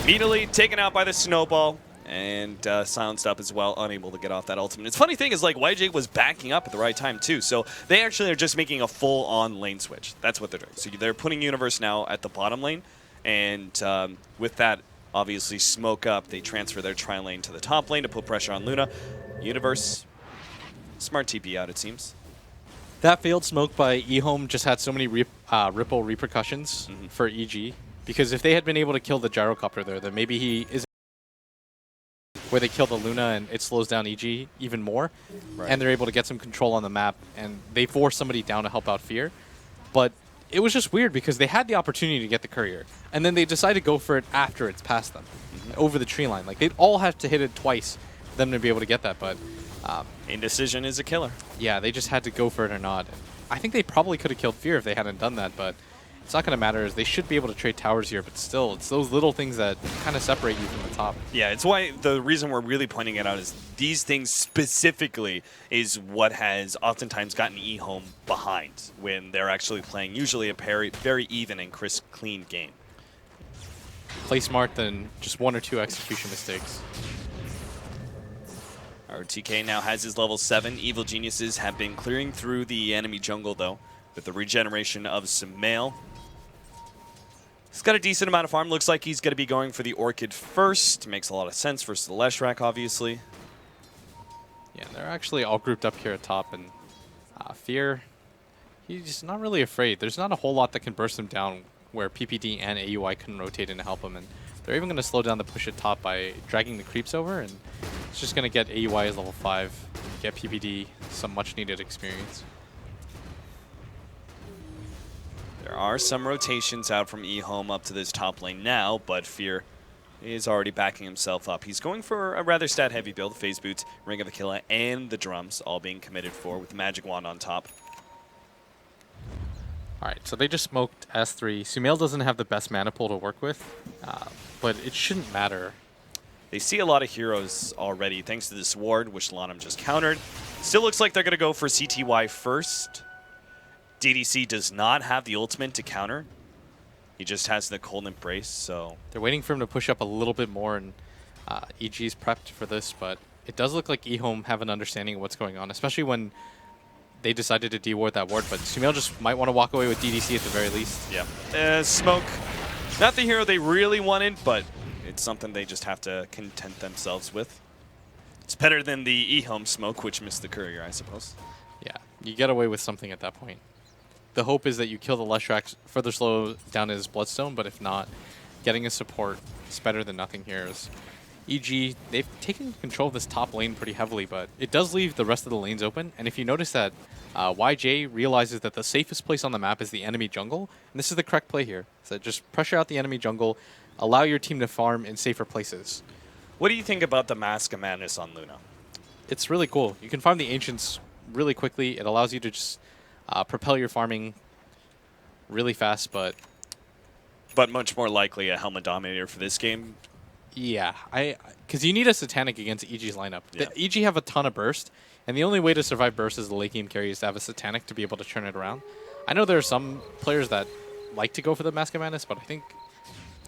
Immediately taken out by the Snowball. And silenced up as well, unable to get off that ultimate. It's funny thing is, like, YJ was backing up at the right time too, so they actually are just making a full-on lane switch. That's what they're doing. So they're putting Universe now at the bottom lane, and with that, obviously, smoke up, they transfer their tri-lane to the top lane to put pressure on Luna. Universe, smart TP out, it seems.
That failed smoke by EHOME just had so many ripple repercussions for EG. Because if they had been able to kill the gyrocopter there, then maybe he is where they kill the Luna and it slows down EG even more.
Right.
And they're able to get some control on the map, and they force somebody down to help out Fear. But it was just weird because they had the opportunity to get the courier, and then they decided to go for it after it's past them, over the tree line. Like, they'd all have to hit it twice for them to be able to get that, but
Indecision is a killer.
yeah, they just had to go for it or not. I think they probably could have killed Fear if they hadn't done that, but it's not going to matter. They should be able to trade towers here, but still, it's those little things that kind of separate you from the top.
Yeah, it's why the reason we're really pointing it out is these things specifically is what has oftentimes gotten EHOME behind when they're actually playing usually a very even and crisp, clean game.
Play smart than just 1 or 2 execution mistakes.
Our TK now has his level 7. Evil Geniuses have been clearing through the enemy jungle, though, with the regeneration of Sumail. He's got a decent amount of farm. Looks like he's going to be going for the Orchid first. Makes a lot of sense versus the Leshrac, obviously.
Yeah, they're actually all grouped up here at top, and Fear, he's just not really afraid. There's not a whole lot that can burst him down where PPD and AUI can rotate in to help him, and they're even going to slow down the push at top by dragging the creeps over, and it's just going to get AUI as level 5, get PPD some much-needed experience.
There are some rotations out from EHOME up to this top lane now, but Fear is already backing himself up. He's going for a rather stat-heavy build. Phase Boots, Ring of Aquila, and the drums all being committed for with Magic Wand on top.
Alright, so they just smoked S3. Sumail doesn't have the best mana pool to work with, but it shouldn't matter.
They see a lot of heroes already thanks to this ward, which Lanham just countered. Still looks like they're going to go for CTY first. DDC does not have the ultimate to counter. He just has the Cold Embrace, so...
They're waiting for him to push up a little bit more, and EG's prepped for this, but it does look like EHOME have an understanding of what's going on, especially when they decided to deward that ward, but Sumail just might want to walk away with DDC at the very least.
Yeah. Smoke, not the hero they really wanted, but it's something they just have to content themselves with. It's better than the EHOME smoke, which missed the courier, I suppose.
Yeah, you get away with something at that point. The hope is that you kill the Leshrac, further slow down his Bloodstone, but if not, getting a support is better than nothing here. As EG, they've taken control of this top lane pretty heavily, but it does leave the rest of the lanes open. And if you notice that YJ realizes that the safest place on the map is the enemy jungle, and this is the correct play here. So just pressure out the enemy jungle, allow your team to farm in safer places.
What do you think about the Mask of Madness on Luna?
It's really cool. You can farm the Ancients really quickly. It allows you to just propel your farming really fast, but
much more likely a Helmet Dominator for this game.
yeah, because you need a Satanic against EG's lineup.
Yeah.
The EG have a ton of burst, and the only way to survive burst as a late game carry is to have a Satanic to be able to turn it around. I know there are some players that like to go for the Mask of Madness, but I think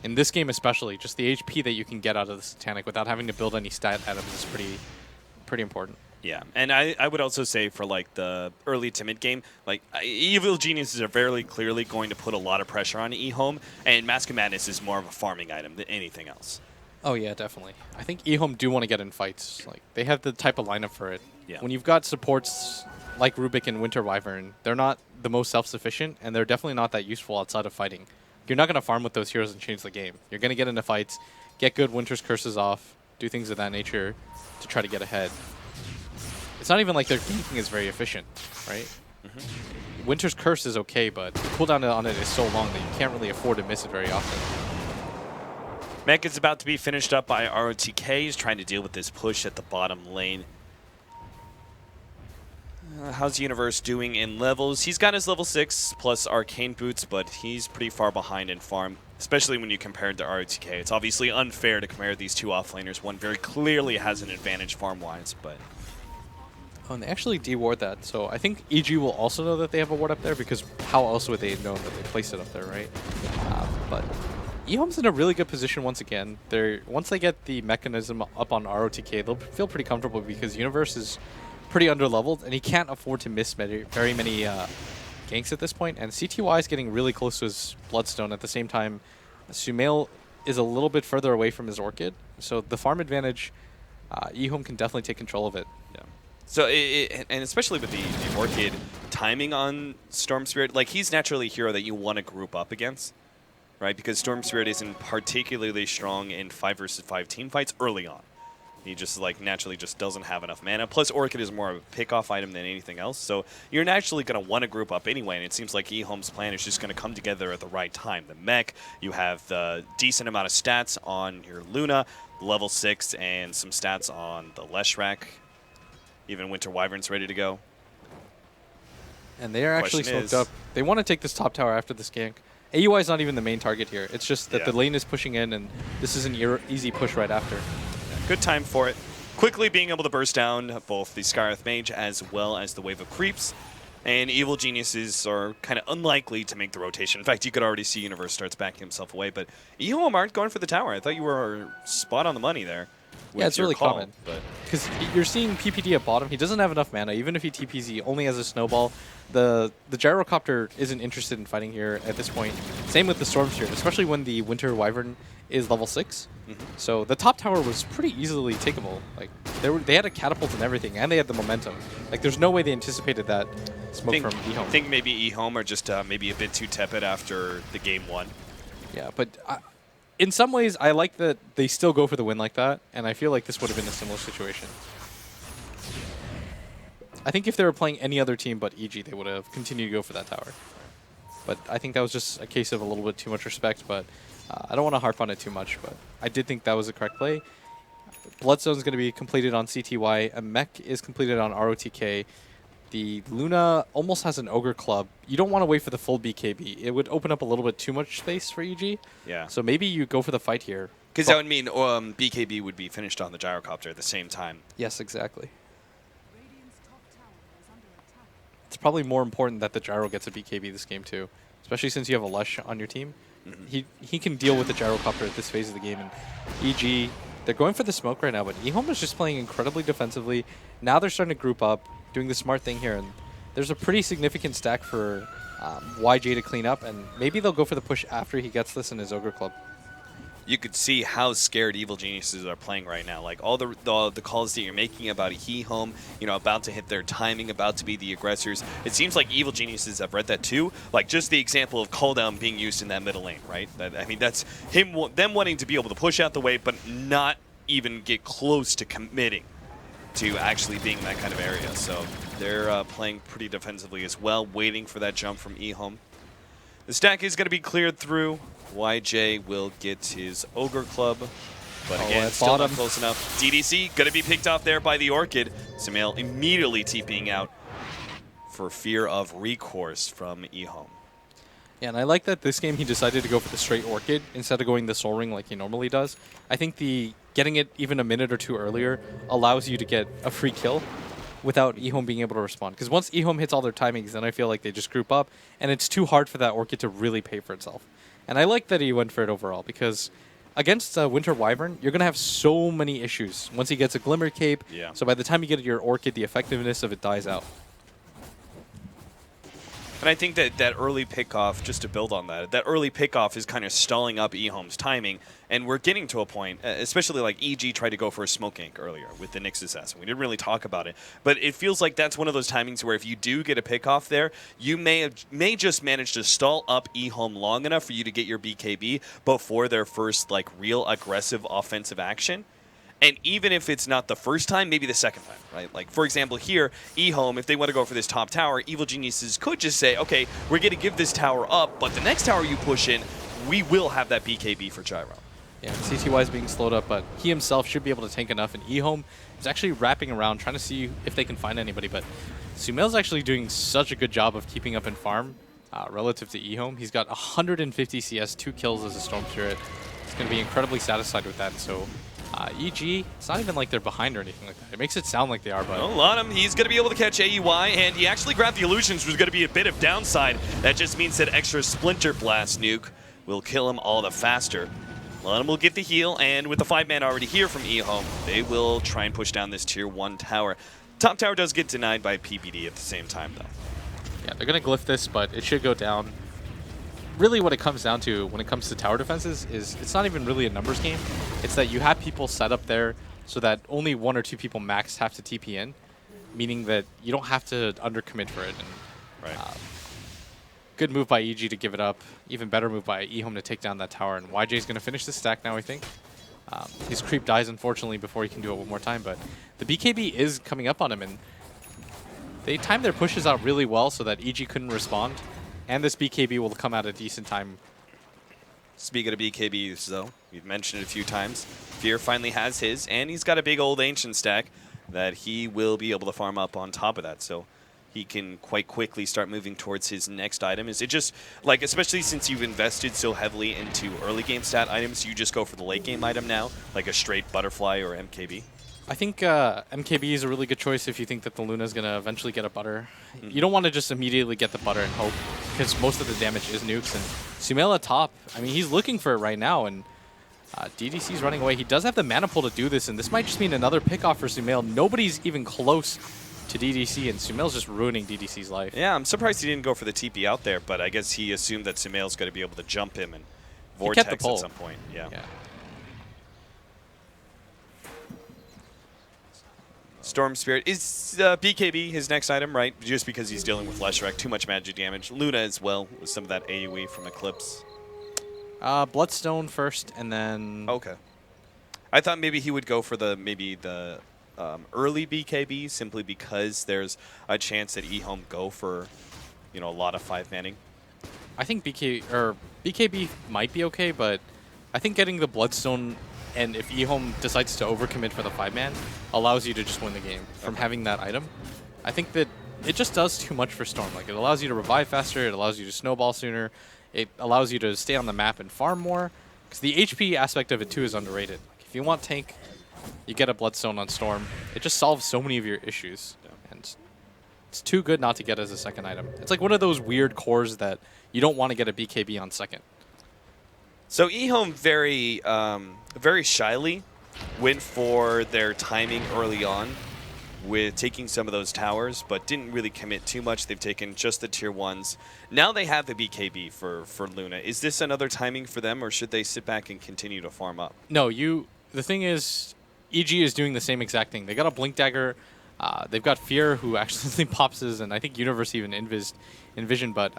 in this game especially, just the HP that you can get out of the Satanic without having to build any stat items is pretty important.
Yeah, and I would also say for like the early to mid game, like Evil Geniuses are very clearly going to put a lot of pressure on EHOME, and Mask of Madness is more of a farming item than anything else.
Oh yeah, definitely. I think EHOME do want to get in fights. Like they have the type of lineup for it.
Yeah.
When you've got supports like Rubik and Winter Wyvern, they're not the most self-sufficient, and they're definitely not that useful outside of fighting. You're not going to farm with those heroes and change the game. You're going to get into fights, get good Winter's Curses off, do things of that nature to try to get ahead. It's not even like their ganking is very efficient, right? Winter's Curse is okay, but the cooldown on it is so long that you can't really afford to miss it very often.
Mech is about to be finished up by ROTK. He's trying to deal with this push at the bottom lane. How's Universe doing in levels? He's got his level 6 plus Arcane Boots, but he's pretty far behind in farm, especially when you compare it to ROTK. It's obviously unfair to compare these two offlaners. One very clearly has an advantage farm-wise, but...
Oh, and they actually deward that, so I think EG will also know that they have a ward up there, because how else would they have known that they placed it up there, right? But EHOME's in a really good position once again. Once they get the mechanism up on ROTK, they'll feel pretty comfortable because Universe is pretty underleveled, and he can't afford to miss very many ganks at this point, and CTY is getting really close to his Bloodstone. At the same time, Sumail is a little bit further away from his Orchid, so the farm advantage, EHOME can definitely take control of it.
Yeah. So, and especially with the Orchid timing on Storm Spirit, like he's naturally a hero that you want to group up against, right? Because Storm Spirit isn't particularly strong in 5 versus 5 team fights early on. He just like naturally just doesn't have enough mana. Plus, Orchid is more of a pick-off item than anything else. So you're naturally going to want to group up anyway. And it seems like EHOME's plan is just going to come together at the right time. The mech, you have the decent amount of stats on your Luna, level 6, and some stats on the Leshrac. Even Winter Wyvern's ready to go.
And they are actually
Question
smoked
is-
up. They want to take this top tower after this gank. AUI is not even the main target here. It's just that
Yeah.
the lane is pushing in, and this is an easy push right after.
Good time for it. Quickly being able to burst down both the Scarith Mage as well as the wave of creeps. And Evil Geniuses are kind of unlikely to make the rotation. In fact, you could already see Universe starts backing himself away. But EHOME aren't going for the tower. I thought you were spot on the money there.
Yeah,
with
it's
your
really
call,
common.
But
Because you're seeing PPD at bottom. He doesn't have enough mana. Even if he TPs, he only has a snowball. The Gyrocopter isn't interested in fighting here at this point. Same with the Storm Spirit, especially when the Winter Wyvern is level 6. So the top tower was pretty easily takeable. Like they had a catapult and everything, and they had the momentum. Like there's no way they anticipated that smoke from
I
EHOME.
think maybe EHOME are just maybe a bit too tepid after the game 1.
Yeah, but in some ways, I like that they still go for the win like that, and I feel like this would have been a similar situation. I think if they were playing any other team but EG, they would have continued to go for that tower. But I think that was just a case of a little bit too much respect, but I don't want to harp on it too much, but I did think that was the correct play. Bloodstone is going to be completed on CTY, a mech is completed on ROTK. The Luna almost has an Ogre Club. You don't want to wait for the full BKB. It would open up a little bit too much space for EG.
Yeah.
So maybe you go for the fight here.
Because that would mean BKB would be finished on the Gyrocopter at the same time.
Yes, exactly. It's probably more important that the Gyro gets a BKB this game too, especially since you have a Lush on your team. He can deal with the Gyrocopter at this phase of the game. And EG, they're going for the smoke right now, but EHOME is just playing incredibly defensively. Now they're starting to group up, doing the smart thing here, and there's a pretty significant stack for YJ to clean up, and maybe they'll go for the push after he gets this in his Ogre Club.
You could see how scared Evil Geniuses are playing right now. Like all the calls that you're making about EHOME, you know, about to hit their timing, about to be the aggressors. It seems like Evil Geniuses have read that too. Like just the example of call down being used in that middle lane, right? I mean, that's them wanting to be able to push out the wave, but not even get close to committing to actually being that kind of area. So they're playing pretty defensively as well, waiting for that jump from EHOME. The stack is going to be cleared through. YJ will get his Ogre Club, but again,
at
still not
bottom.
close enough. DDC going to be picked off there by the Orchid. Sumail immediately TPing out for fear of recourse from EHOME.
Yeah, and I like that this game he decided to go for the straight Orchid instead of going the Soul Ring like he normally does. I think getting it even a minute or two earlier allows you to get a free kill without EHOME being able to respond. Because once EHOME hits all their timings, then I feel like they just group up, and it's too hard for that Orchid to really pay for itself. And I like that he went for it overall, because against Winter Wyvern, you're going to have so many issues once he gets a Glimmer Cape.
Yeah.
So by the time you get your Orchid, the effectiveness of it dies out.
And I think that early pickoff, just to build on that early pickoff is kind of stalling up EHOME's timing, and we're getting to a point, especially like EG tried to go for a smoke gank earlier with the Nyx Assassin. We didn't really talk about it, but it feels like that's one of those timings where if you do get a pickoff there, you may just manage to stall up EHOME long enough for you to get your BKB before their first like real aggressive offensive action. And even if it's not the first time, maybe the second time, right? Like, for example, here, EHOME, if they want to go for this top tower, Evil Geniuses could just say, okay, we're going to give this tower up, but the next tower you push in, we will have that BKB for Gyro.
Yeah, CTY is being slowed up, but he himself should be able to tank enough, and EHOME is actually wrapping around, trying to see if they can find anybody, but Sumail's actually doing such a good job of keeping up in farm relative to EHOME. He's got 150 CS, 2 kills as a Storm Spirit. He's going to be incredibly satisfied with that, so EG, it's not even like they're behind or anything like that. It makes it sound like they are, but...
Well, on him, he's going to be able to catch AUI, and he actually grabbed the Illusions, which is going to be a bit of downside. That just means that extra Splinter Blast nuke will kill him all the faster. Lanham will get the heal, and with the 5-man already here from EHOME, they will try and push down this Tier 1 tower. Top tower does get denied by PPD at the same time, though.
Yeah, they're going to glyph this, but it should go down. Really what it comes down to when it comes to tower defenses is it's not even really a numbers game. It's that you have people set up there so that only 1 or 2 people max have to TP in, meaning that you don't have to undercommit for it. And
Right.
Good move by EG to give it up. Even better move by EHOME to take down that tower. And YJ's going to finish the stack now, I think. His creep dies, unfortunately, before he can do it one more time. But the BKB is coming up on him. And they timed their pushes out really well so that EG couldn't respond. And this BKB will come out at a decent time.
Speaking of BKBs, though, we've mentioned it a few times. Fear finally has his, and he's got a big old Ancient stack that he will be able to farm up on top of that. So he can quite quickly start moving towards his next item. Is it just, like, especially since you've invested so heavily into early game stat items, you just go for the late game item now, like a straight Butterfly or MKB?
I think MKB is a really good choice if you think that the Luna is going to eventually get a butter. You don't want to just immediately get the butter and hope, because most of the damage is nukes. And Sumail at top, I mean, he's looking for it right now, and DDC's running away. He does have the mana pool to do this, and this might just mean another pick-off for Sumail. Nobody's even close to DDC, and Sumail's just ruining DDC's life.
Yeah, I'm surprised he didn't go for the TP out there, but I guess he assumed that Sumail's going to be able to jump him and Vortex at some point. Yeah. Storm Spirit is BKB, his next item, right? Just because he's dealing with Leshrac, too much magic damage. Luna as well, with some of that AoE from Eclipse.
Bloodstone first, and then...
Okay. I thought maybe he would go for the early BKB, simply because there's a chance that EHOME go for, you know, a lot of 5-manning.
I think BKB might be okay, but I think getting the Bloodstone, and if EHOME decides to overcommit for the 5-man, allows you to just win the game from having that item. I think that it just does too much for Storm. Like, it allows you to revive faster, it allows you to snowball sooner, it allows you to stay on the map and farm more. Because the HP aspect of it too is underrated. Like, if you want tank, you get a Bloodstone on Storm. It just solves so many of your issues. Yeah. And it's too good not to get as a second item. It's like one of those weird cores that you don't want to get a BKB on second.
So EHOME very shyly went for their timing early on with taking some of those towers, but didn't really commit too much. They've taken just the tier 1s. Now they have the BKB for Luna. Is this another timing for them, or should they sit back and continue to farm up?
No, the thing is, EG is doing the same exact thing. They got a Blink Dagger. They've got Fear, who actually pops his, and I think Universe even Envision, but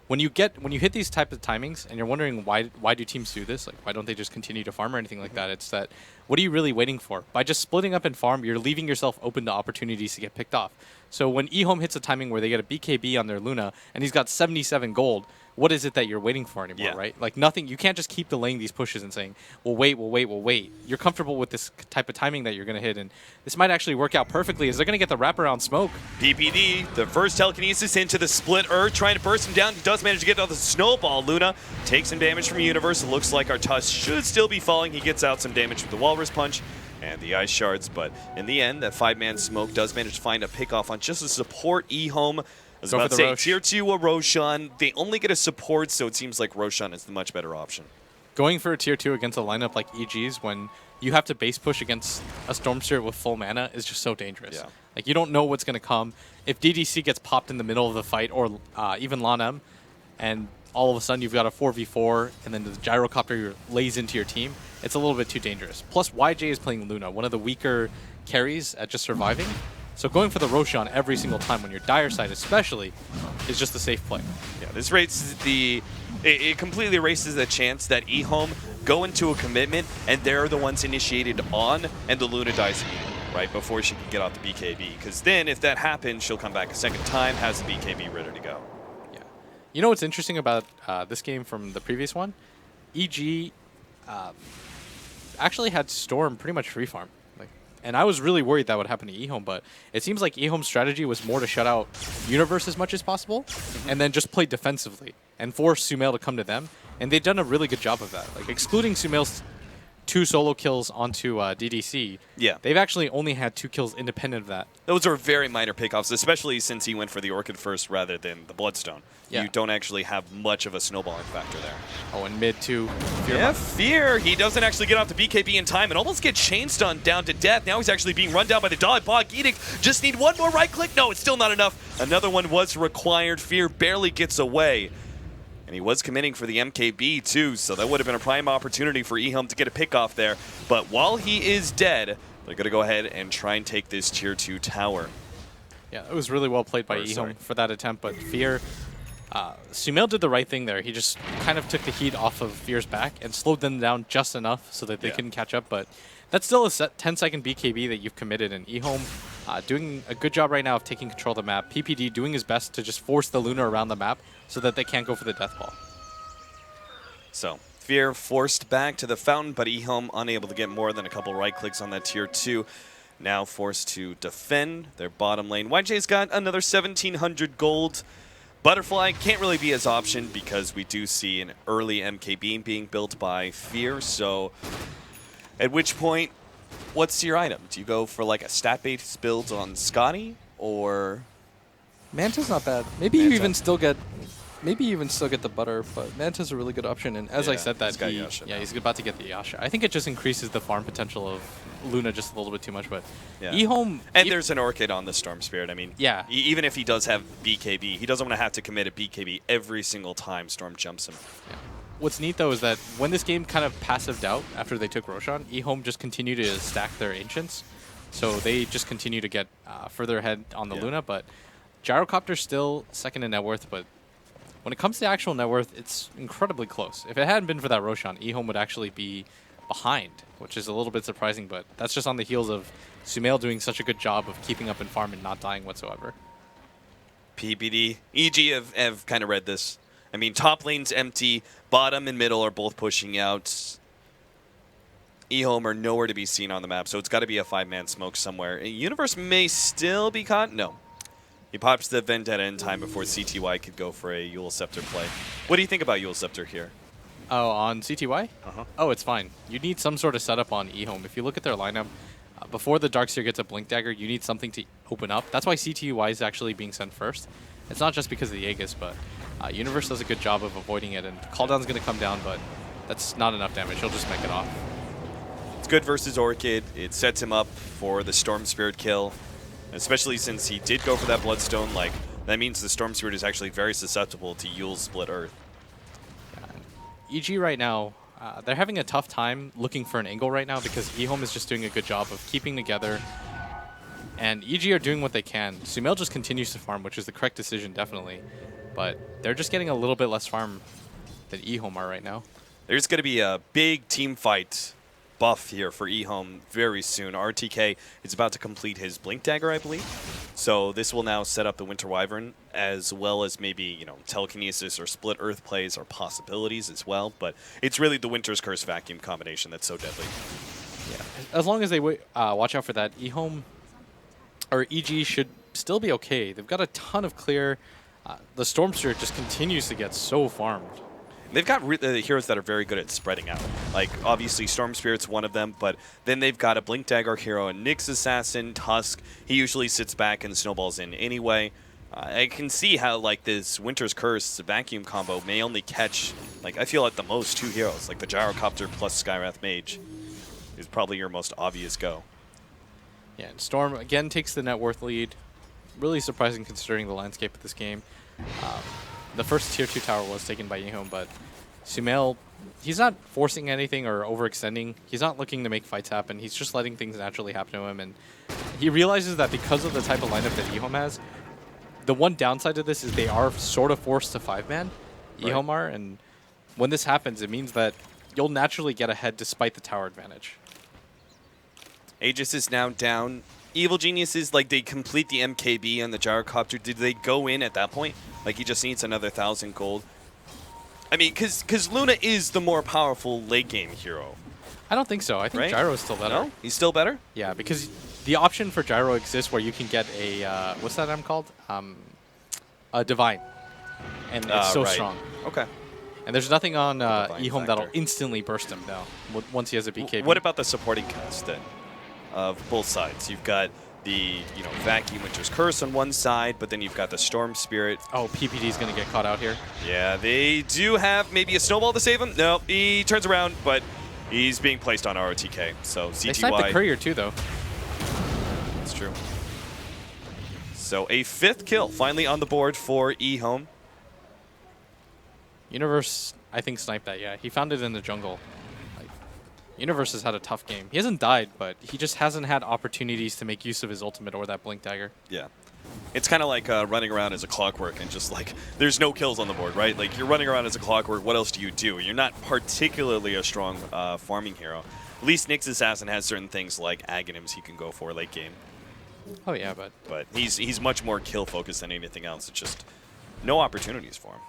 when you hit these type of timings and you're wondering why do teams do this, like why don't they just continue to farm or anything like that, it's that what are you really waiting for? By just splitting up and farm, you're leaving yourself open to opportunities to get picked off. So when EHOME hits a timing where they get a BKB on their Luna and he's got 77 gold, what is it that you're waiting for anymore, right? Like nothing. You can't just keep delaying these pushes and saying, we'll wait. You're comfortable with this type of timing that you're going to hit, and this might actually work out perfectly as they're going to get the wraparound smoke.
PPD, the first telekinesis into the split Earth, trying to burst him down. He does manage to get out the snowball. Luna takes some damage from Universe. It looks like Artus should still be falling. He gets out some damage with the Walrus Punch and the Ice Shards, but in the end, that 5-man smoke does manage to find a pickoff on just a support EHOME. I was about to say, tier 2 a Roshan. They only get a support, so it seems like Roshan is the much better option.
Going for a tier 2 against a lineup like EG's when you have to base push against a Storm Spirit with full mana is just so dangerous.
Yeah.
Like, you don't know what's going to come. If DDC gets popped in the middle of the fight, or even Lanem, and all of a sudden you've got a 4v4, and then the Gyrocopter lays into your team, it's a little bit too dangerous. Plus, YJ is playing Luna, one of the weaker carries at just surviving. So going for the Roshan every single time when you're dire side especially is just a safe play.
Yeah, this raises it completely erases the chance that EHOME go into a commitment and they're the ones initiated on and the Luna dies immediately, right, before she can get out the BKB. Because then if that happens, she'll come back a second time, has the BKB ready to go.
Yeah. You know what's interesting about this game from the previous one? EG actually had Storm pretty much free farm. And I was really worried that would happen to EHOME, but it seems like EHOME's strategy was more to shut out Universe as much as possible and then just play defensively and force Sumail to come to them. And they've done a really good job of that. Like, excluding Sumail's 2 solo kills onto DDC, they've actually only had 2 kills independent of that.
Those are very minor pickoffs, especially since he went for the Orchid first rather than the Bloodstone. Yeah. You don't actually have much of a snowballing factor there.
Oh, and mid too.
Fear. He doesn't actually get off the BKB in time and almost gets chain stunned down to death. Now he's actually being run down by the Dog Bog Edict. Just need one more right click. No, it's still not enough. Another one was required. Fear barely gets away. And he was committing for the MKB too, so that would have been a prime opportunity for EHOME to get a pick off there. But while he is dead, they're going to go ahead and try and take this tier 2 tower.
Yeah, it was really well played by
Or, sorry.
EHOME for that attempt, but Fear, Sumail did the right thing there. He just kind of took the heat off of Fear's back and slowed them down just enough so that they
Yeah.
couldn't catch up, but that's still a 10-second BKB that you've committed, and EHOME doing a good job right now of taking control of the map. PPD doing his best to just force the Luna around the map so that they can't go for the death ball.
So, Fear forced back to the fountain, but EHOME unable to get more than a couple right clicks on that tier 2. Now forced to defend their bottom lane. YJ's got another 1,700 gold. Butterfly can't really be his option because we do see an early MKB being built by Fear. So, at which point, what's your item? Do you go for like a stat-based build on Scotty, or
Manta's not bad. Maybe
Manta.
you even still get the butter, but Manta's a really good option. And as I
Yeah,
said that
he's got Yasha now.
he's about to get the Yasha. I think it just increases the farm potential of Luna just a little bit too much, but
Yeah.
EHOME
And there's an Orchid on the Storm Spirit. I mean,
Yeah.
even if he does have BKB, he doesn't want to have to commit a BKB every single time Storm jumps him.
What's neat though is that when this game kind of passived out after they took Roshan, EHOME just continued to stack their Ancients. So they just continue to get further ahead on the
Yeah.
Luna, but Gyrocopter's still second in net worth, but when it comes to actual net worth, it's incredibly close. If it hadn't been for that Roshan, EHOME would actually be behind, which is a little bit surprising, but that's just on the heels of Sumail doing such a good job of keeping up in farm and not dying whatsoever.
PPD, EG have kind of read this. I mean, top lane's empty, bottom and middle are both pushing out. EHOME are nowhere to be seen on the map, so it's got to be a 5-man smoke somewhere. Universe may still be caught. No. He pops the Vendetta in time before CTY could go for a Eul Scepter play. What do you think about Eul Scepter here?
Oh, on CTY?
Uh-huh.
Oh, it's fine. You need some sort of setup on EHOME. If you look at their lineup, before the Darkseer gets a Blink Dagger, you need something to open up. That's why CTY is actually being sent first. It's not just because of the Aegis, but Universe does a good job of avoiding it, and Calldown's going to come down, but that's not enough damage. He'll just make it off.
It's good versus Orchid. It sets him up for the Storm Spirit kill, especially since he did go for that Bloodstone. Like, that means the Storm Spirit is actually very susceptible to Eul's Split Earth.
EG right now, they're having a tough time looking for an angle right now because EHOME is just doing a good job of keeping together. And EG are doing what they can. Sumail just continues to farm, which is the correct decision, definitely. But they're just getting a little bit less farm than EHOME are right now.
There's going to be a big team fight buff here for EHOME very soon. RTK is about to complete his Blink Dagger, I believe. So this will now set up the Winter Wyvern, as well as maybe, you know, Telekinesis or Split Earth plays are possibilities as well. But it's really the Winter's Curse Vacuum combination that's so deadly.
Yeah. As long as they watch out for that, EHOME or EG should still be okay. They've got a ton of clear. The Storm Spirit just continues to get so farmed.
They've got heroes that are very good at spreading out. Like, obviously, Storm Spirit's one of them, but then they've got a Blink Dagger hero, a Nyx Assassin, Tusk. He usually sits back and snowballs in anyway. I can see how, like, this Winter's Curse vacuum combo may only catch, like, I feel at the most 2 heroes. Like, the Gyrocopter plus Skywrath Mage is probably your most obvious go.
Yeah, and Storm, again, takes the net worth lead. Really surprising considering the landscape of this game. The first Tier 2 tower was taken by EHOME, but Sumail, he's not forcing anything or overextending. He's not looking to make fights happen. He's just letting things naturally happen to him, and he realizes that because of the type of lineup that EHOME has, the one downside to this is they are sort of forced to 5-man, EHOME are, and when this happens, it means that you'll naturally get ahead despite the tower advantage.
Aegis is now down. Evil Geniuses, like, they complete the MKB on the Gyrocopter. Did they go in at that point? Like, he just needs another 1,000 gold. I mean, because Luna is the more powerful late game hero.
I don't think so. I think
Right?
Gyro is still better.
No? He's still better?
Yeah, because the option for Gyro exists where you can get a, what's that item called? A Divine. And it's so
right.
strong.
Okay.
And there's nothing on
Divine
EHOME that'll
factor.
instantly burst him now once he has a BKB.
What about the supporting cast then of both sides? You've got the, you know, Vacuum Winter's Curse on one side, but then you've got the Storm Spirit.
Oh, PPD's going to get caught out here.
Yeah, they do have maybe a snowball to save him. No, he turns around, but he's being placed on ROTK. So CTY.
They sniped the Courier too, though.
That's true. So a 5th kill finally on the board for EHOME.
Universe, I think, sniped that, yeah. He found it in the jungle. Like, Universe has had a tough game. He hasn't died, but he just hasn't had opportunities to make use of his ultimate or that Blink Dagger.
Yeah. It's kind of like running around as a clockwork and just like there's no kills on the board, right? Like you're running around as a clockwork. What else do you do? You're not particularly a strong farming hero. At least Nyx Assassin has certain things like Aghanims he can go for late game.
Oh yeah,
But he's much more kill focused than anything else. It's just no opportunities for him.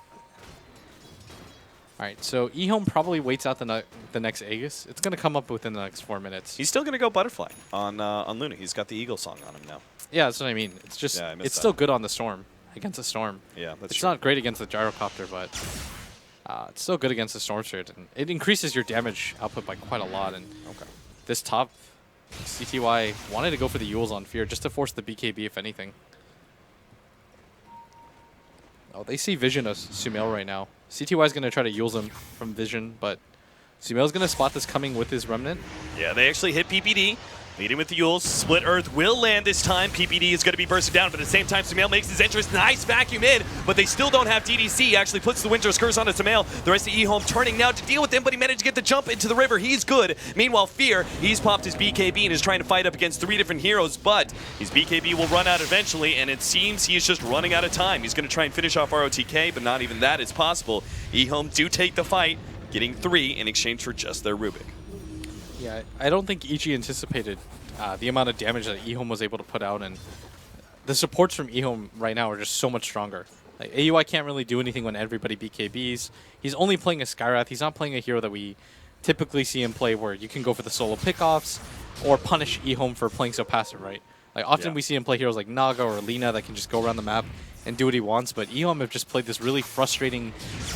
all right. So EHOME probably waits out the next Aegis. It's gonna come up within the next 4 minutes.
He's still gonna go Butterfly on Luna. He's got the Eagle song on him now.
Yeah, that's what I mean. It's just
Yeah, I missed
it's
that.
still good on the Storm against the Storm.
Yeah, that's
It's
true.
not great against the Gyrocopter, but it's still good against the Storm Spirit, and it increases your damage output by quite a lot. And this top CTY wanted to go for the Yules on Fear just to force the BKB, if anything. Oh, they see Vision of Sumail right now. CTY is going to try to Yules him from Vision, but Sumail's going to spot this coming with his Remnant.
Yeah, they actually hit PPD. Leading with the Yules. Split Earth will land this time. PPD is going to be bursted down, but at the same time, Sumail makes his entrance. Nice vacuum in, but they still don't have DDC. He actually puts the Winter's Curse onto Sumail. The rest of EHOME turning now to deal with him, but he managed to get the jump into the river. He's good. Meanwhile, Fear, he's popped his BKB and is trying to fight up against 3 different heroes, but his BKB will run out eventually, and it seems he is just running out of time. He's going to try and finish off ROTK, but not even that is possible. EHOME do take the fight, getting 3 in exchange for just their Rubik.
Yeah, I don't think EG anticipated the amount of damage that EHOME was able to put out, and the supports from EHOME right now are just so much stronger. Like, AUI can't really do anything when everybody BKBs. He's only playing a Skyrath. He's not playing a hero that we typically see him play, where you can go for the solo pickoffs or punish EHOME for playing so passive, right? Like, often we see him play heroes like Naga or Lina that can just go around the map and do what he wants, but EHOME have just played this really frustrating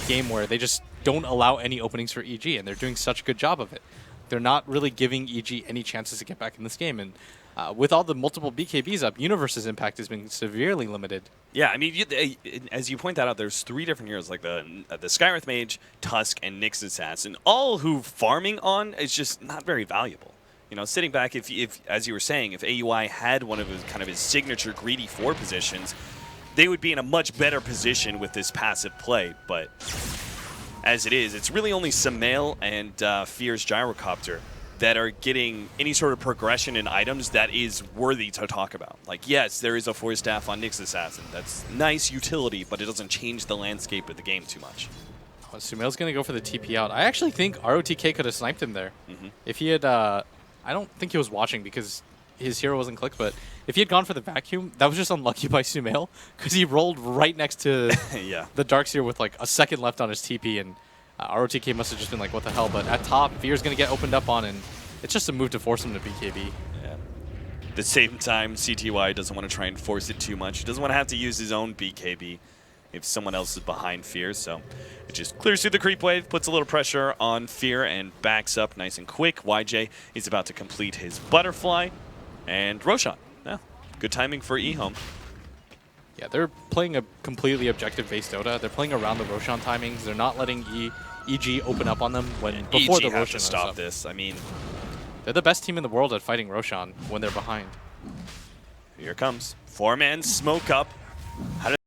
game where they just don't allow any openings for EG, and they're doing such a good job of it. They're not really giving EG any chances to get back in this game. And with all the multiple BKBs up, Universe's impact has been severely limited.
Yeah, I mean, as you point that out, there's 3 different heroes, like the Skywrath Mage, Tusk, and Nyx Assassin, all who farming on is just not very valuable. You know, sitting back, if as you were saying, if AUI had one of his kind of his signature greedy 4 positions, they would be in a much better position with this passive play, but as it is, it's really only Sumail and Fear's Gyrocopter that are getting any sort of progression in items that is worthy to talk about. Like, yes, there is a Force Staff on Nyx Assassin. That's nice utility, but it doesn't change the landscape of the game too much.
Oh, Sumail's going to go for the TP out. I actually think ROTK could have sniped him there. If he had... I don't think he was watching because his hero wasn't clicked, but if he had gone for the vacuum, that was just unlucky by Sumail because he rolled right next to the Darkseer with like a second left on his TP, and ROTK must have just been like, what the hell? But at top, Fear's going to get opened up on, and it's just a move to force him to BKB.
Yeah. At the same time, CTY doesn't want to try and force it too much. He doesn't want to have to use his own BKB if someone else is behind Fear, so it just clears through the creep wave, puts a little pressure on Fear, and backs up nice and quick. YJ is about to complete his Butterfly, and Roshan. Yeah, good timing for EHOME.
Yeah, they're playing a completely objective-based Dota. They're playing around the Roshan timings. They're not letting EG open up on them before the
EG have
Roshan
to
is
stop
up.
this. I mean,
They're the best team in the world at fighting Roshan when they're behind.
here it comes. 4-man smoke up. How does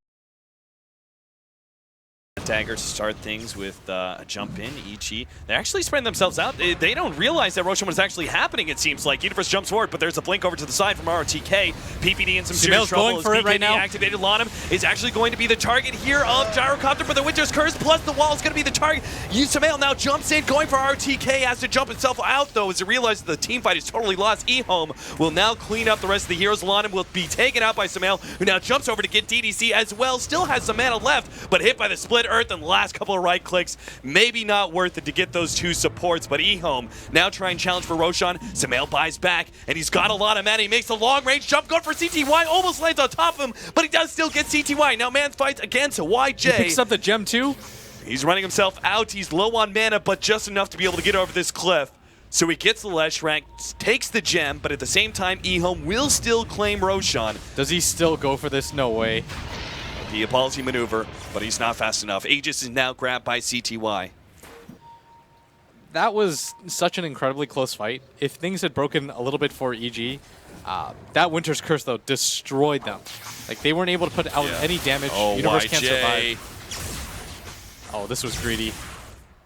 Dagger start things with a jump in, EG. They're actually spreading themselves out. They don't realize that Roshan was actually happening, it seems like. Universe jumps forward, but there's a blink over to the side from ROTK. PPD in some serious trouble.
going for it right now.
Activated Lanham is actually going to be the target here of Gyrocopter, but the Winter's Curse plus the wall is going to be the target. Sumail now jumps in, going for ROTK, has to jump himself out though as it realizes the team fight is totally lost. EHOME will now clean up the rest of the heroes. Lanham will be taken out by Sumail, who now jumps over to get DDC as well. Still has some mana left, but hit by the Split Earth and the last couple of right clicks. Maybe not worth it to get those 2 supports, but EHOME now try and challenge for Roshan. Sumail buys back, and he's got a lot of mana. He makes a long-range jump, going for CTY, almost lands on top of him, but he does still get CTY. Now man fights against YJ.
He picks up the gem too.
He's running himself out. He's low on mana, but just enough to be able to get over this cliff. So he gets the Lesh rank, takes the gem, but at the same time, EHOME will still claim Roshan.
Does he still go for this? No way.
The ballsy maneuver, but he's not fast enough. Aegis is now grabbed by CTY.
That was such an incredibly close fight. If things had broken a little bit for EG, that Winter's Curse, though, destroyed them. Like, they weren't able to put out any damage.
Oh,
Universe
YJ.
can't survive. Oh, this was greedy.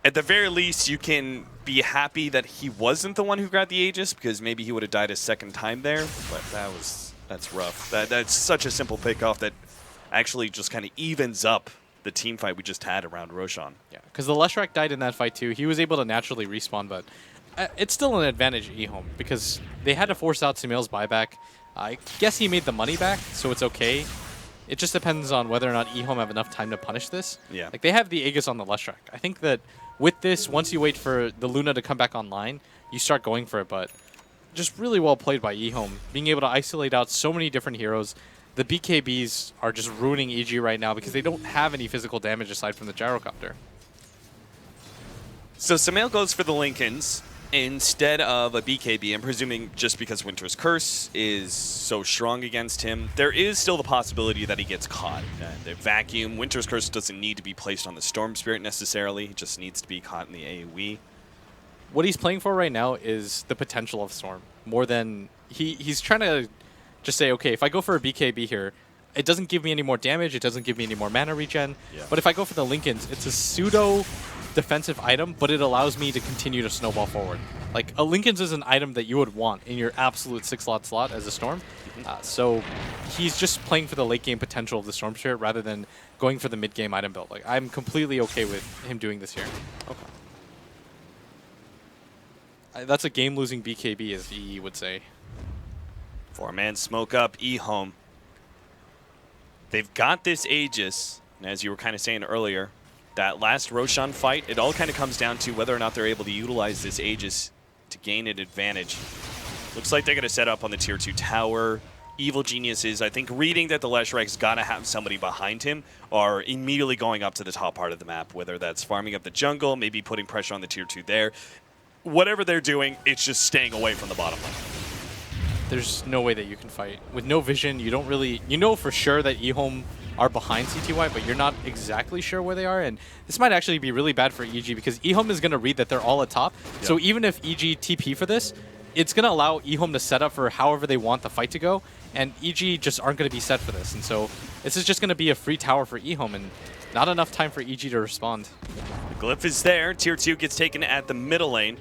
At the very least, you can be happy that he wasn't the one who grabbed the Aegis, because maybe he would have died a second time there, but that was That's rough. That's such a simple pick-off that actually just kind of evens up the team fight we just had around Roshan.
Yeah, because the Leshrac died in that fight too. He was able to naturally respawn, but it's still an advantage EHOME because they had to force out Sumail's buyback. I guess he made the money back, so it's okay. It just depends on whether or not EHOME have enough time to punish this.
Yeah.
Like, they have the Aegis on the Leshrac. I think that with this, once you wait for the Luna to come back online, you start going for it, but just really well played by EHOME, being able to isolate out so many different heroes. The BKBs are just ruining EG right now because they don't have any physical damage aside from the gyrocopter.
So Sumail goes for the Lincolns instead of a BKB. I'm presuming just because Winter's Curse is so strong against him. There is still the possibility that he gets caught. The vacuum, Winter's Curse doesn't need to be placed on the Storm Spirit necessarily. It just needs to be caught in the AoE.
What he's playing for right now is the potential of Storm more than he's trying to just say, okay, if I go for a BKB here, it doesn't give me any more damage, it doesn't give me any more mana regen.
Yeah.
But if I go for the Lincolns, it's a pseudo defensive item, but it allows me to continue to snowball forward. Like, a Lincolns is an item that you would want in your absolute 6-slot as a Storm. So he's just playing for the late game potential of the Storm Spirit rather than going for the mid game item build. Like, I'm completely okay with him doing this here.
Okay.
That's a game-losing BKB, as EE would say.
4-man smoke up, EHOME. They've got this Aegis, and as you were kind of saying earlier, that last Roshan fight, it all kind of comes down to whether or not they're able to utilize this Aegis to gain an advantage. Looks like they're going to set up on the Tier 2 tower. Evil Geniuses, I think, reading that the Leshrac's got to have somebody behind him, are immediately going up to the top part of the map, whether that's farming up the jungle, maybe putting pressure on the Tier 2 there. Whatever they're doing, it's just staying away from the bottom lane.
There's no way that you can fight. With no vision, you don't really... You know for sure that EHOME are behind CTY, but you're not exactly sure where they are, and this might actually be really bad for EG because EHOME is going to read that they're all at top, so even if EG TP for this, it's going to allow EHOME to set up for however they want the fight to go, and EG just aren't going to be set for this, and so this is just going to be a free tower for EHOME, and not enough time for EG to respond.
The glyph is there. Tier 2 gets taken at the middle lane.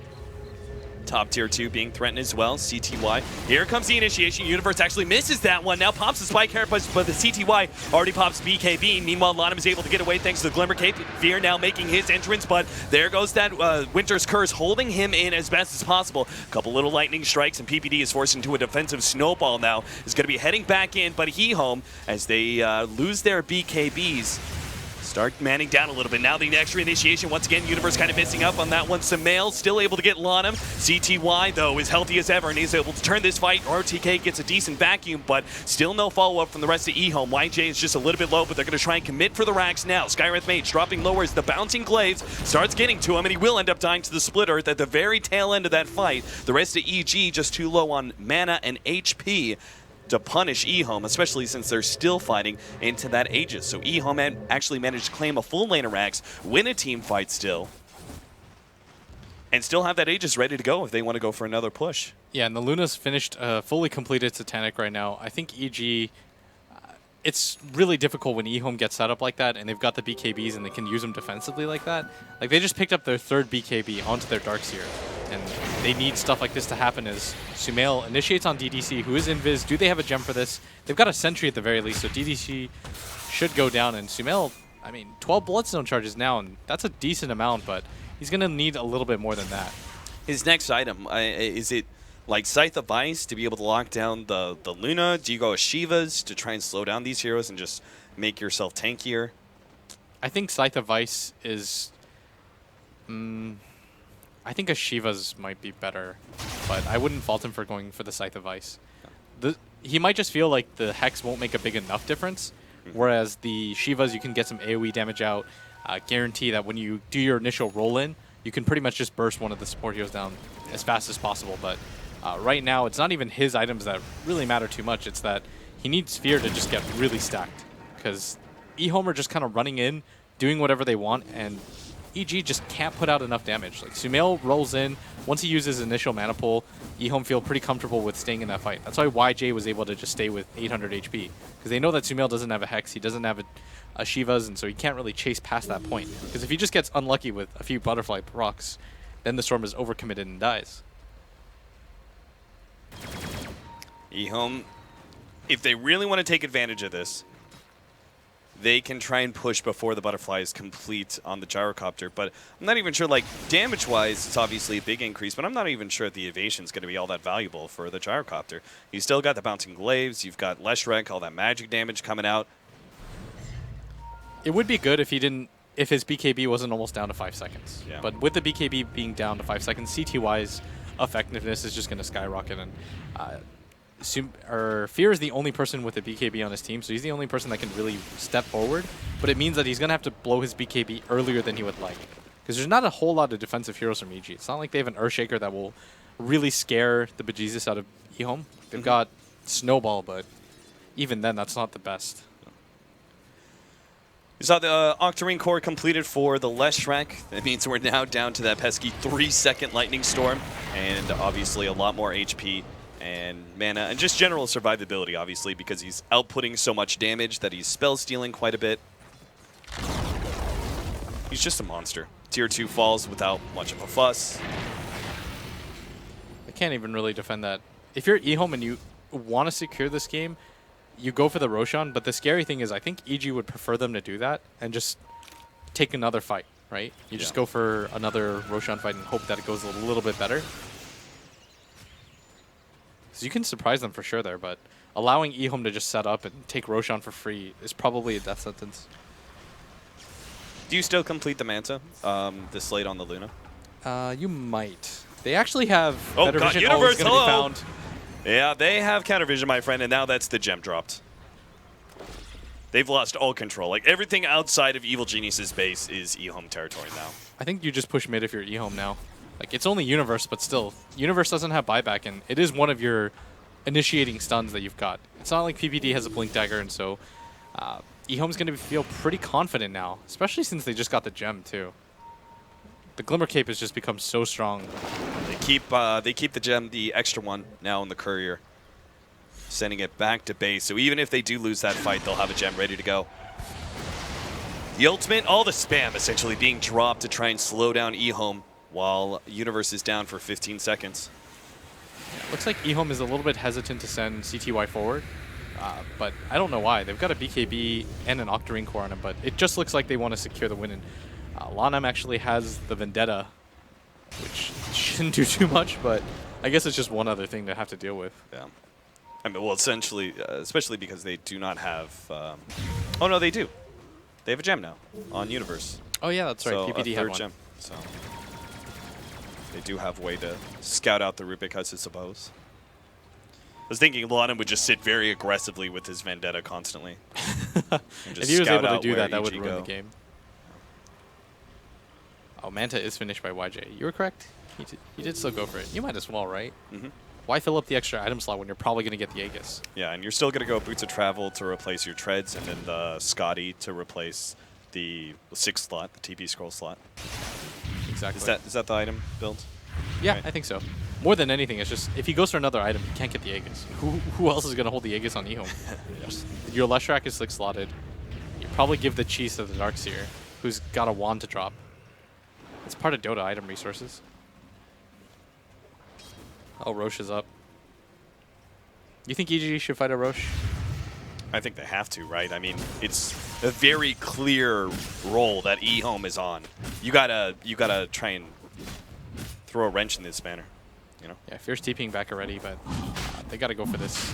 Top Tier 2 being threatened as well. CTY. Here comes the initiation. Universe actually misses that one. Now pops the spike here, but the CTY already pops BKB. Meanwhile, Lanham is able to get away thanks to the Glimmer Cape. Veer now making his entrance, but there goes that Winter's Curse, holding him in as best as possible. A couple little lightning strikes, and PPD is forced into a defensive snowball now. Is going to be heading back in, but EHOME, as they lose their BKBs, start manning down a little bit. Now the extra initiation. Once again, Universe kind of missing up on that one. Sumail still able to get Lanham. CTY, though, is healthy as ever and is able to turn this fight. RTK gets a decent vacuum, but still no follow-up from the rest of EHOME. YJ is just a little bit low, but they're going to try and commit for the racks now. Skywrath Mage dropping lower as the bouncing glaives starts getting to him, and he will end up dying to the splitter at the very tail end of that fight. The rest of EG just too low on mana and HP to punish EHOME, especially since they're still fighting into that Aegis. So EHOME actually managed to claim a full lane of racks, win a team fight still, and still have that Aegis ready to go if they want to go for another push.
Yeah, and the Luna's finished, fully completed Satanic right now. I think EG, it's really difficult when EHOME gets set up like that and they've got the BKBs and they can use them defensively like that. Like, they just picked up their third BKB onto their Darkseer, and they need stuff like this to happen as Sumail initiates on DDC, who is invis. Do they have a gem for this? They've got a sentry at the very least, so DDC should go down, and Sumail, I mean, 12 Bloodstone charges now, and that's a decent amount, but he's going to need a little bit more than that.
His next item, is it like Scythe of Ice to be able to lock down the Luna? Do you go with Shivas to try and slow down these heroes and just make yourself tankier?
I think Scythe of Ice is... I think a Shiva's might be better, but I wouldn't fault him for going for the Scythe of Ice. He might just feel like the Hex won't make a big enough difference, whereas the Shivas, you can get some AoE damage out, guarantee that when you do your initial roll-in, you can pretty much just burst one of the support heroes down as fast as possible. But right now, it's not even his items that really matter too much. It's that he needs Sphere to just get really stacked, because EHOME are just kind of running in, doing whatever they want, and EG just can't put out enough damage. Like, Sumail rolls in. Once he uses his initial mana pull, EHOME feel pretty comfortable with staying in that fight. That's why YJ was able to just stay with 800 HP. Because they know that Sumail doesn't have a Hex, he doesn't have a Shivas, and so he can't really chase past that point. Because if he just gets unlucky with a few Butterfly procs, then the Storm is overcommitted and dies.
EHOME if they really want to take advantage of this, they can try and push before the butterfly is complete on the gyrocopter. But I'm not even sure, like, damage-wise, it's obviously a big increase, but I'm not even sure the evasion is going to be all that valuable for the gyrocopter. You still got the bouncing glaives, you've got Leshrac, all that magic damage coming out.
It would be good if he didn't, if his BKB wasn't almost down to 5 seconds.
Yeah.
But with the BKB being down to 5 seconds, CTY's effectiveness is just going to skyrocket. And Fear is the only person with a BKB on his team, so he's the only person that can really step forward. But it means that he's going to have to blow his BKB earlier than he would like. Because there's not a whole lot of defensive heroes from EG. It's not like they have an Earthshaker that will really scare the bejesus out of EHOME. They've got Snowball, but even then, that's not the best.
You saw the Octarine core completed for the Leshrac. That means we're now down to that pesky 3-second Lightning Storm, and obviously a lot more HP and mana, and just general survivability, obviously, because he's outputting so much damage that he's spell stealing quite a bit. He's just a monster. Tier 2 falls without much of a fuss.
I can't even really defend that. If you're EHOME and you want to secure this game, you go for the Roshan, but the scary thing is I think EG would prefer them to do that and just take another fight, right? You just go for another Roshan fight and hope that it goes a little bit better. So you can surprise them for sure there, but allowing EHOME to just set up and take Roshan for free is probably a death sentence.
Do you still complete the Manta this late on the Luna?
You might. They actually have
Oh
better
god,
vision always
Universe,
going to be
hello!
found.
Yeah, they have counter vision, my friend, and now that's the gem dropped. They've lost all control. Like, everything outside of Evil Genius's base is EHOME territory now.
I think you just push mid if you're EHOME now. Like, it's only Universe, but still. Universe doesn't have buyback, and it is one of your initiating stuns that you've got. It's not like PPD has a Blink Dagger, and so EHOME's going to feel pretty confident now, especially since they just got the gem, too. The Glimmer Cape has just become so strong.
They keep the gem, the extra one, now in the courier, sending it back to base. So even if they do lose that fight, they'll have a gem ready to go. The ultimate, all the spam essentially being dropped to try and slow down EHOME while Universe is down for 15 seconds.
Looks like EHOME is a little bit hesitant to send CTY forward, but I don't know why. They've got a BKB and an Octarine core on him, but it just looks like they want to secure the win. And Lanam actually has the Vendetta, which shouldn't do too much, but I guess it's just one other thing to have to deal with.
Yeah. I mean, well, essentially, especially because they do not have... oh, no, they do. They have a gem now on Universe.
Oh, yeah, that's right.
So
PPD
a
had
third
one.
gem. So they do have a way to scout out the Rubik, I suppose. I was thinking Lanam would just sit very aggressively with his Vendetta constantly. And just
If he was
scout
able to
out
do
where
that, that would
EG
ruin
go.
the game. Oh, Manta is finished by YJ. You were correct. He did still go for it. You might as well, right?
Mm-hmm.
Why fill up the extra item slot when you're probably going to get the Aegis?
Yeah, and you're still going to go Boots of Travel to replace your Treads, and then the Scotty to replace the 6th slot, the TP scroll slot.
Exactly.
Is that the item build?
Yeah,
Right.
I think so. More than anything, it's just if he goes for another item, he can't get the Aegis. Who else is going to hold the Aegis on EHOME? Your Leshrac is 6 slotted. You probably give the cheese to the Darkseer, who's got a wand to drop. It's part of Dota item resources. Oh, Roche is up. You think EG should fight a Roche?
I think they have to, right? I mean, it's a very clear role that EHOME is on. You gotta try and throw a wrench in this banner, you know?
Yeah, Fierce TPing back already, but they got to go for this.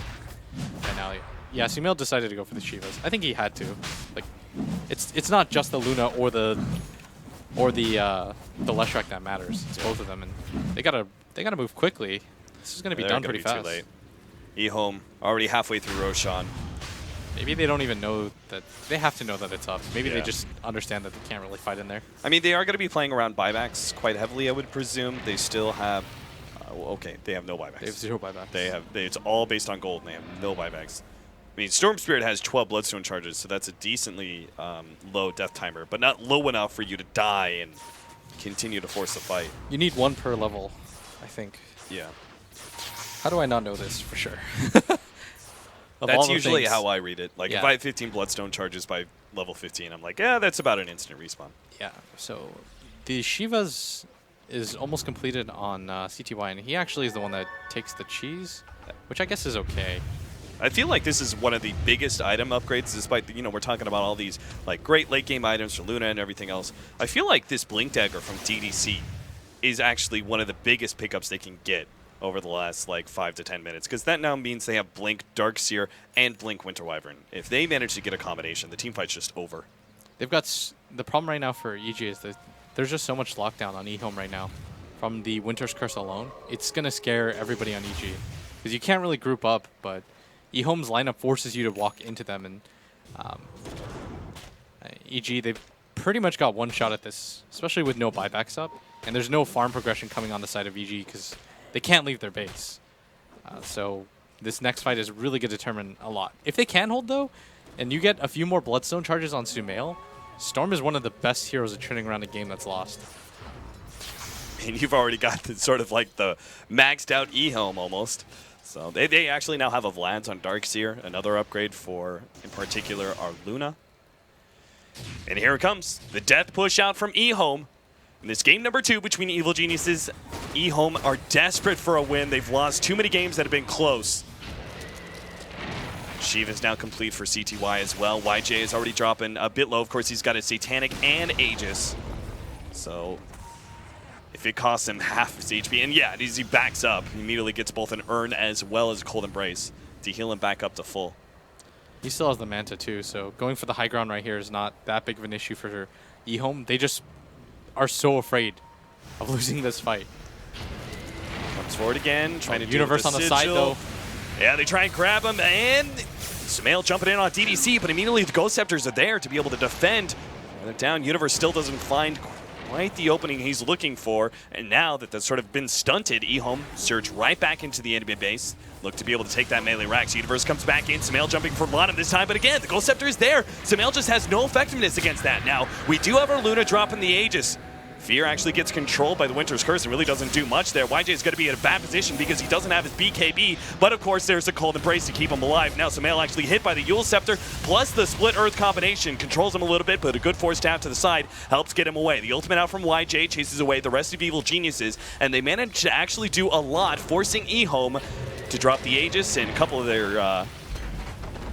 And now, yeah, Sumail decided to go for the Shivas. I think he had to. Like, it's not just the Luna or the Leshrac that matters. It's both of them, and they gotta move quickly. This is gonna be done pretty fast.
Too late. EHOME already halfway through Roshan.
Maybe they don't even know that. They have to know that it's up. Maybe they
Yeah.
just understand that they can't really fight in there.
I mean, they are going to be playing around buybacks quite heavily, I would presume. They still have... well, okay, they have no buybacks.
They have 0 buybacks.
It's all based on gold, and they have no buybacks. I mean, Storm Spirit has 12 Bloodstone charges, so that's a decently low death timer, but not low enough for you to die and continue to force the fight.
You need 1 per level, I think.
Yeah.
How do I not know this for sure? Of all
That's
the
usually
things-
how I read it. Like, if
Yeah.
I have 15 Bloodstone charges by level 15, I'm like, yeah, that's about an instant respawn.
Yeah, so the Shivas is almost completed on CTY, and he actually is the one that takes the cheese, which I guess is okay.
I feel like this is one of the biggest item upgrades, despite, we're talking about all these like great late game items for Luna and everything else. I feel like this Blink Dagger from DDC is actually one of the biggest pickups they can get over the last like 5 to 10 minutes, because that now means they have Blink Darkseer and Blink Winter Wyvern. If they manage to get a combination, the team fight's just over.
They've got the problem right now for EG is that there's just so much lockdown on EHOME right now. From the Winter's Curse alone, it's going to scare everybody on EG. Because you can't really group up, but EHOME's lineup forces you to walk into them. And EG, they've pretty much got one shot at this, especially with no buybacks up. And there's no farm progression coming on the side of EG because they can't leave their base. So this next fight is really going to determine a lot. If they can hold, though, and you get a few more Bloodstone charges on Sumail, Storm is one of the best heroes at turning around a game that's lost.
And you've already got the sort of like the maxed out EHOME almost. So they actually now have a Vlad's on Darkseer, another upgrade for, in particular, our Luna. And here it comes, the death push out from EHOME. In this game number 2 between Evil Geniuses, EHOME are desperate for a win. They've lost too many games that have been close. Shiva is now complete for CTY as well. YJ is already dropping a bit low. Of course, he's got a Satanic and Aegis. So if it costs him half his HP, and yeah, as he backs up, he immediately gets both an Urn as well as a Cold Embrace to heal him back up to full.
He still has the Manta too, so going for the high ground right here is not that big of an issue for EHOME. They just are so afraid of losing this fight.
Comes forward again, trying to do
Universe
the
on the side though.
Yeah, they try and grab him, and Sumail jumping in on DDC, but immediately the Ghost Scepters are there to be able to defend. And they're down. Universe still doesn't find quite the opening he's looking for, and now that that's sort of been stunted, EHOME surge right back into the enemy base, look to be able to take that melee rack. So Universe comes back in, Sumail jumping for Lana this time, but again, the Ghost Scepter is there. Sumail just has no effectiveness against that. Now, we do have our Luna dropping the Aegis. Fear actually gets controlled by the Winter's Curse and really doesn't do much there. YJ is going to be in a bad position because he doesn't have his BKB, but of course there's a Cold Embrace to keep him alive. Now Sumail actually hit by the Yule Scepter, plus the Split Earth combination controls him a little bit, but a good force stab to the side helps get him away. The ultimate out from YJ chases away the rest of Evil Geniuses, and they manage to actually do a lot, forcing EHOME to drop the Aegis and a couple of their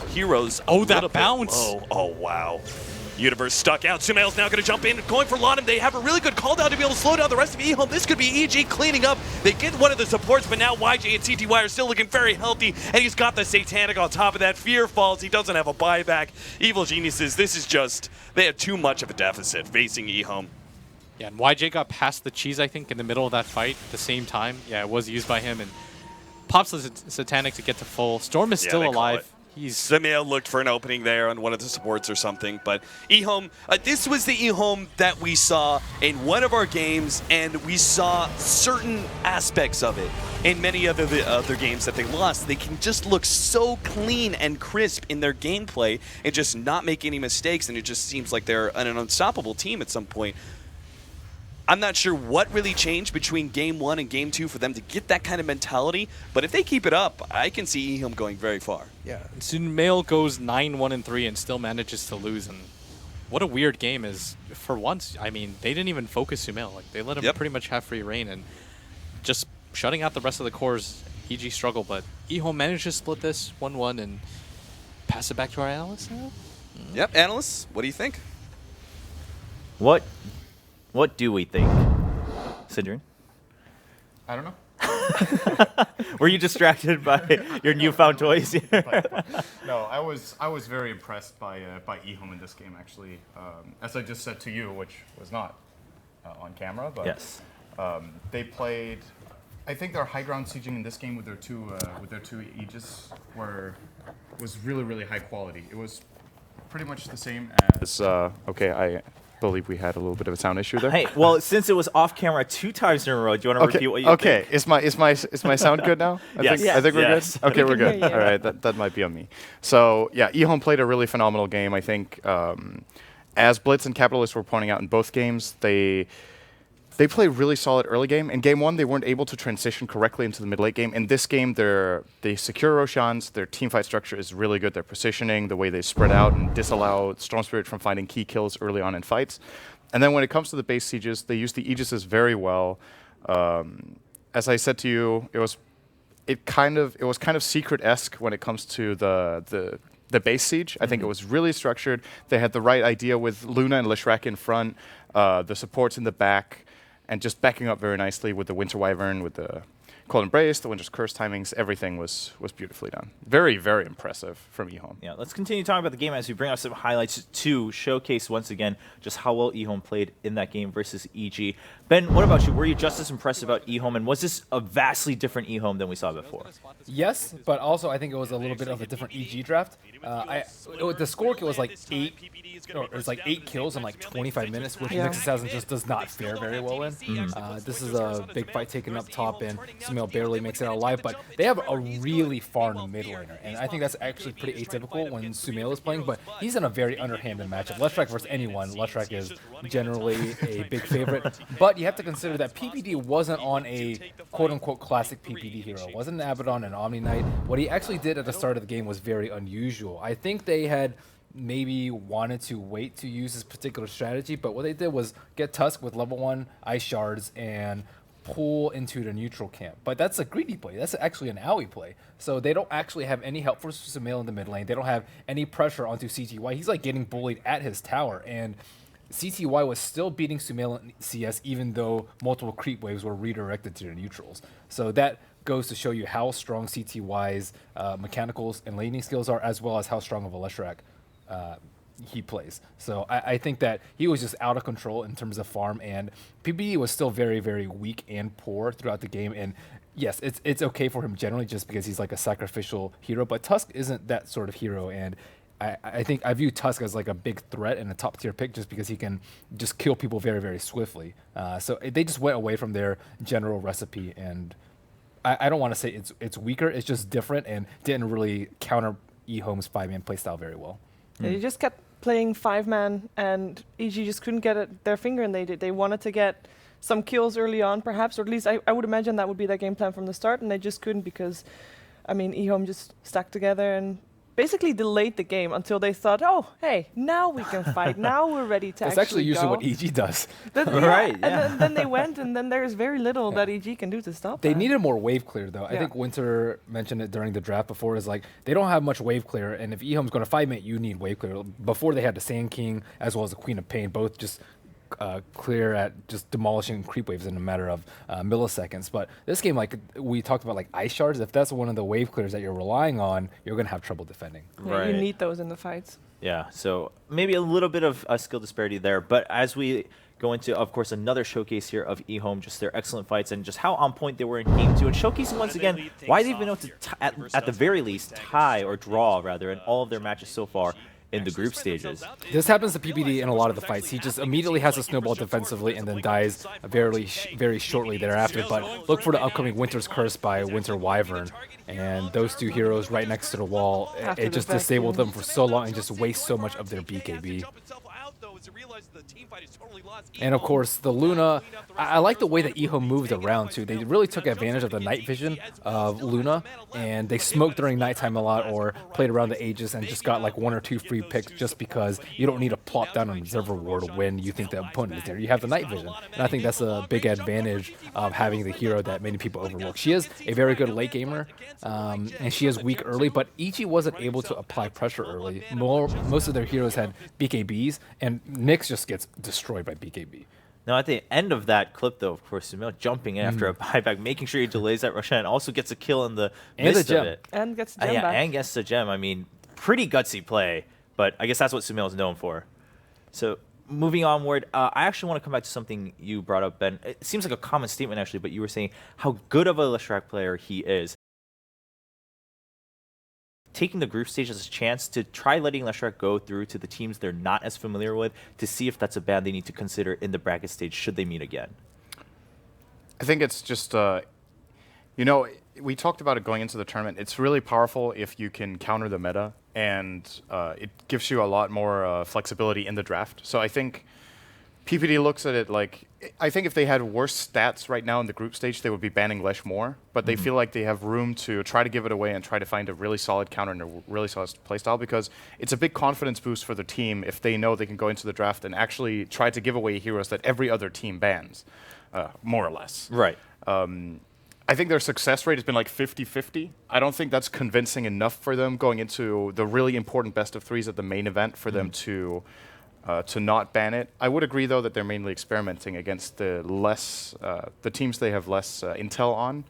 heroes.
Oh, that bounce!
Oh, wow. Universe stuck out. Sumail's now going to jump in, going for Laudanum. They have a really good call down to be able to slow down the rest of EHOME. This could be EG cleaning up. They get one of the supports, but now YJ and CTY are still looking very healthy, and he's got the Satanic on top of that. Fear falls. He doesn't have a buyback. Evil Geniuses, this is just, they have too much of a deficit facing EHOME.
Yeah, and YJ got past the cheese, I think, in the middle of that fight at the same time. Yeah, it was used by him, and pops the Satanic to get to full. Storm is still alive.
Sumail looked for an opening there on one of the supports or something, but EHOME, this was the EHOME that we saw in one of our games, and we saw certain aspects of it in many of the other games that they lost. They can just look so clean and crisp in their gameplay and just not make any mistakes, and it just seems like they're an unstoppable team at some point. I'm not sure what really changed between Game 1 and Game 2 for them to get that kind of mentality, but if they keep it up, I can see EHOME going very far.
Yeah, Sumail goes 9-1-3 and still manages to lose, and what a weird game is, for once, I mean, they didn't even focus Sumail. Like, they let him pretty much have free reign, and just shutting out the rest of the core's EG struggle, but EHOME managed to split this 1-1 and pass it back to our analysts now?
Yep, analysts, what do you think?
What do we think? Sidrian?
I don't know.
Were you distracted by your newfound toys?
No, I was very impressed by EHOME in this game, actually. As I just said to you, which was not on camera, but
yes.
They played. I think their high ground sieging in this game with their two Aegis was really high quality. It was pretty much the same as. Okay, I believe we had a little bit of a sound issue there.
Hey, well, since it was off camera 2 times in a row, do you want to repeat what you think?
Okay, is my sound good now?
Yes.
I think we're
Yes.
good. Okay, we're good.
hear you.
All right, that might be on me. So yeah, EHOME played a really phenomenal game. I think as Blitz and Capitalist were pointing out in both games, they played really solid early game. In Game 1, they weren't able to transition correctly into the mid-late game. In this game, they secure Roshans. Their teamfight structure is really good. Their positioning, the way they spread out and disallow Storm Spirit from finding key kills early on in fights. And then when it comes to the base sieges, they use the Aegises very well. As I said to you, it was it was kind of secret-esque when it comes to the base siege. I think it was really structured. They had the right idea with Luna and Leshrac in front, the supports in the back, and just backing up very nicely with the Winter Wyvern, with the Cold Embrace, the Winter's Curse timings. Everything was beautifully done. Very, very impressive from EHOME.
Yeah, let's continue talking about the game as we bring up some highlights to showcase once again just how well EHOME played in that game versus EG. Ben, what about you? Were you just as impressed about EHOME, and was this a vastly different EHOME than we saw before?
Yes, but also I think it was a little bit of a different EG draft. The score was like 8. It was like 8 kills in like 25 minutes, which
Yeah.
Nexus Assassin just does not fare very well in. This is a big fight taken up top, and Sumail barely makes it out alive, but they have a really farm mid laner, and I think that's actually pretty atypical when Sumail is playing, but he's in a very underhanded matchup. Leshrac versus anyone, Leshrac is generally a big favorite, but you have to consider that PPD wasn't on a quote-unquote classic PPD hero. It wasn't an Abaddon and Omni Knight. What he actually did at the start of the game was very unusual. I think they had maybe wanted to wait to use this particular strategy, but what they did was get Tusk with level 1 ice shards and pull into the neutral camp. But that's a greedy play. That's actually an AoE play. So they don't actually have any help for Sumail in the mid lane. They don't have any pressure onto CTY. He's like getting bullied at his tower, and CTY was still beating Sumail in CS even though multiple creep waves were redirected to the neutrals. So that goes to show you how strong CTY's mechanicals and laning skills are, as well as how strong of a Leshrac he plays. So I think that he was just out of control in terms of farm, and PPD was still very, very weak and poor throughout the game. And yes, it's okay for him generally just because he's like a sacrificial hero, but Tusk isn't that sort of hero, and I think I view Tusk as like a big threat and a top tier pick just because he can just kill people very, very swiftly. So they just went away from their general recipe, and I don't want to say it's weaker, it's just different and didn't really counter EHOME's 5-man playstyle very well.
Yeah, you just kept playing 5-man, and EG just couldn't get their finger in. They wanted to get some kills early on, perhaps, or at least I would imagine that would be their game plan from the start, and they just couldn't because, I mean, EHOME just stuck together and basically delayed the game until they thought, oh, hey, now we can fight. Now we're ready to
That's
actually
usually
go.
what EG does.
Right,
And then they went, and then there's very little that EG can do to stop
They
that.
needed more wave clear, though. I
Yeah.
think Winter mentioned it during the draft before, is like, they don't have much wave clear, and if EHOME's going to 5-mate, you need wave clear. Before they had the Sand King as well as the Queen of Pain, both just clear at just demolishing creep waves in a matter of milliseconds. But this game, like we talked about, like ice shards, if that's one of the wave clears that you're relying on, you're going to have trouble defending.
Yeah,
Right.
You need those in the fights.
Yeah, so maybe a little bit of a skill disparity there. But as we go into, of course, another showcase here of EHOME, just their excellent fights and just how on point they were in Game 2, and showcasing once again why they've been able to, at the very least, tie or draw, rather, in all of their matches so far in the group stages.
This happens to PPD in a lot of the fights. He just immediately has a snowball defensively and then dies very shortly thereafter. But look for the upcoming Winter's Curse by Winter Wyvern. And those two heroes right next to the wall,
After
it
the
just
vacuum.
disabled them for so long and just wastes so much of their BKB. And of course, the Luna, I like the way that EHOME moved around too. They really took advantage of the night vision of Luna, and they smoked during nighttime a lot or played around the Aegis and just got like 1 or 2 free picks just because you don't need to plop down an observer ward when you think the opponent is there. You have the night vision, and I think that's a big advantage of having the hero that many people overlook. She is a very good late gamer, and she is weak early, but EG wasn't able to apply pressure early. Most of their heroes had BKBs, and Nyx just gets destroyed by BKB.
Now, at the end of that clip, though, of course, Sumail jumping in after a buyback, making sure he delays that Roshan, and also gets a kill in the
And
midst
the
of
gem.
it.
And gets the gem
Yeah,
back.
and gets the gem. I mean, pretty gutsy play, but I guess that's what Sumail is known for. So, moving onward, I actually want to come back to something you brought up, Ben. It seems like a common statement, actually, but you were saying how good of a Leshrac player he is. Taking the group stage as a chance to try letting Leshrac go through to the teams they're not as familiar with to see if that's a bad they need to consider in the bracket stage should they meet again.
I think it's just, you know, we talked about it going into the tournament. It's really powerful if you can counter the meta, and it gives you a lot more flexibility in the draft. So I think PPD looks at it like, I think if they had worse stats right now in the group stage, they would be banning Lesh more. But they feel like they have room to try to give it away and try to find a really solid counter and a really solid playstyle, because it's a big confidence boost for the team if they know they can go into the draft and actually try to give away heroes that every other team bans, more or less.
Right.
I think their success rate has been like 50-50. I don't think that's convincing enough for them going into the really important best of threes at the main event for them to not ban it. I would agree though that they're mainly experimenting against the teams they have less intel on.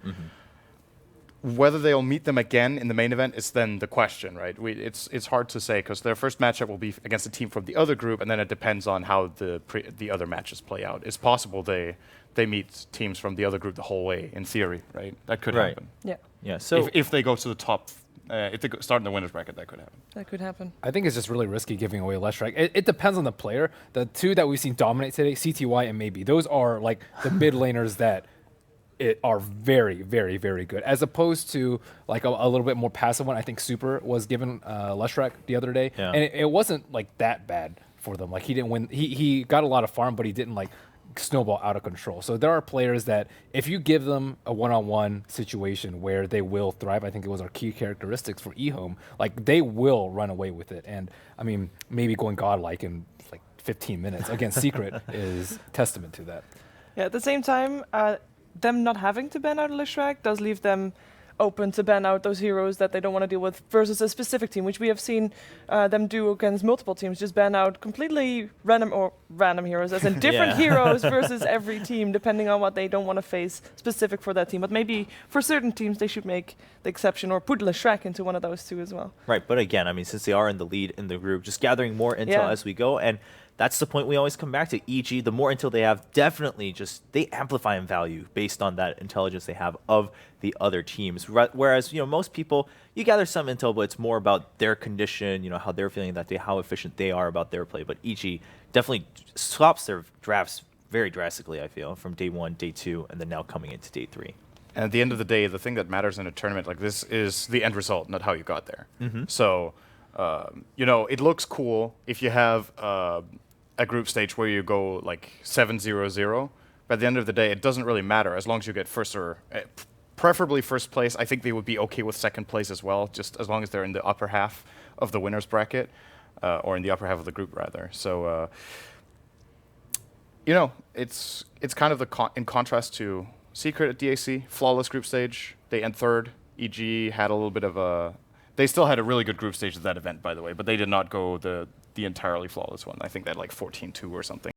Whether they'll meet them again in the main event is then the question, right? It's hard to say because their first matchup will be against a team from the other group, and then it depends on how the other matches play out. It's possible they meet teams from the other group the whole way, in theory, right? That could
Right.
happen.
Yeah,
Yeah. So
If they go to the top, if they start in the winners bracket, that could happen.
that could happen.
I think it's just really risky giving away Leshrac. It depends on the player. The two that we've seen dominate today, CTY and Maybe, those are like the mid laners that are very, very, very good. As opposed to like a little bit more passive one. I think Super was given Leshrac the other day,
Yeah.
and it wasn't like that bad for them. Like he didn't win. He got a lot of farm, but he didn't like snowball out of control. So there are players that if you give them a one-on-one situation where they will thrive, I think it was our key characteristics for EHOME, like they will run away with it. And I mean, maybe going godlike in like 15 minutes against Secret is testament to that.
Yeah, at the same time, them not having to ban out Leshrac does leave them open to ban out those heroes that they don't want to deal with versus a specific team, which we have seen them do against multiple teams, just ban out completely random heroes, as in different
Yeah.
heroes versus every team, depending on what they don't want to face specific for that team. But maybe for certain teams, they should make the exception or put Leshrac into one of those two as well.
Right, but again, I mean, since they are in the lead in the group, just gathering more intel
Yeah.
as we go, and that's the point we always come back to. E.g., the more intel they have, definitely just they amplify in value based on that intelligence they have of the other teams. Whereas, most people, you gather some intel, but it's more about their condition, how they're feeling that day, how efficient they are about their play. But E.g. definitely swaps their drafts very drastically, I feel, from day 1, day 2, and then now coming into day 3.
And at the end of the day, the thing that matters in a tournament like this is the end result, not how you got there. So, it looks cool if you have a group stage where you go like 7-0-0. But at the end of the day, it doesn't really matter as long as you get first or preferably first place. I think they would be okay with second place as well, just as long as they're in the upper half of the winners bracket or in the upper half of the group rather. So, it's kind of in contrast to Secret at DAC, flawless group stage. They end third. EG had a little bit of a. They still had a really good group stage at that event, by the way, but they did not go the entirely flawless one. I think they had like 14-2 or something.